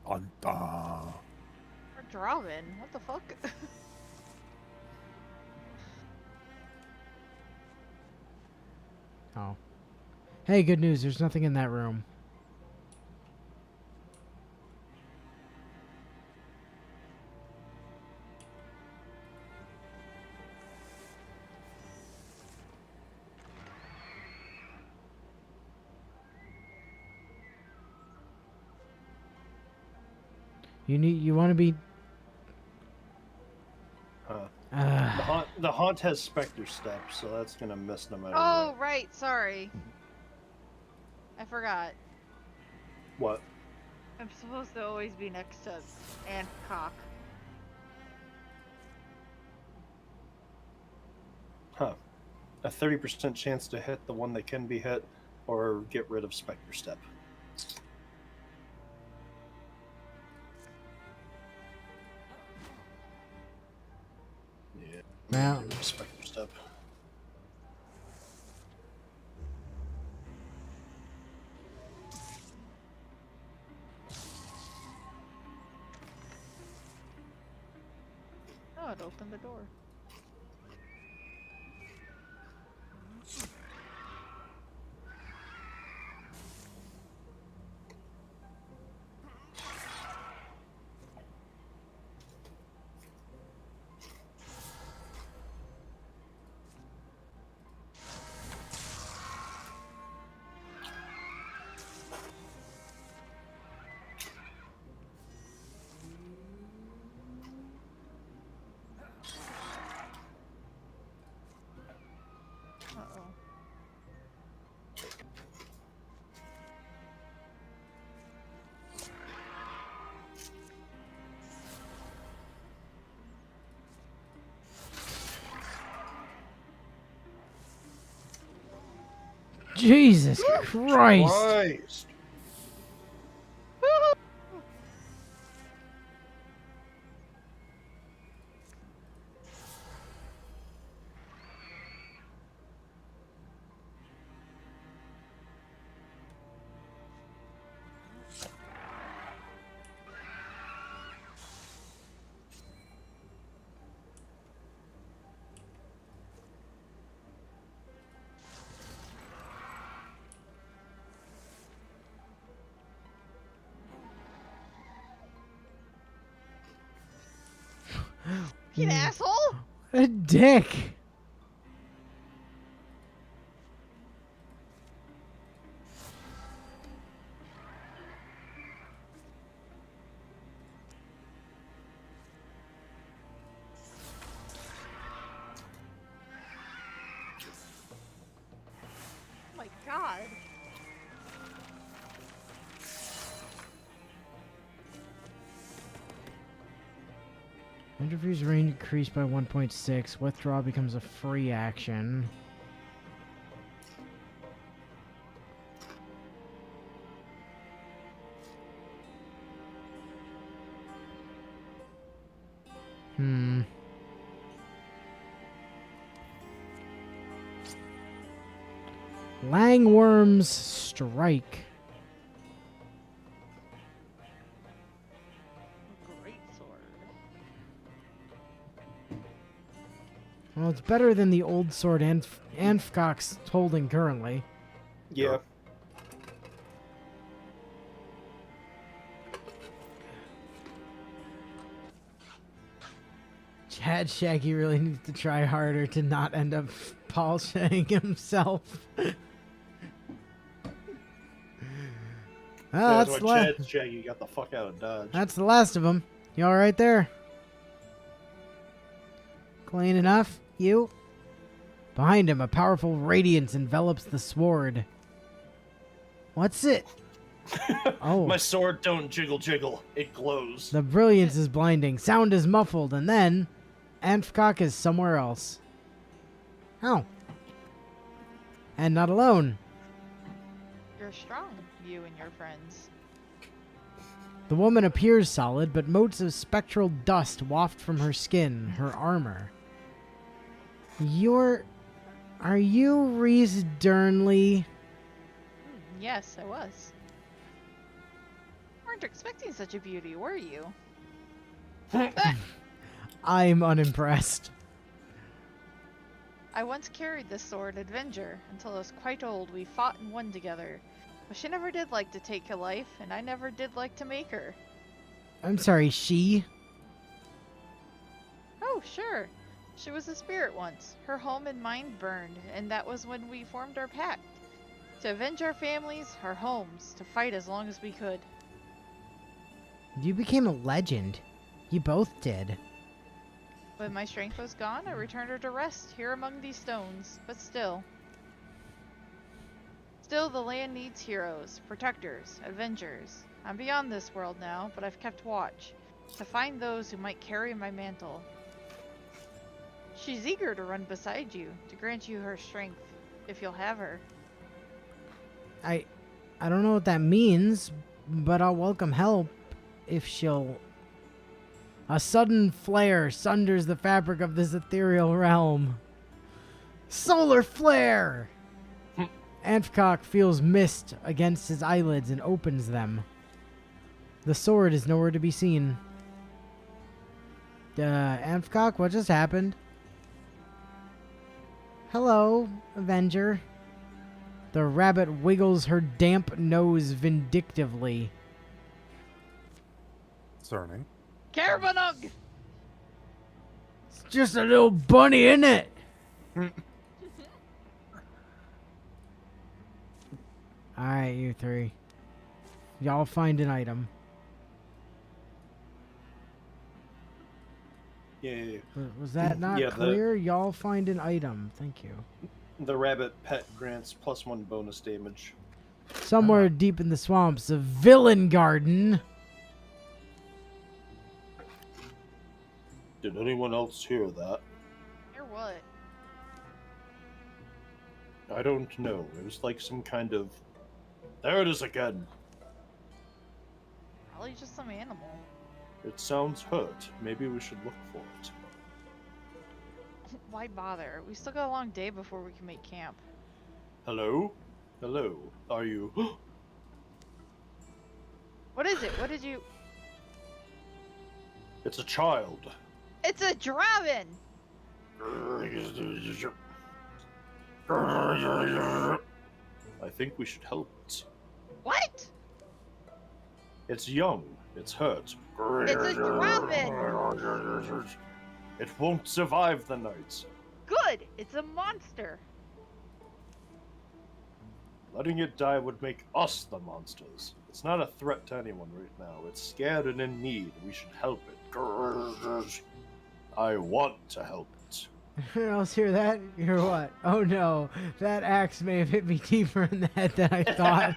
Anta. Or Draven. What the fuck? Oh. Hey, good news. There's nothing in that room. You want to be The haunt has specter steps, so that's gonna miss no matter Oh, what. right. Sorry. I forgot. What? I'm supposed to always be next to Cock. Huh. A 30% chance to hit the one that can be hit, or get rid of specter step. Yeah. Well. Get rid of specter step. Oh, it opened the door. Uh-oh. Jesus Christ. Christ! You asshole! A dick. Oh my god. Interfuse range increased by 1.6. Withdraw becomes a free action. Langworm's Strike. Great sword. Well, it's better than the old sword Anfcock's holding currently. Yeah. Chad Shaggy really needs to try harder to not end up polishing himself. Well, That's that's, why Chad Shaggy got the fuck out of Dodge. that's the last of them. You all right there? Clean enough? You? Behind him, a powerful radiance envelops the sword. What's it? Oh. My sword don't jiggle jiggle. It glows. The brilliance is blinding. Sound is muffled, and then Anfcock is somewhere else. Oh. And not alone. You're strong, you and your friends. The woman appears solid, but motes of spectral dust waft from her skin, her armor. Are you Reese Dernley? Yes, I was. Weren't expecting such a beauty, were you? I'm unimpressed. I once carried this sword, Avenger, until I was quite old. We fought and won together. But she never did like to take a life, and I never did like to make her. I'm sorry, she? Oh, sure. She was a spirit once. Her home and mine burned, and that was when we formed our pact. To avenge our families, our homes, to fight as long as we could. You became a legend. You both did. When my strength was gone, I returned her to rest here among these stones, but still. Still, the land needs heroes, protectors, avengers. I'm beyond this world now, but I've kept watch, to find those who might carry my mantle. She's eager to run beside you, to grant you her strength, if you'll have her. I don't know what that means, but I'll welcome help if she'll... A sudden flare sunders the fabric of this ethereal realm. Solar flare! Anfcock feels mist against his eyelids and opens them. The sword is nowhere to be seen. Anfcock, what just happened? Hello, Avenger. The rabbit wiggles her damp nose vindictively. Concerning. Caravanug! It's just a little bunny, isn't it? Alright, you three. Y'all find an item. Yeah. Was that not Yeah, clear? Y'all find an item. Thank you. The rabbit pet grants +1 bonus damage. Somewhere deep in the swamps of Villain Garden. Did anyone else hear that? Or what? I don't know. It was like some kind of... There it is again. Probably just some animal. It sounds hurt. Maybe we should look for it. Why bother? We still got a long day before we can make camp. Hello? Hello? Are you... What is it? What did you... It's a child. It's a draven! I think we should help it. What? It's young. It's hurt. It's a draven! It won't survive the night. Good! It's a monster! Letting it die would make us the monsters. It's not a threat to anyone right now. It's scared and in need. We should help it. I want to help it. Anyone else hear that? Hear what? Oh no, that axe may have hit me deeper in the head than I thought.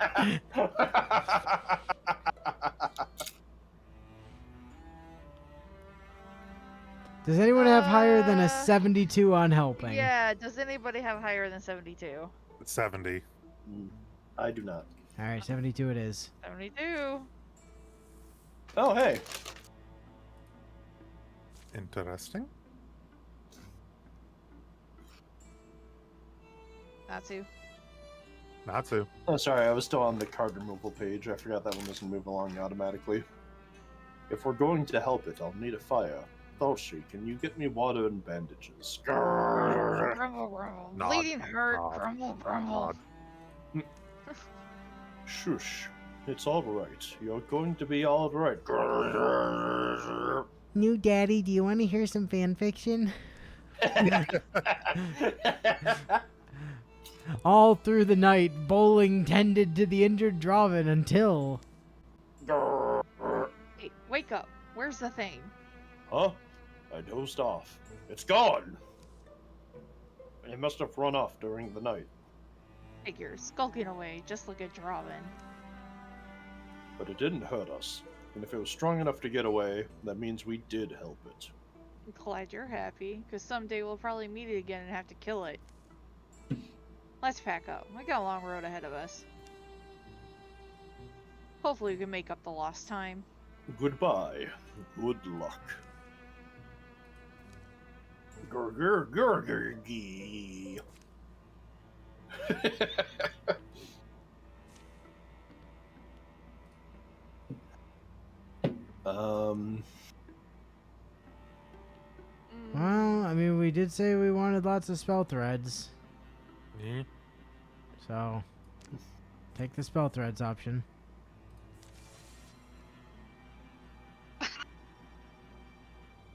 Does anyone have higher than a 72 on helping? Yeah, does anybody have higher than 72? 70. I do not. Alright, 72 it is. 72. Oh, hey. Interesting. Natsu. Natsu. Oh, sorry, I was still on the card removal page. I forgot that one doesn't move along automatically. If we're going to help it, I'll need a fire. Thulshi, can you get me water and bandages? Grumble, grumble. Nod, Bleeding hurt. nod, Grumble, grumble. nod. Shush. It's alright. You're going to be alright. New daddy, do you want to hear some fan fiction? All through the night, Bowling tended to the injured Draven until... Hey, wake up. Where's the thing? Huh? I dozed off. It's gone! It must have run off during the night. Figures. Skulking away, just like a Draven. but it didn't hurt us. And if it was strong enough to get away, that means we did help it. I'm glad you're happy, because someday we'll probably meet it again and have to kill it. Let's pack up. We got a long road ahead of us. Hopefully we can make up the lost time. Goodbye. Good luck. Gurgurgurgurgee. Well, I mean, we did say we wanted lots of spell threads. Yeah. So, take the spell threads option.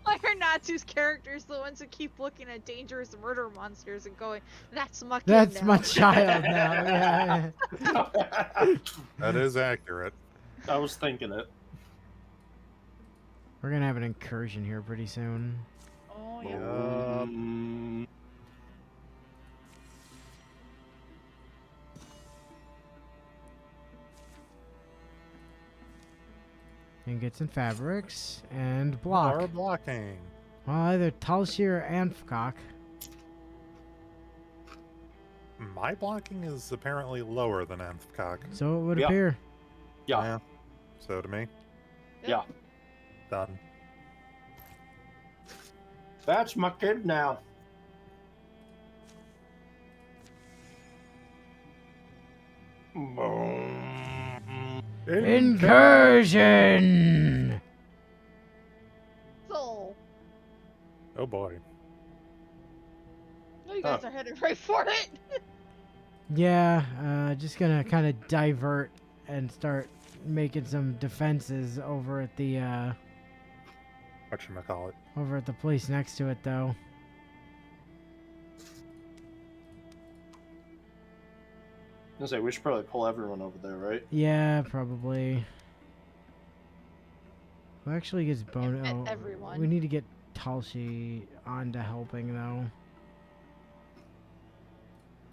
Why are Natsu's characters the ones who keep looking at dangerous murder monsters and going, that's my kid That's now." my child now. Yeah. That is accurate. I was thinking it. We're gonna have an incursion here pretty soon. Oh, yeah. Ingots and fabrics and block. More blocking. Well, either Talshi or Anfcock. My blocking is apparently lower than Anthcock. So it would Yeah. appear. Yeah. So to me, Yeah. done. That's my kid now. Incursion! So, Oh boy. oh, you guys are headed right for it. Yeah, just gonna kind of divert and start making some defenses over at the Whatchamacallit. over at the place next to it, though. I was gonna say we should probably pull everyone over there, right? Yeah, probably. Who actually gets bonus? Oh, Everyone. we need to get Talshi onto helping, though.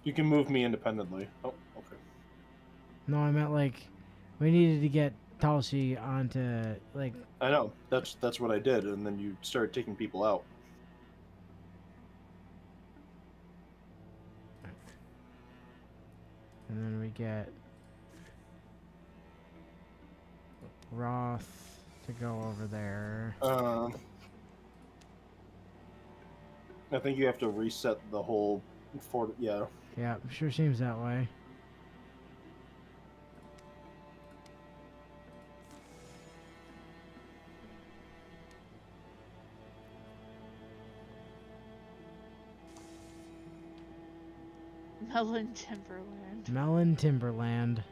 You can move me independently. Oh, okay. No, I meant like we needed to get Talshi onto like. I know. That's what I did, and then you started taking people out. And then we get Roth to go over there. I think you have to reset the whole fort. Yeah. Yeah, sure seems that way. Melon Timberland. Melon Timberland.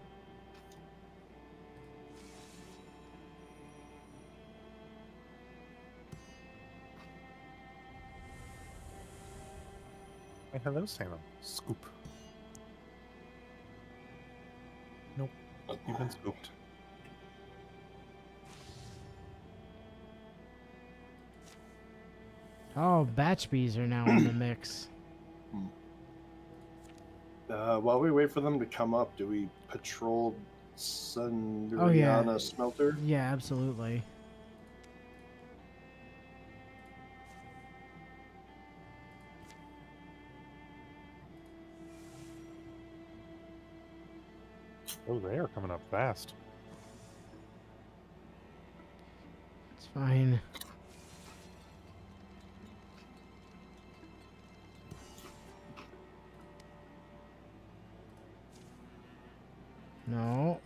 Hey, hello, Santa. Scoop. Nope. You've been scooped. Oh, batch bees are now in the mix. While we wait for them to come up, do we patrol Sundriana Oh, yeah. Smelter? Yeah, absolutely. Oh, they are coming up fast. It's fine. No.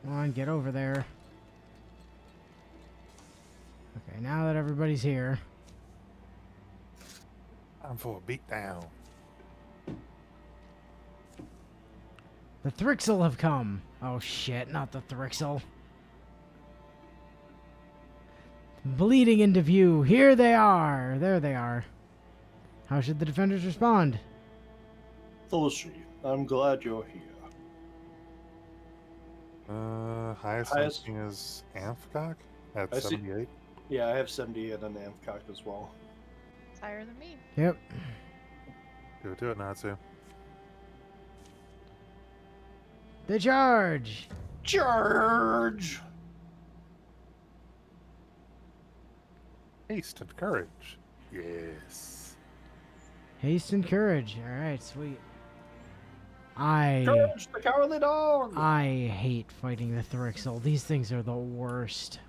Come on, get over there. Okay, now that everybody's here. I'm for a beatdown. The Thrixel have come. Oh shit, not the Thrixel. Bleeding into view. Here they are. There they are. How should the defenders respond? Thulshi, I'm glad you're here. Highest Highest- ranking is Amphcock at I see- 78. Yeah, I have 78 on Amcock as well. It's higher than me. Yep. Do it, Natsu. The charge. Charge! Haste and courage. Yes. Haste and courage. All right, sweet. I Courage, the cowardly dog! hate fighting the Thrixel. These things are the worst.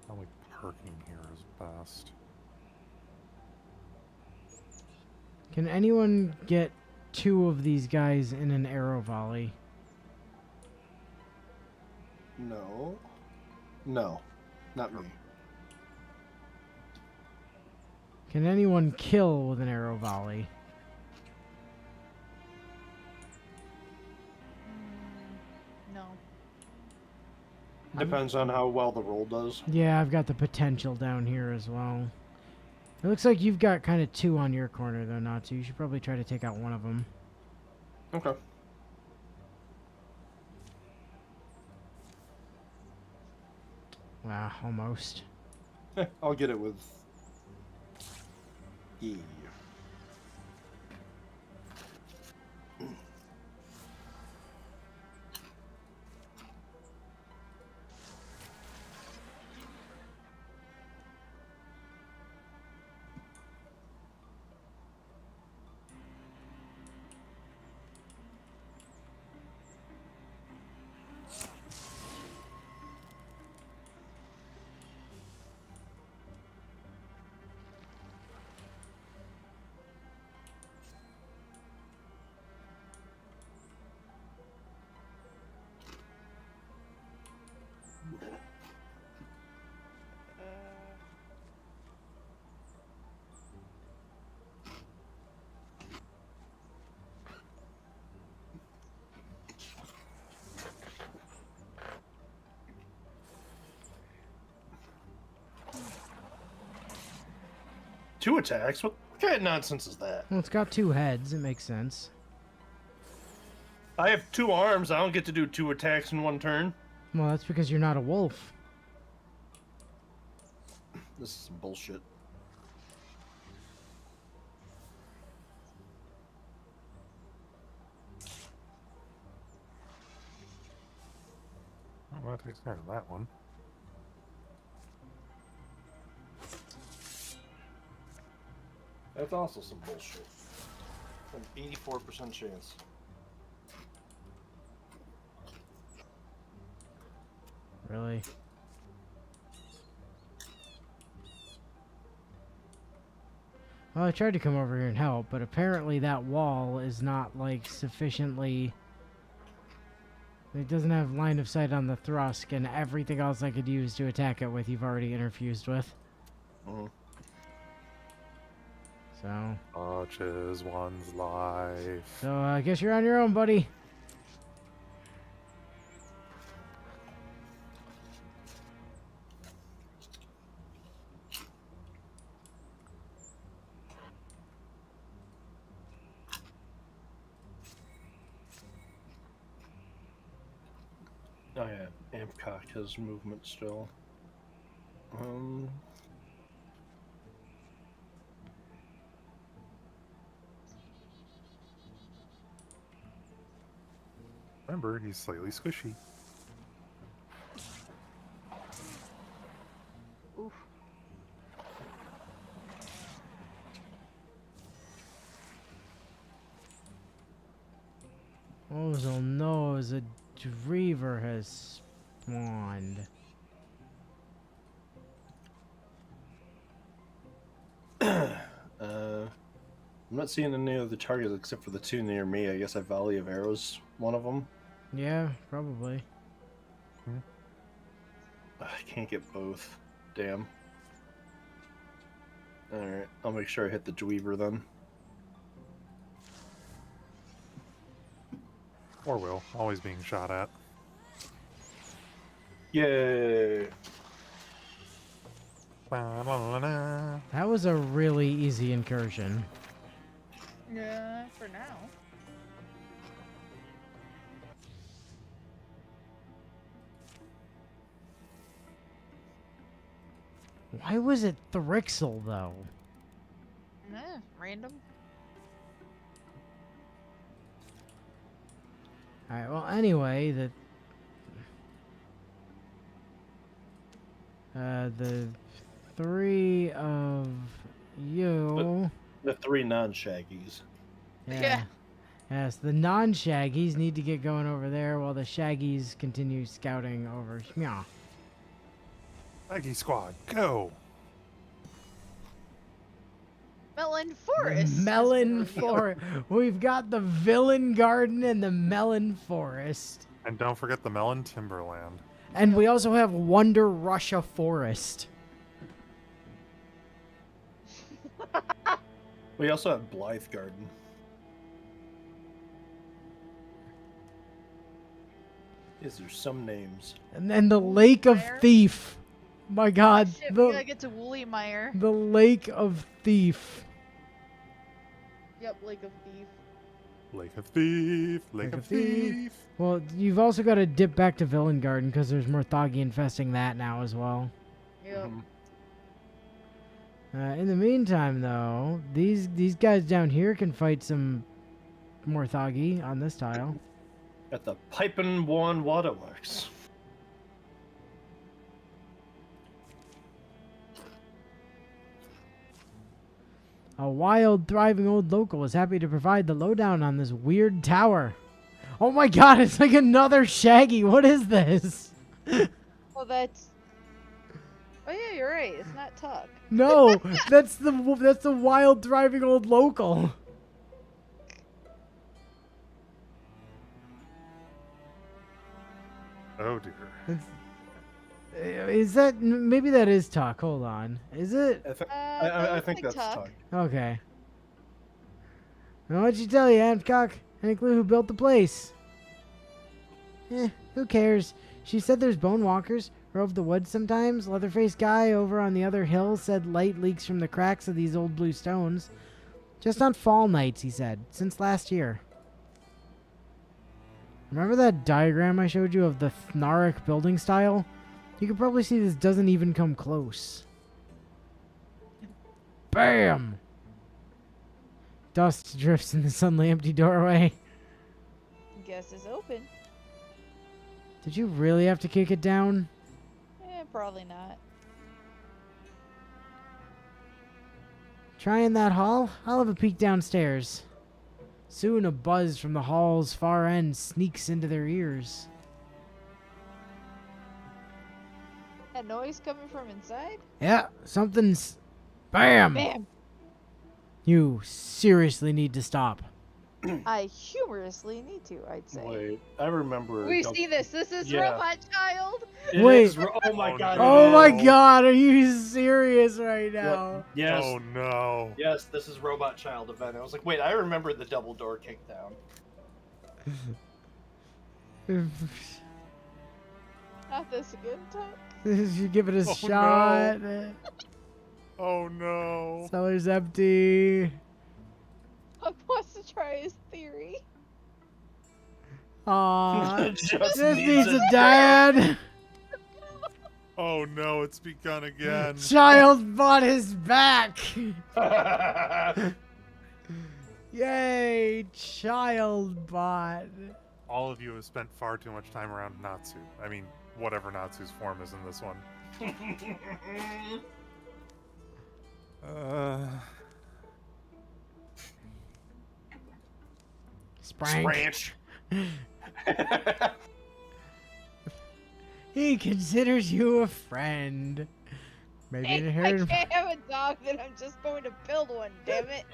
Probably parking here is best. Can anyone get 2 of these guys in an arrow volley? No. No. Not me. Can anyone kill with an arrow volley? No. Depends on how well the roll does. Yeah, I've got the potential down here as well. It looks like you've got kind of 2 on your corner, though, Natsu. You should probably try to take out one of them. Okay. Wow, almost. I'll get it with E. Two attacks? What kind of nonsense is that? Well, it's got 2 heads. It makes sense. I have 2 arms. I don't get to do 2 attacks in one turn. Well, that's because you're not a wolf. This is some bullshit. Well, that takes care of that one. That's also some bullshit. An 84% chance. Really? Well, I tried to come over here and help, but apparently that wall is not, like, sufficiently... It doesn't have line of sight on the Thrusk, and everything else I could use to attack it with, you've already interfused with. Mm-hmm. So... Touches one's life. So, I guess you're on your own, buddy. Oh yeah, Ampcock has movement still. Remember, he's slightly squishy. Oof. Oh, so no, a Dreaver has spawned. I'm not seeing any other targets except for the 2 near me. I guess a volley of arrows, one of them. Yeah, probably. I can't get both. Damn. Alright, I'll make sure I hit the Dweaver then. Or will, always being shot at. Yay! Ba-la-la-la. That was a really easy incursion. Yeah, for now. Why was it Thrixel, though? Random. Alright, well, anyway, the three of you... The 3 non-shaggies. Yeah. Yes, the non-shaggies need to get going over there while the shaggies continue scouting over Shmya. Aggie Squad, go! Melon Forest. Melon Forest. We've got the Villain Garden and the Melon Forest. And don't forget the Melon Timberland. And we also have Wonder Russia Forest. We also have Blythe Garden. Is there some names? And then the Lake of Fire? Thief. My god. Shit, we gotta get to Woolly Mire. The Lake of Thief. Yep, Lake of Thief. Lake of Thief, Lake of Thief. Well, you've also got to dip back to Villain Garden because there's more Thoggy infesting that now as well. Yep. In the meantime, though, these guys down here can fight some more Thoggy on this tile. At the Pipin' Wan Waterworks. A wild, thriving old local is happy to provide the lowdown on this weird tower. Oh my god, it's like another Shaggy. What is this? Oh, that's... Oh yeah, you're right. It's not Tuck. No, that's the wild, thriving old local. Oh dear. Is that maybe that is Tuck? Hold on, is it? I think like that's Tuck. Tuck. Okay. Now, what'd she tell you, Amcock? Any clue who built the place? Who cares? She said there's bone walkers, rove the woods sometimes. Leatherface guy over on the other hill said light leaks from the cracks of these old blue stones. Just on fall nights, he said, since last year. Remember that diagram I showed you of the Thnaric building style? You can probably see this doesn't even come close. Bam! Dust drifts in the suddenly empty doorway. Guess it's open. Did you really have to kick it down? Probably not. Trying that hall? I'll have a peek downstairs. Soon a buzz from the hall's far end sneaks into their ears. That noise coming from inside? Yeah, something's... Bam! Bam! You seriously need to stop. I humorously need to, I'd say. Wait, I remember. We see this. This is Yeah. Robot Child. It Wait. is oh my Oh, god. no. Oh my No. god, are you serious right now? Yes. Oh no. Yes, this is Robot Child event. I was like, wait, I remember the double door kickdown. Not this again, Tuck. You give it a Oh, shot. Oh no. Cellar's empty. Tuck wants to try his theory. Aw, Just this needs a dad. Oh no, it's begun again. Child bought his back. Yay, child bot. All of you have spent far too much time around Natsu. I mean, whatever Natsu's form is in this one. Sprank. Spranch. He considers you a friend. Maybe Hey, it I hurt. can't have a dog that I'm just going to build one, damn it.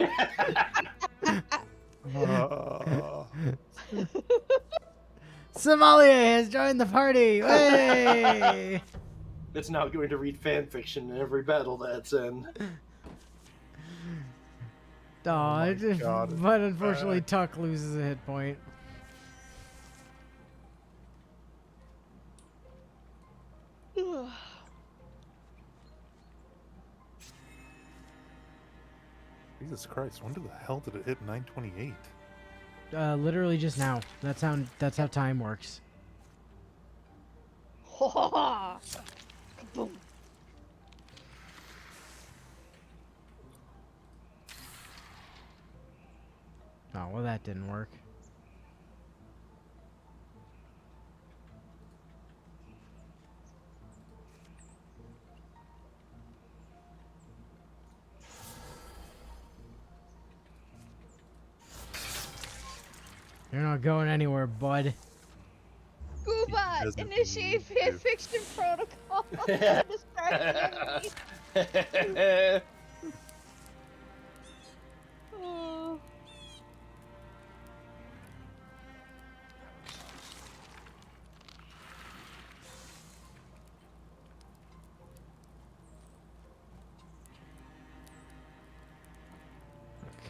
Somalia has joined the party. Hey! It's now going to read fan fiction in every battle that's in. Aw, God. but unfortunately, Tuck loses a hit point. Jesus Christ, when the hell did it hit 928? Literally just now. That's how time works. Boom. Oh, well, that didn't work. You're not going anywhere, bud. Goobot, doesn't initiate need to. fanfiction protocol. Distract the enemy. Oh.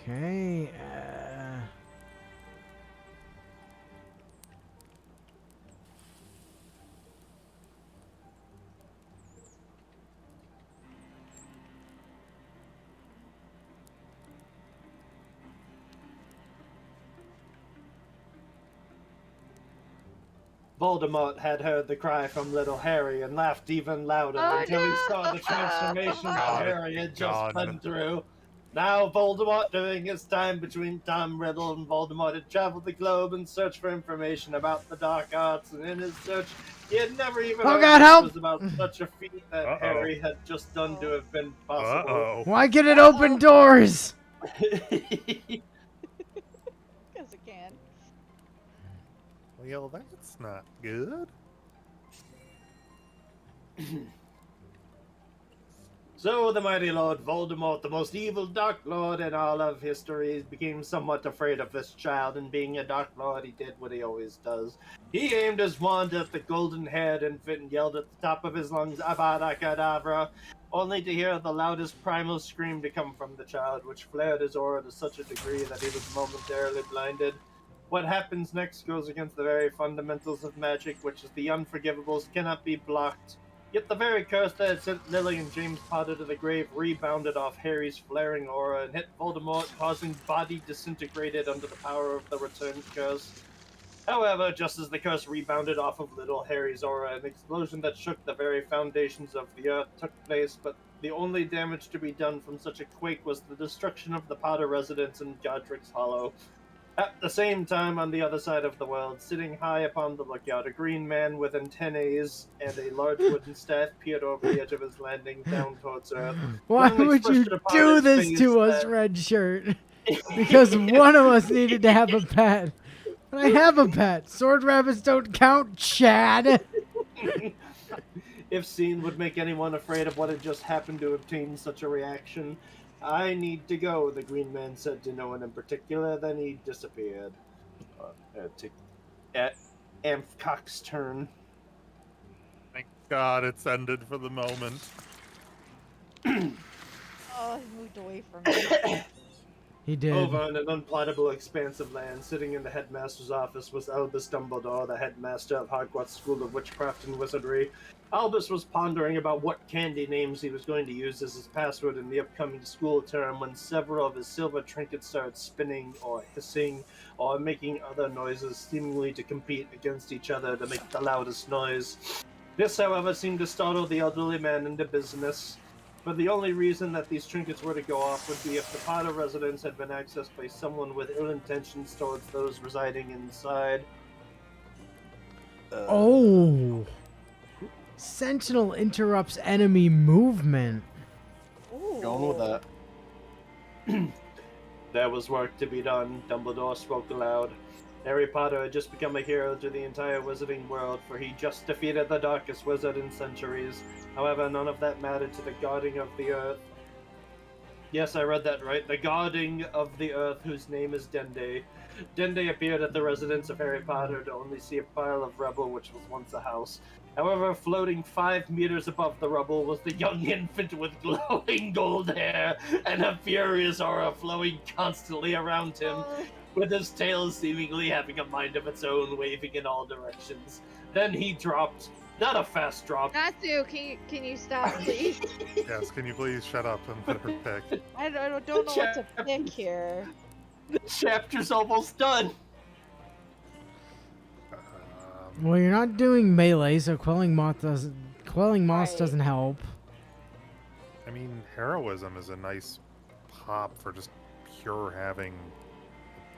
Okay. Voldemort had heard the cry from little Harry and laughed even louder Oh, until he saw no! the transformation that God, Harry had just God. been through. Now Voldemort, during his time between Tom Riddle and Voldemort, had traveled the globe in search for information about the dark arts, and in his search, he had never even Oh, heard God, that help! it was about such a feat that Uh-oh. Harry had just done to have been possible. Uh-oh. Why can it open doors? Because it can. Well, that's not good. So the mighty Lord Voldemort, the most evil Dark Lord in all of history, became somewhat afraid of this child, and being a Dark Lord, he did what he always does. He aimed his wand at the golden-haired infant and yelled at the top of his lungs, Avada Kedavra, only to hear the loudest primal scream to come from the child, which flared his aura to such a degree that he was momentarily blinded. What happens next goes against the very fundamentals of magic, which is the unforgivables cannot be blocked. Yet the very curse that had sent Lily and James Potter to the grave rebounded off Harry's flaring aura and hit Voldemort, causing body disintegrated under the power of the returned curse. However, just as the curse rebounded off of little Harry's aura, an explosion that shook the very foundations of the earth took place, but the only damage to be done from such a quake was the destruction of the Potter residence in Godric's Hollow. At the same time, on the other side of the world, sitting high upon the lookout, a green man with antennae and a large wooden staff peered over the edge of his landing down towards Earth. Why With an would you expression upon do his this face to us, that- Red Shirt? Because one of us needed to have a pet. But I have a pet. Sword rabbits don't count, Chad. If seen, would make anyone afraid of what had just happened to obtain such a reaction. I need to go, the green man said to no one in particular, then he disappeared. At Amphcock's turn. Thank God it's ended for the moment. Oh, he moved away from me. He did. Over on an unplottable expanse of land, sitting in the headmaster's office, was Albus Dumbledore, the headmaster of Hogwarts School of Witchcraft and Wizardry. Albus was pondering about what candy names he was going to use as his password in the upcoming school term when several of his silver trinkets started spinning or hissing or making other noises, seemingly to compete against each other to make the loudest noise. This, however, seemed to startle the elderly man into business. But the only reason that these trinkets were to go off would be if the Potter residence had been accessed by someone with ill intentions towards those residing inside. Oh. Sentinel interrupts enemy movement. Ooh. Going with that. There was work to be done, Dumbledore spoke aloud. Harry Potter had just become a hero to the entire wizarding world, for he just defeated the darkest wizard in centuries. However, none of that mattered to the guarding of the earth. Yes, I read that right. The guarding of the earth, whose name is Dende. Dende appeared at the residence of Harry Potter to only see a pile of rubble which was once a house. However, floating 5 meters above the rubble was the young infant with glowing gold hair and a furious aura flowing constantly around him, with his tail seemingly having a mind of its own, waving in all directions. Then he dropped, Not a fast drop. Natsu, can you stop, please? Yes, can you please shut up and let her pick? I don't know what to pick here. The chapter's almost done. Well, you're not doing melee, so quelling moss Right. doesn't help. I mean, heroism is a nice pop for just pure having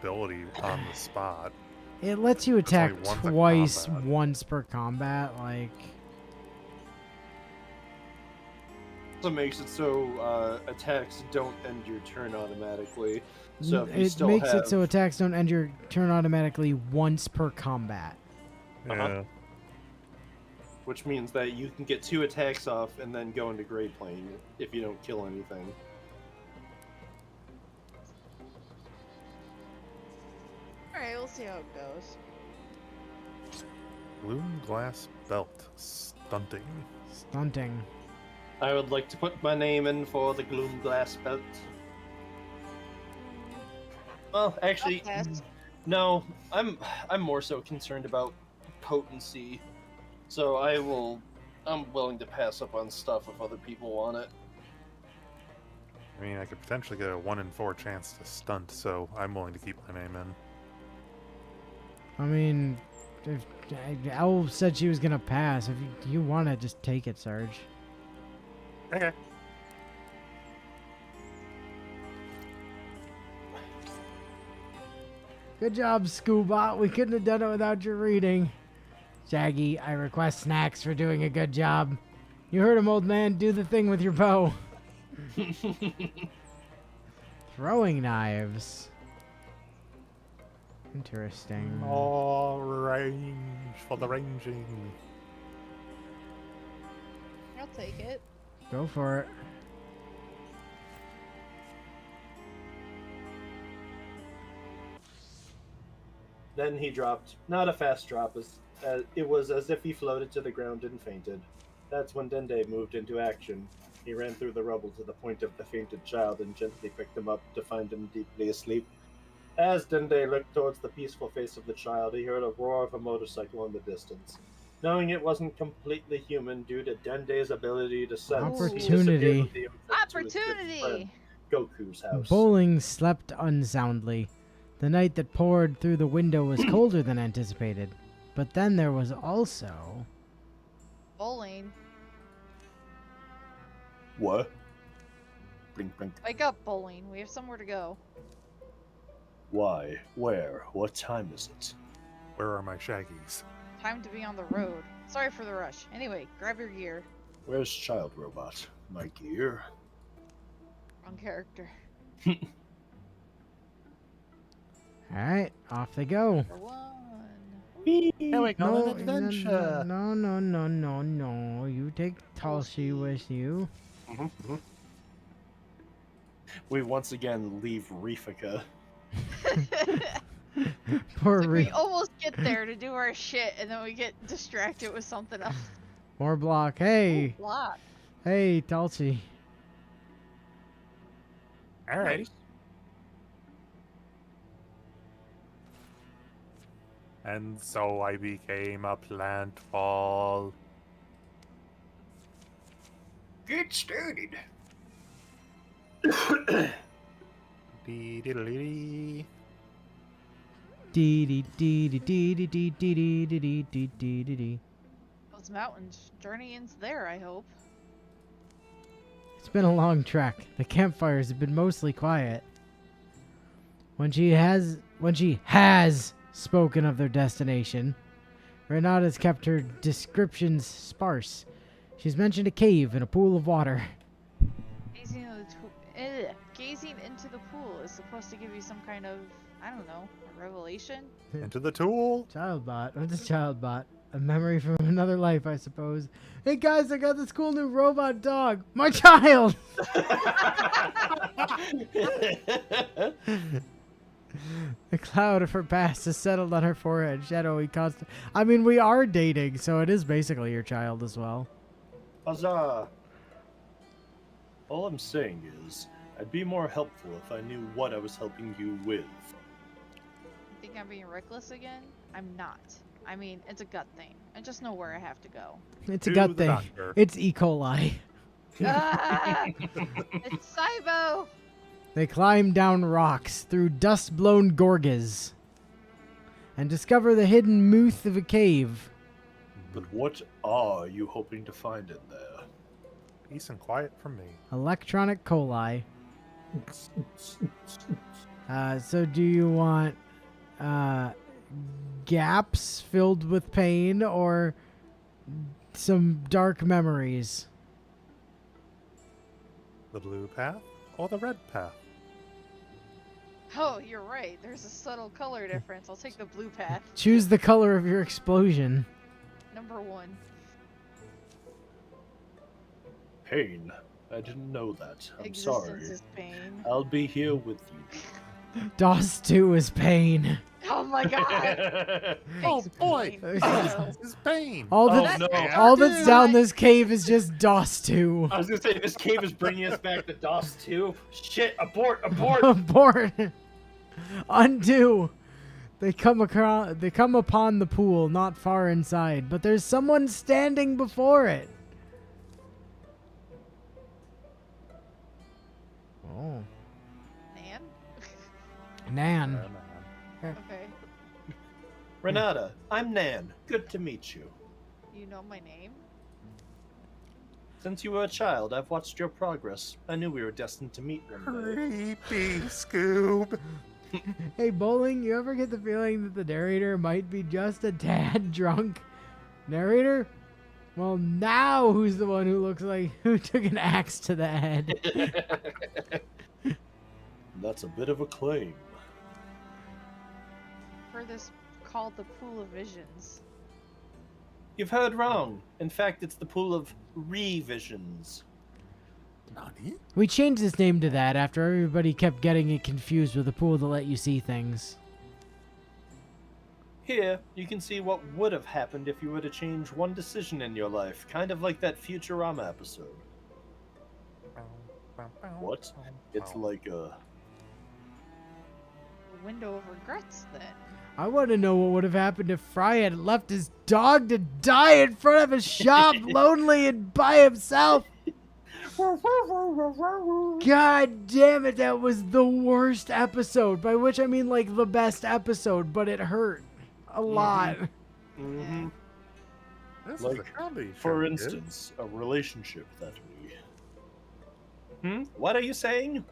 ability on the spot. It lets you attack only once a twice, combat. once per combat. Like, Also makes it so attacks don't end your turn automatically. So if you it still makes have... it so attacks don't end your turn automatically once per combat. Yeah. Which means that you can get 2 attacks off and then go into Grey Plane if you don't kill anything. Alright, we'll see how it goes. Bloom glass belt. Stunting. Stunting. I would like to put my name in for the Gloom Glass Belt. Well, actually, I'll pass. no. I'm more so concerned about potency. So I'm willing to pass up on stuff if other people want it. I mean, I could potentially get a 1 in 4 chance to stunt, so I'm willing to keep my name in. I mean, if Elle said she was gonna pass. If you want to, just take it, Sarge. Okay. Good job, Scoobot. We couldn't have done it without your reading. Shaggy, I request snacks for doing a good job. You heard him, old man. Do the thing with your bow. Throwing knives. Interesting. More range for the ranging. I'll take it. Go for it. Then he dropped, not a fast drop, it was as if he floated to the ground and fainted. That's when Dende moved into action. He ran through the rubble to the point of the fainted child and gently picked him up to find him deeply asleep. As Dende looked towards the peaceful face of the child, he heard a roar of a motorcycle in the distance. Knowing it wasn't completely human due to Dende's ability to sense, he Opportunity. disappeared with the infant to his good friend, Opportunity! Goku's house. Bowling slept unsoundly. The night that poured through the window was colder than anticipated. But then there was also... Bowling. What? Blink, blink. Wake up, Bowling. We have somewhere to go. Why? Where? What time is it? Where are my shaggies? Time to be on the road. Sorry for the rush. Anyway, grab your gear. Where's Child Robot? My gear? Wrong character. Alright, off they go. For one. Here we go, No, an adventure. no. You take Talshi with you. We once again leave Rifika. Poor Like we Re- almost get there to do our shit, and then we get distracted with something else. More block. Hey, Block. hey, Talshi. All right. And so I became a plant ball. Get started. Dee-dee-dee-dee. Dee dee dee dee dee dee dee dee dee dee dee dee dee dee dee. Those mountains. Journey ends there, I hope. It's been a long trek. The campfires have been mostly quiet. When she has spoken of their destination, Renata's kept her descriptions sparse. She's mentioned a cave and a pool of water. Gazing into the pool is supposed to give you some kind of, I don't know, a revelation? Into the tool. Childbot. What's a childbot? A memory from another life, I suppose. Hey guys, I got this cool new robot dog. My child! The cloud of her past has settled on her forehead, shadowy constant. I mean, we are dating, so it is basically your child as well. Huzzah! All I'm saying is, I'd be more helpful if I knew what I was helping you with. Think I'm being reckless again? I'm not. I mean, it's a gut thing. I just know where I have to go. It's a To gut the thing. doctor. It's E. coli. Ah! It's Cybo! They climb down rocks through dust-blown gorges and discover the hidden mouth of a cave. But what are you hoping to find in there? Peace and quiet from me. Electronic coli. So do you want gaps filled with pain or some dark memories? The blue path or the red path? Oh, you're right. There's a subtle color difference. I'll take the blue path. Choose the color of your explosion. Number 1. Pain. I didn't know that. I'm Existence sorry. is pain. I'll be here with you. DOS 2 is pain. Oh my god! Oh Thanks, boy! Pain. This is pain. All Oh, that's, no. all that's down Dude. this cave is just DOS 2. I was gonna say, this cave is bringing us back to DOS 2. Shit, abort, abort! Abort. Undo. They come upon the pool not far inside, but there's someone standing before it. Oh. Nan? Nan. Okay. Renata, I'm Nan. Good to meet you. You know my name? Since you were a child, I've watched your progress. I knew we were destined to meet one day. Creepy Scoob. Hey, Bowling, you ever get the feeling that the narrator might be just a tad drunk? Narrator? Well, now who's the one who looks like who took an axe to the head? That's a bit of a claim. Heard this called the Pool of Visions. You've heard wrong. In fact, it's the pool of revisions. Nani? We changed its name to that after everybody kept getting it confused with the pool to let you see things. Here, you can see what would have happened if you were to change one decision in your life, kind of like that Futurama episode. What? It's like a... The window of regrets, then. I want to know what would have happened if Fry had left his dog to die in front of a shop lonely and by himself. God damn it, that was the worst episode. By which I mean like the best episode, but it hurt a lot. Mm-hmm. This Like, is a comedy show, For kids. instance, a relationship that we... What are you saying?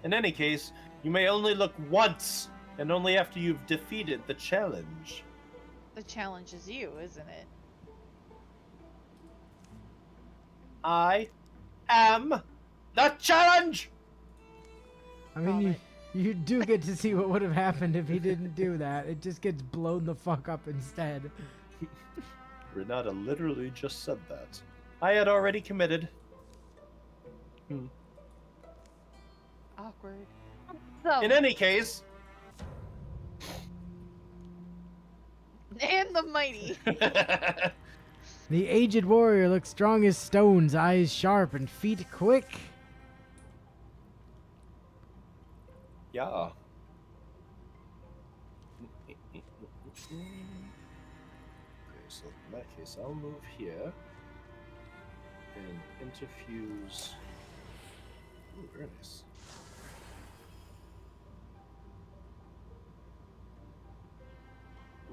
In any case, you may only look once, and only after you've defeated the challenge. The challenge is you, isn't it? I am the challenge! I mean, Vomit. you do get to see what would have happened if he didn't do that. It just gets blown the fuck up instead. Renata literally just said that. I had already committed. Awkward. So, In any case... and the mighty. The aged warrior looks strong as stones, eyes sharp and feet quick. Yeah. Okay, so in that case, I'll move here and interfuse. Ooh, very nice.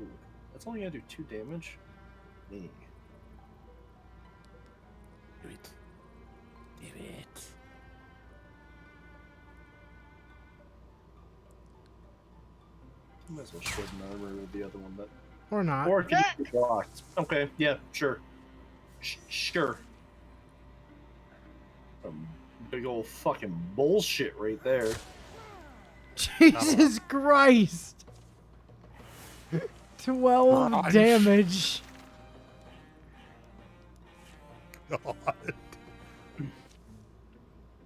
Ooh, that's only gonna do 2 damage. Me. Do it. Do it. Might as well shred an armor with the other one, but Or not. or it can be blocked. Okay, yeah, sure. Sure. Big old fucking bullshit right there. Jesus Christ! 12 Gosh. damage. God.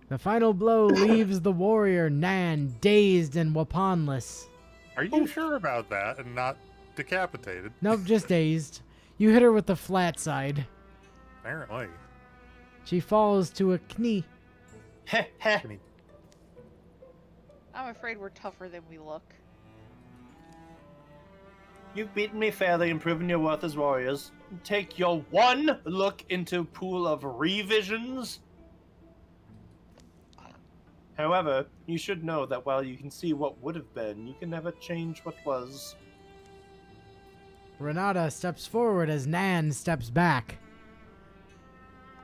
The final blow leaves the warrior Nan dazed and weaponless. Are you sure about that and not decapitated? Nope, just dazed. You hit her with the flat side. Apparently. She falls to a knee. Heh heh. I'm afraid we're tougher than we look. You've beaten me fairly and proven your worth as warriors. Take your one look into pool of revisions. However, you should know that while you can see what would have been, you can never change what was. Renata steps forward as Nan steps back.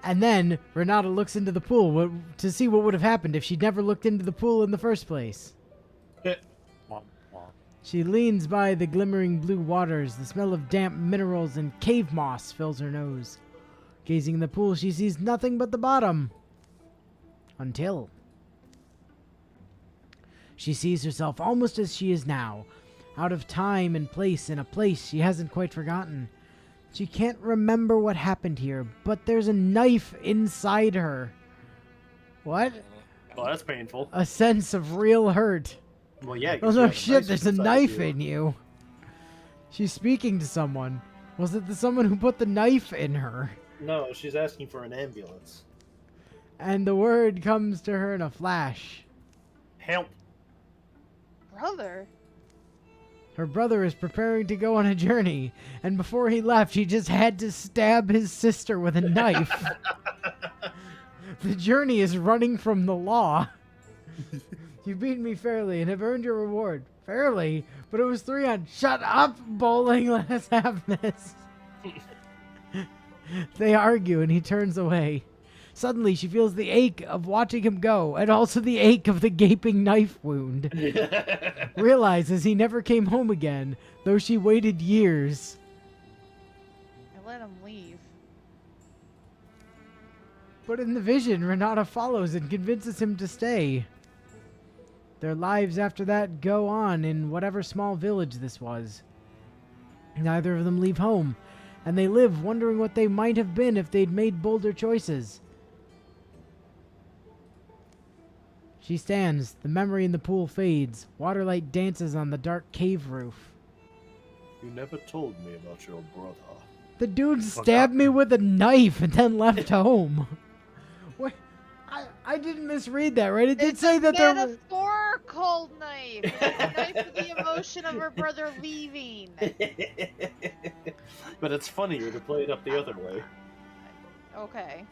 And then Renata looks into the pool to see what would have happened if she'd never looked into the pool in the first place. Womp womp. She leans by the glimmering blue waters. The smell of damp minerals and cave moss fills her nose. Gazing in the pool, she sees nothing but the bottom. Until she sees herself almost as she is now, out of time and place, in a place she hasn't quite forgotten. She can't remember what happened here, but there's a knife inside her. What? Well, that's painful. A sense of real hurt. Well, yeah. Oh 'cause you no, have shit, knife there's a inside knife you. in you. She's speaking to someone. Was it the someone who put the knife in her? No, she's asking for an ambulance. And the word comes to her in a flash. Help. Brother. Her brother is preparing to go on a journey, and before he left, he just had to stab his sister with a knife. The journey is running from the law. You beat me fairly and have earned your reward. Fairly? But it was 3 on. Shut up, bowling. Let us have this. They argue, and he turns away. Suddenly, she feels the ache of watching him go, and also the ache of the gaping knife wound. Realizes he never came home again, though she waited years. I let him leave. But in the vision, Renata follows and convinces him to stay. Their lives after that go on in whatever small village this was. Neither of them leave home, and they live wondering what they might have been if they'd made bolder choices. She stands, the memory in the pool fades, waterlight dances on the dark cave roof. You never told me about your brother. The dude stabbed me with a knife and then left home. What? I didn't misread that, right? It did It's say a that there was... metaphorical knife. It's a knife for the emotion of her brother leaving. But it's funnier to play it up the other way. Okay.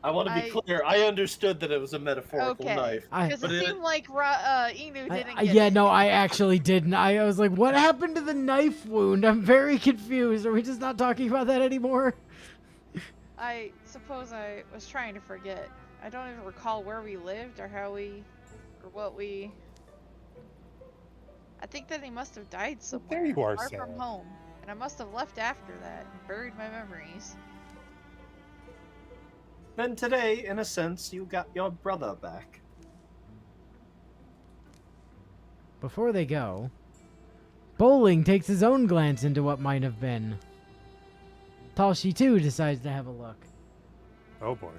I want to be clear. I understood that it was a metaphorical Okay. knife. Because But it it- seemed like Inu didn't get yeah, it. no, I actually didn't. I was like, what happened to the knife wound? I'm very confused. Are we just not talking about that anymore? I suppose I was trying to forget. I don't even recall where we lived or how we... or what we... I think that he must have died somewhere. there you are, far from Sarah. home. And I must have left after that and buried my memories. Then today, in a sense, you got your brother back. Before they go, Bowling takes his own glance into what might have been. Talshi too decides to have a look. Oh boy.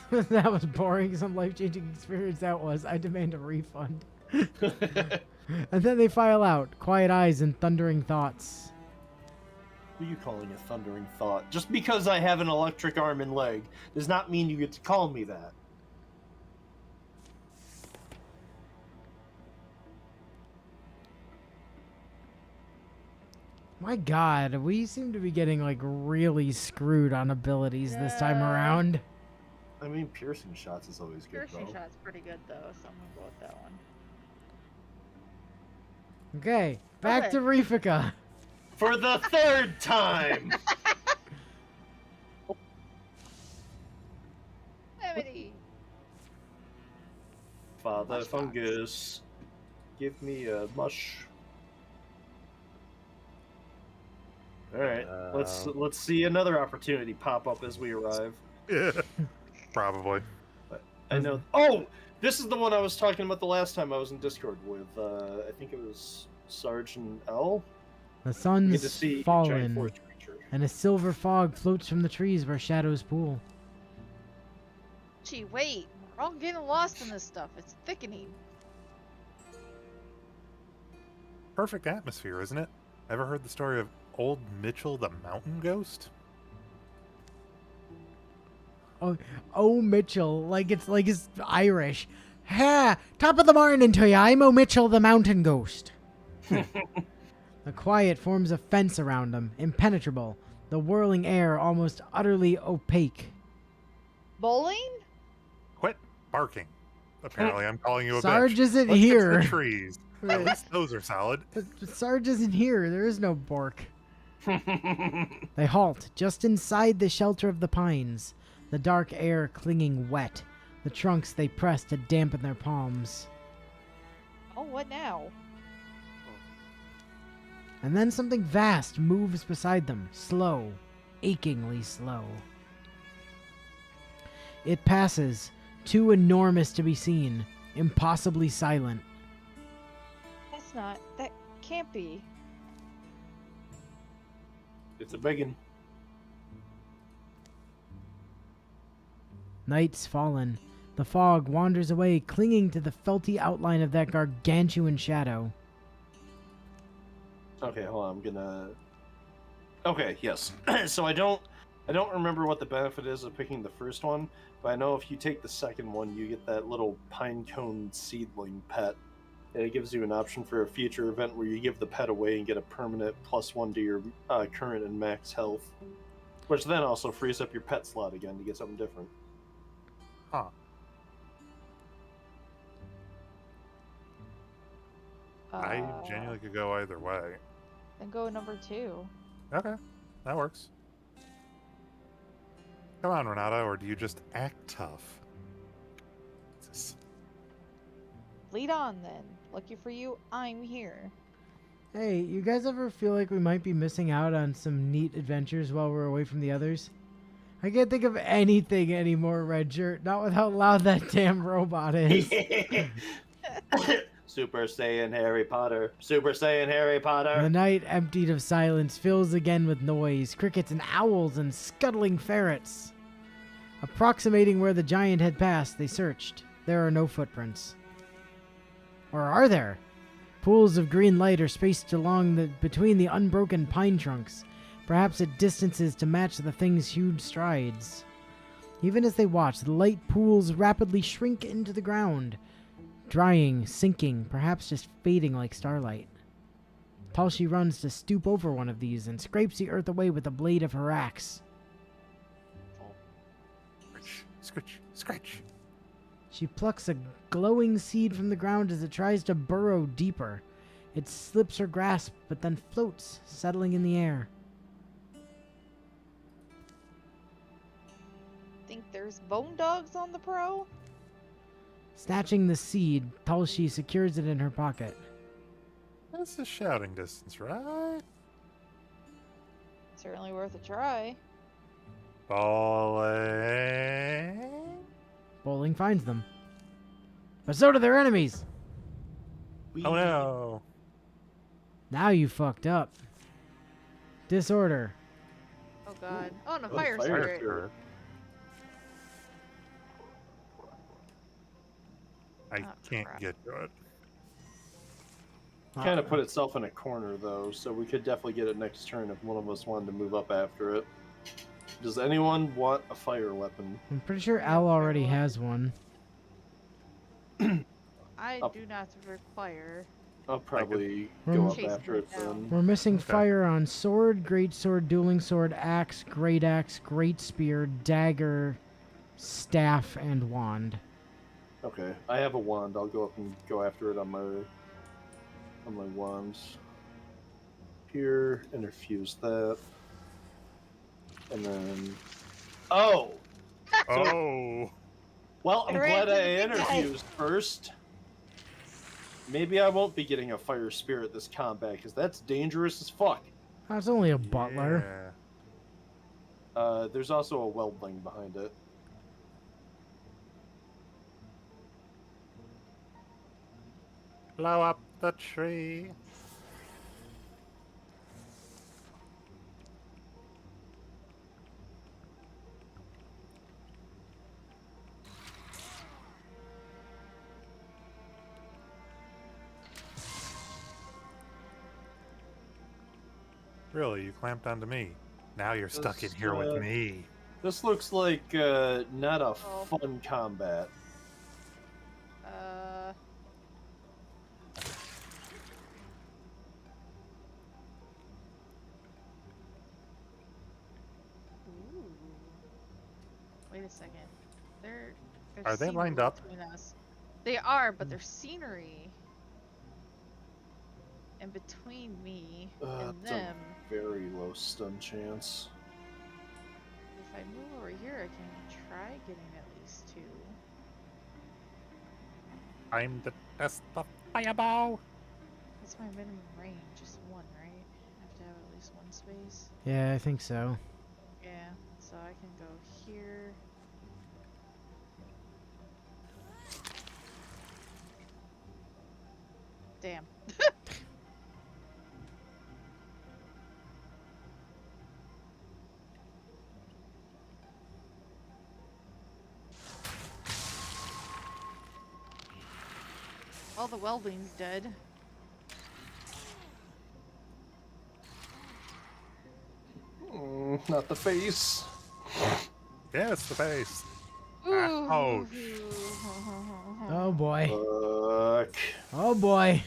That was boring. Some life-changing experience that was. I demand a refund. And then they file out, quiet eyes and thundering thoughts. Who are you calling a thundering thought? Just because I have an electric arm and leg does not mean you get to call me that. My god, we seem to be getting like really screwed on abilities this time Yeah. around. I mean, piercing shots is always good, Piercing though. shot's pretty good though, so I'm gonna go with that one. Okay, back Okay. to Rifika. For the third time! Emily! Father Mush box. Fungus, give me a mush. Alright, let's see another opportunity pop up as we arrive. Yeah. Probably. I know. Oh! This is the one I was talking about the last time I was in Discord with, I think it was Sergeant L. The Good to sun's see a giant fallen, forest creature. and a silver fog floats from the trees where shadows pool. Gee, wait. We're all getting lost in this stuff. It's thickening. Perfect atmosphere, isn't it? Ever heard the story of Old Mitchell the Mountain Ghost? Oh, Mitchell, like it's Irish. Ha! Top of the morning to you. I'm O Mitchell, the mountain ghost. The quiet forms a fence around them, impenetrable, the whirling air almost utterly opaque. Bowling? Quit barking. Apparently, I'm calling you a Sarge bitch. isn't Let's get to here. the trees. At least those are solid. But Sarge isn't here. There is no Bork. They halt just inside the shelter of the pines, the dark air clinging wet, the trunks they press to dampen their palms. Oh, what now? And then something vast moves beside them, slow, achingly slow. It passes, too enormous to be seen, impossibly silent. That can't be. It's a biggin. Night's fallen. The fog wanders away, clinging to the felty outline of that gargantuan shadow. Okay, hold on. I'm gonna. Okay, yes. So I don't remember what the benefit is of picking the first one, but I know if you take the second one, you get that little pine cone seedling pet. And it gives you an option for a future event where you give the pet away and get a permanent +1 to your current and max health, which then also frees up your pet slot again to get something different. Huh. I genuinely could go either way. Then go number 2. Okay, that works. Come on, Renata, or do you just act tough? Jesus. Lead on then. Lucky for you, I'm here. Hey, you guys ever feel like we might be missing out on some neat adventures while we're away from the others? I can't think of anything anymore, Red Shirt. Not with how loud that damn robot is. Super Saiyan Harry Potter. Super Saiyan Harry Potter. The night, emptied of silence, fills again with noise, crickets and owls and scuttling ferrets. Approximating where the giant had passed, they searched. There are no footprints. Or are there? Pools of green light are spaced between the unbroken pine trunks, perhaps at distances to match the thing's huge strides. Even as they watch, the light pools rapidly shrink into the ground, drying, sinking, perhaps just fading like starlight. Talshi runs to stoop over one of these and scrapes the earth away with the blade of her axe. Scratch, scratch, scratch. She plucks a glowing seed from the ground as it tries to burrow deeper. It slips her grasp, but then floats, settling in the air. Think there's bone dogs on the pro? Snatching the seed, Talshi secures it in her pocket. That's a shouting distance, right? Certainly worth a try. Bowling. Bowling finds them. But so do their enemies! Oh no. Now you fucked up. Disorder. Oh god. Oh, and a Oh, fire fire spirit. spirit. I Oh, can't crap. get to it. Kind of put itself in a corner though, so we could definitely get it next turn if one of us wanted to move up after it. Does anyone want a fire weapon? I'm pretty sure Al already has one. I Up. do not require. I'll probably We're go up chasing after it it down. then. We're missing Okay. fire on sword, great sword, dueling sword, axe, great spear, dagger, staff, and wand. Okay, I have a wand. I'll go up and go after it on my wands. Here, interfuse that, and then. Oh, Oh. well, I'm I ran glad to I the big guy. interfused first. Maybe I won't be getting a fire spirit this combat because that's dangerous as fuck. That's only a butler. Yeah. There's also a weldling behind it. Blow up the tree. Really, you clamped onto me. Now you're stuck in Just, here with me. This looks like not a Oh. fun combat. Wait a second. They're Are they lined scenery up? between us. They are, but there's scenery in between me and It's them. a very low stun chance. If I move over here, I can try getting at least 2. I'm the test of fireball. That's my minimum range, just 1, right? I have to have at least 1 space. Yeah, I think so. Yeah, so I can go here. Damn. Well, the Welding's dead. Not the face. Yes, the face. Ooh. Ouch. Oh boy. Fuck. Oh boy.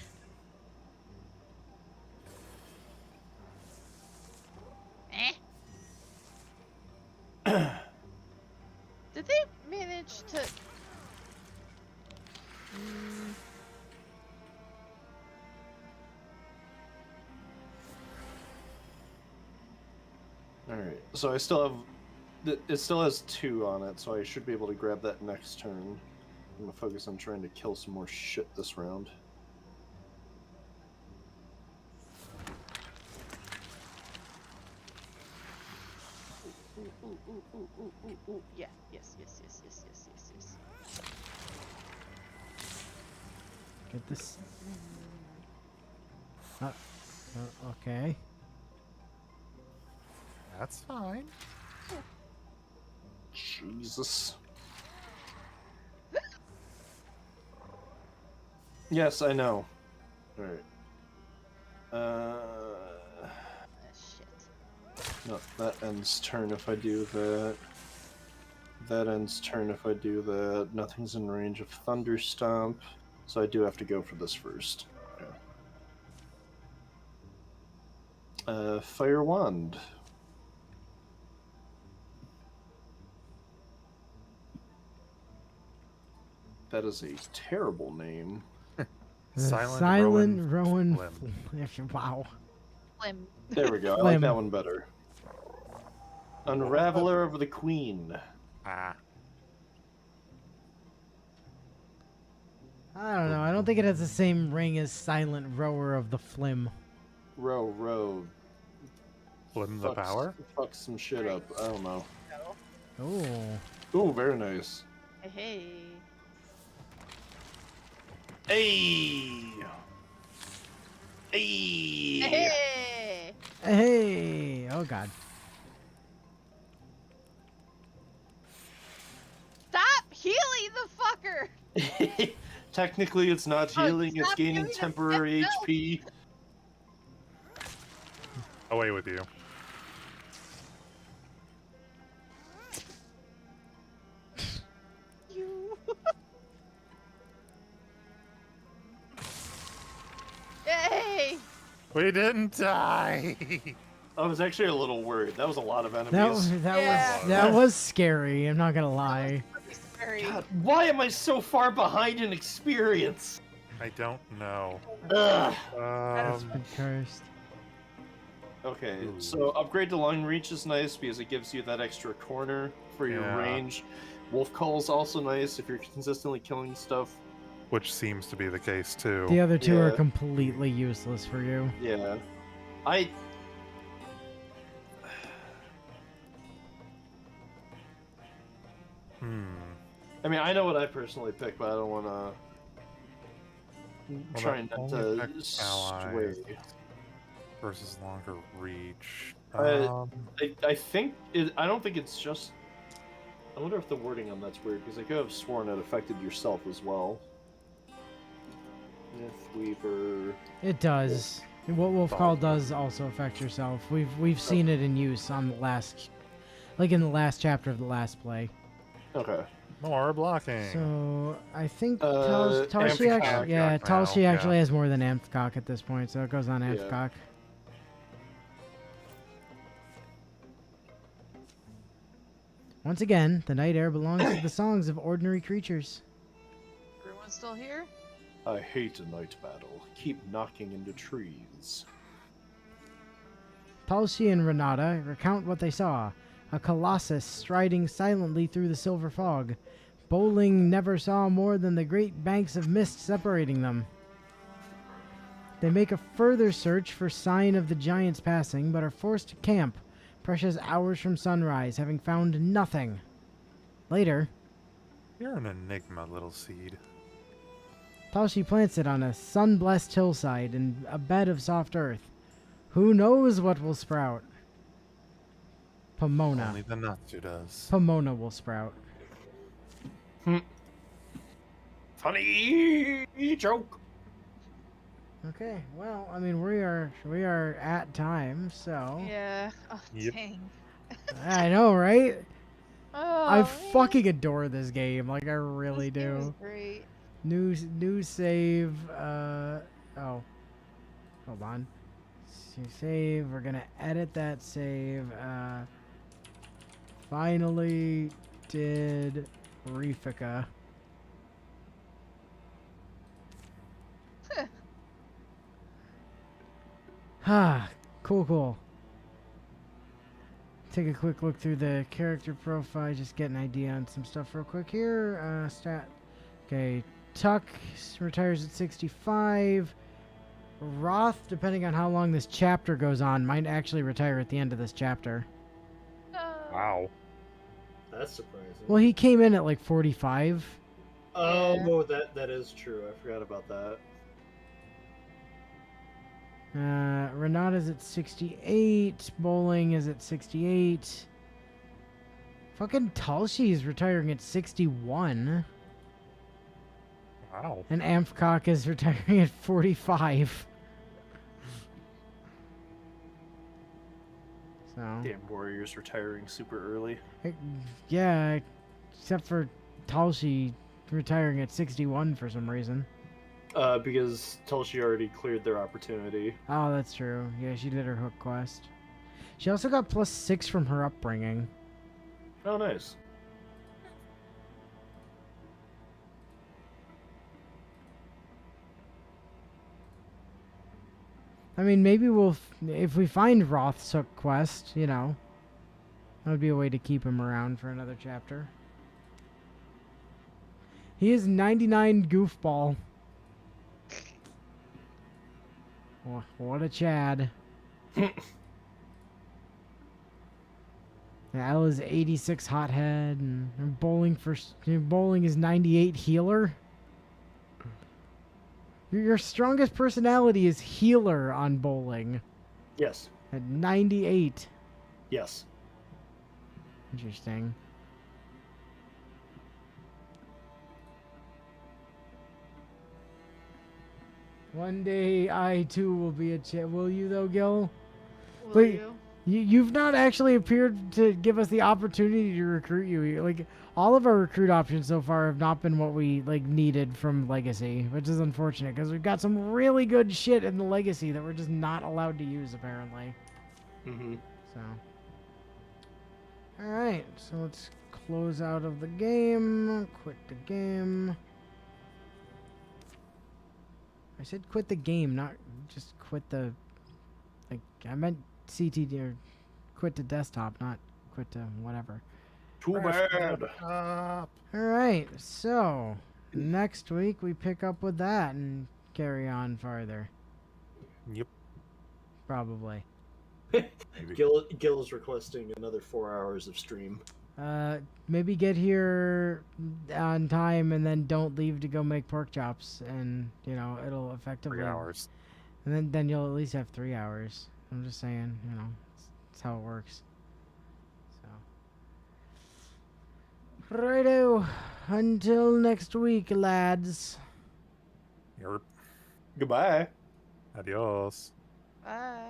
Eh. Did they manage to? Alright, so I still have... It still has 2 on it, so I should be able to grab that next turn. I'm gonna focus on trying to kill some more shit this round. Ooh. Yeah. Yes. Get this. Okay. That's fine. Jesus. Yes, I know. Alright. Shit. No, that ends turn if I do that. That ends turn if I do that. Nothing's in range of Thunder Stomp, so I do have to go for this first. Okay. Fire Wand. That is a terrible name. Silent Rowan. Flim. Wow. Flim. There we go. I like that one better. Unraveler of the Queen. Ah. I don't know. I don't think it has the same ring as Silent Rower of the Flim. Row. Flim the power? Fuck some shit up. I don't know. Oh. Ooh, very nice. Hey. Hey! Hey! Hey. Hey. Oh god. Stop healing the fucker. Technically, it's not Oh, healing, it's stop gaining giving us temporary that HP. Away with you. You. Yay. We didn't die. I was actually a little worried. That was a lot of enemies. Yeah. That was scary. I'm not gonna lie. Scary. God, why am I so far behind in experience? I don't know. Ugh. It's been cursed. Okay, Ooh. so upgrade to long reach is nice because it gives you that extra corner for your Yeah. range. Wolf Call is also nice if you're consistently killing stuff. Which seems to be the case too. The other two are Yeah. completely useless for you. Yeah. I mean, I know what I personally pick, but I don't want to try not only to pick sway. allies versus longer reach. I think it. I don't think it's just. I wonder if the wording on that's weird because I could have sworn it affected yourself as well. Myth Weaver. It does. What Wolf Call does also affect yourself. We've seen it in use on the last, like in the last chapter of the last play. Okay. More blocking. So I think Amphicock Talshi actually, yeah, now, Talshi yeah. actually has more than Amphicock at this point, so it goes on Yeah. Amphicock. Once again, the night air belongs to the songs of ordinary creatures. Everyone still here? I hate a night battle. Keep knocking into trees. Palshi and Renata recount what they saw. A colossus striding silently through the silver fog. Bowling never saw more than the great banks of mist separating them. They make a further search for sign of the giants passing, but are forced to camp, precious hours from sunrise, having found nothing. Later, You're an enigma, little seed. Palshi plants it on a sun-blessed hillside in a bed of soft earth. Who knows what will sprout? Pomona. Only the Natsu does. Pomona will sprout. Funny joke. Okay, well, I mean, we are at time, so Yeah. Oh, Yep. dang. I know, right? Oh, I man. fucking adore this game. Like, I really This game is do. great. New save. Oh, hold on. Save. We're gonna edit that save. Finally did Rifika. Ah, cool. Take a quick look through the character profile, just get an idea on some stuff real quick here. Stat. Okay, Tuck retires at 65. Roth, depending on how long this chapter goes on, might actually retire at the end of this chapter. Wow. That's surprising. Well, he came in at like 45. Oh, that is true. I forgot about that. Renata's at 68. Bowling is at 68. Fucking Talshi's retiring at 61. Wow. And Amphcock is retiring at 45. So, Damn warriors retiring super early. yeah, except for Talshi retiring at 61 for some reason. Because Tulsi already cleared their opportunity. Oh, that's true. Yeah, she did her hook quest. She also got +6 from her upbringing. Oh, nice. I mean, maybe we'll, if we find Roth's hook quest, you know, that would be a way to keep him around for another chapter. He is 99 goofball. What a Chad. Al is 86 hothead, and bowling is 98 healer. Your strongest personality is healer on bowling Yes. at 98. Yes. Interesting. One day I too will be a will you though, Gil? Will Wait. you? You've not actually appeared to give us the opportunity to recruit you. Like, all of our recruit options so far have not been what we like needed from Legacy, which is unfortunate because we've got some really good shit in the Legacy that we're just not allowed to use apparently. Mm-hmm. So, all right. So let's close out of the game. Quit the game. I said quit the game, not just quit the. Like, I meant CTD or quit to desktop, not quit to whatever. Too bad. All right, so next week we pick up with that and carry on farther. Yep. Probably. Maybe. Gil is requesting another 4 hours of stream. Maybe get here on time and then don't leave to go make pork chops, and you know it'll effectively. 3 hours. And then you'll at least have 3 hours. I'm just saying, you know, that's how it works. So. Righto. Until next week, lads. Yerp. Goodbye. Adios. Bye.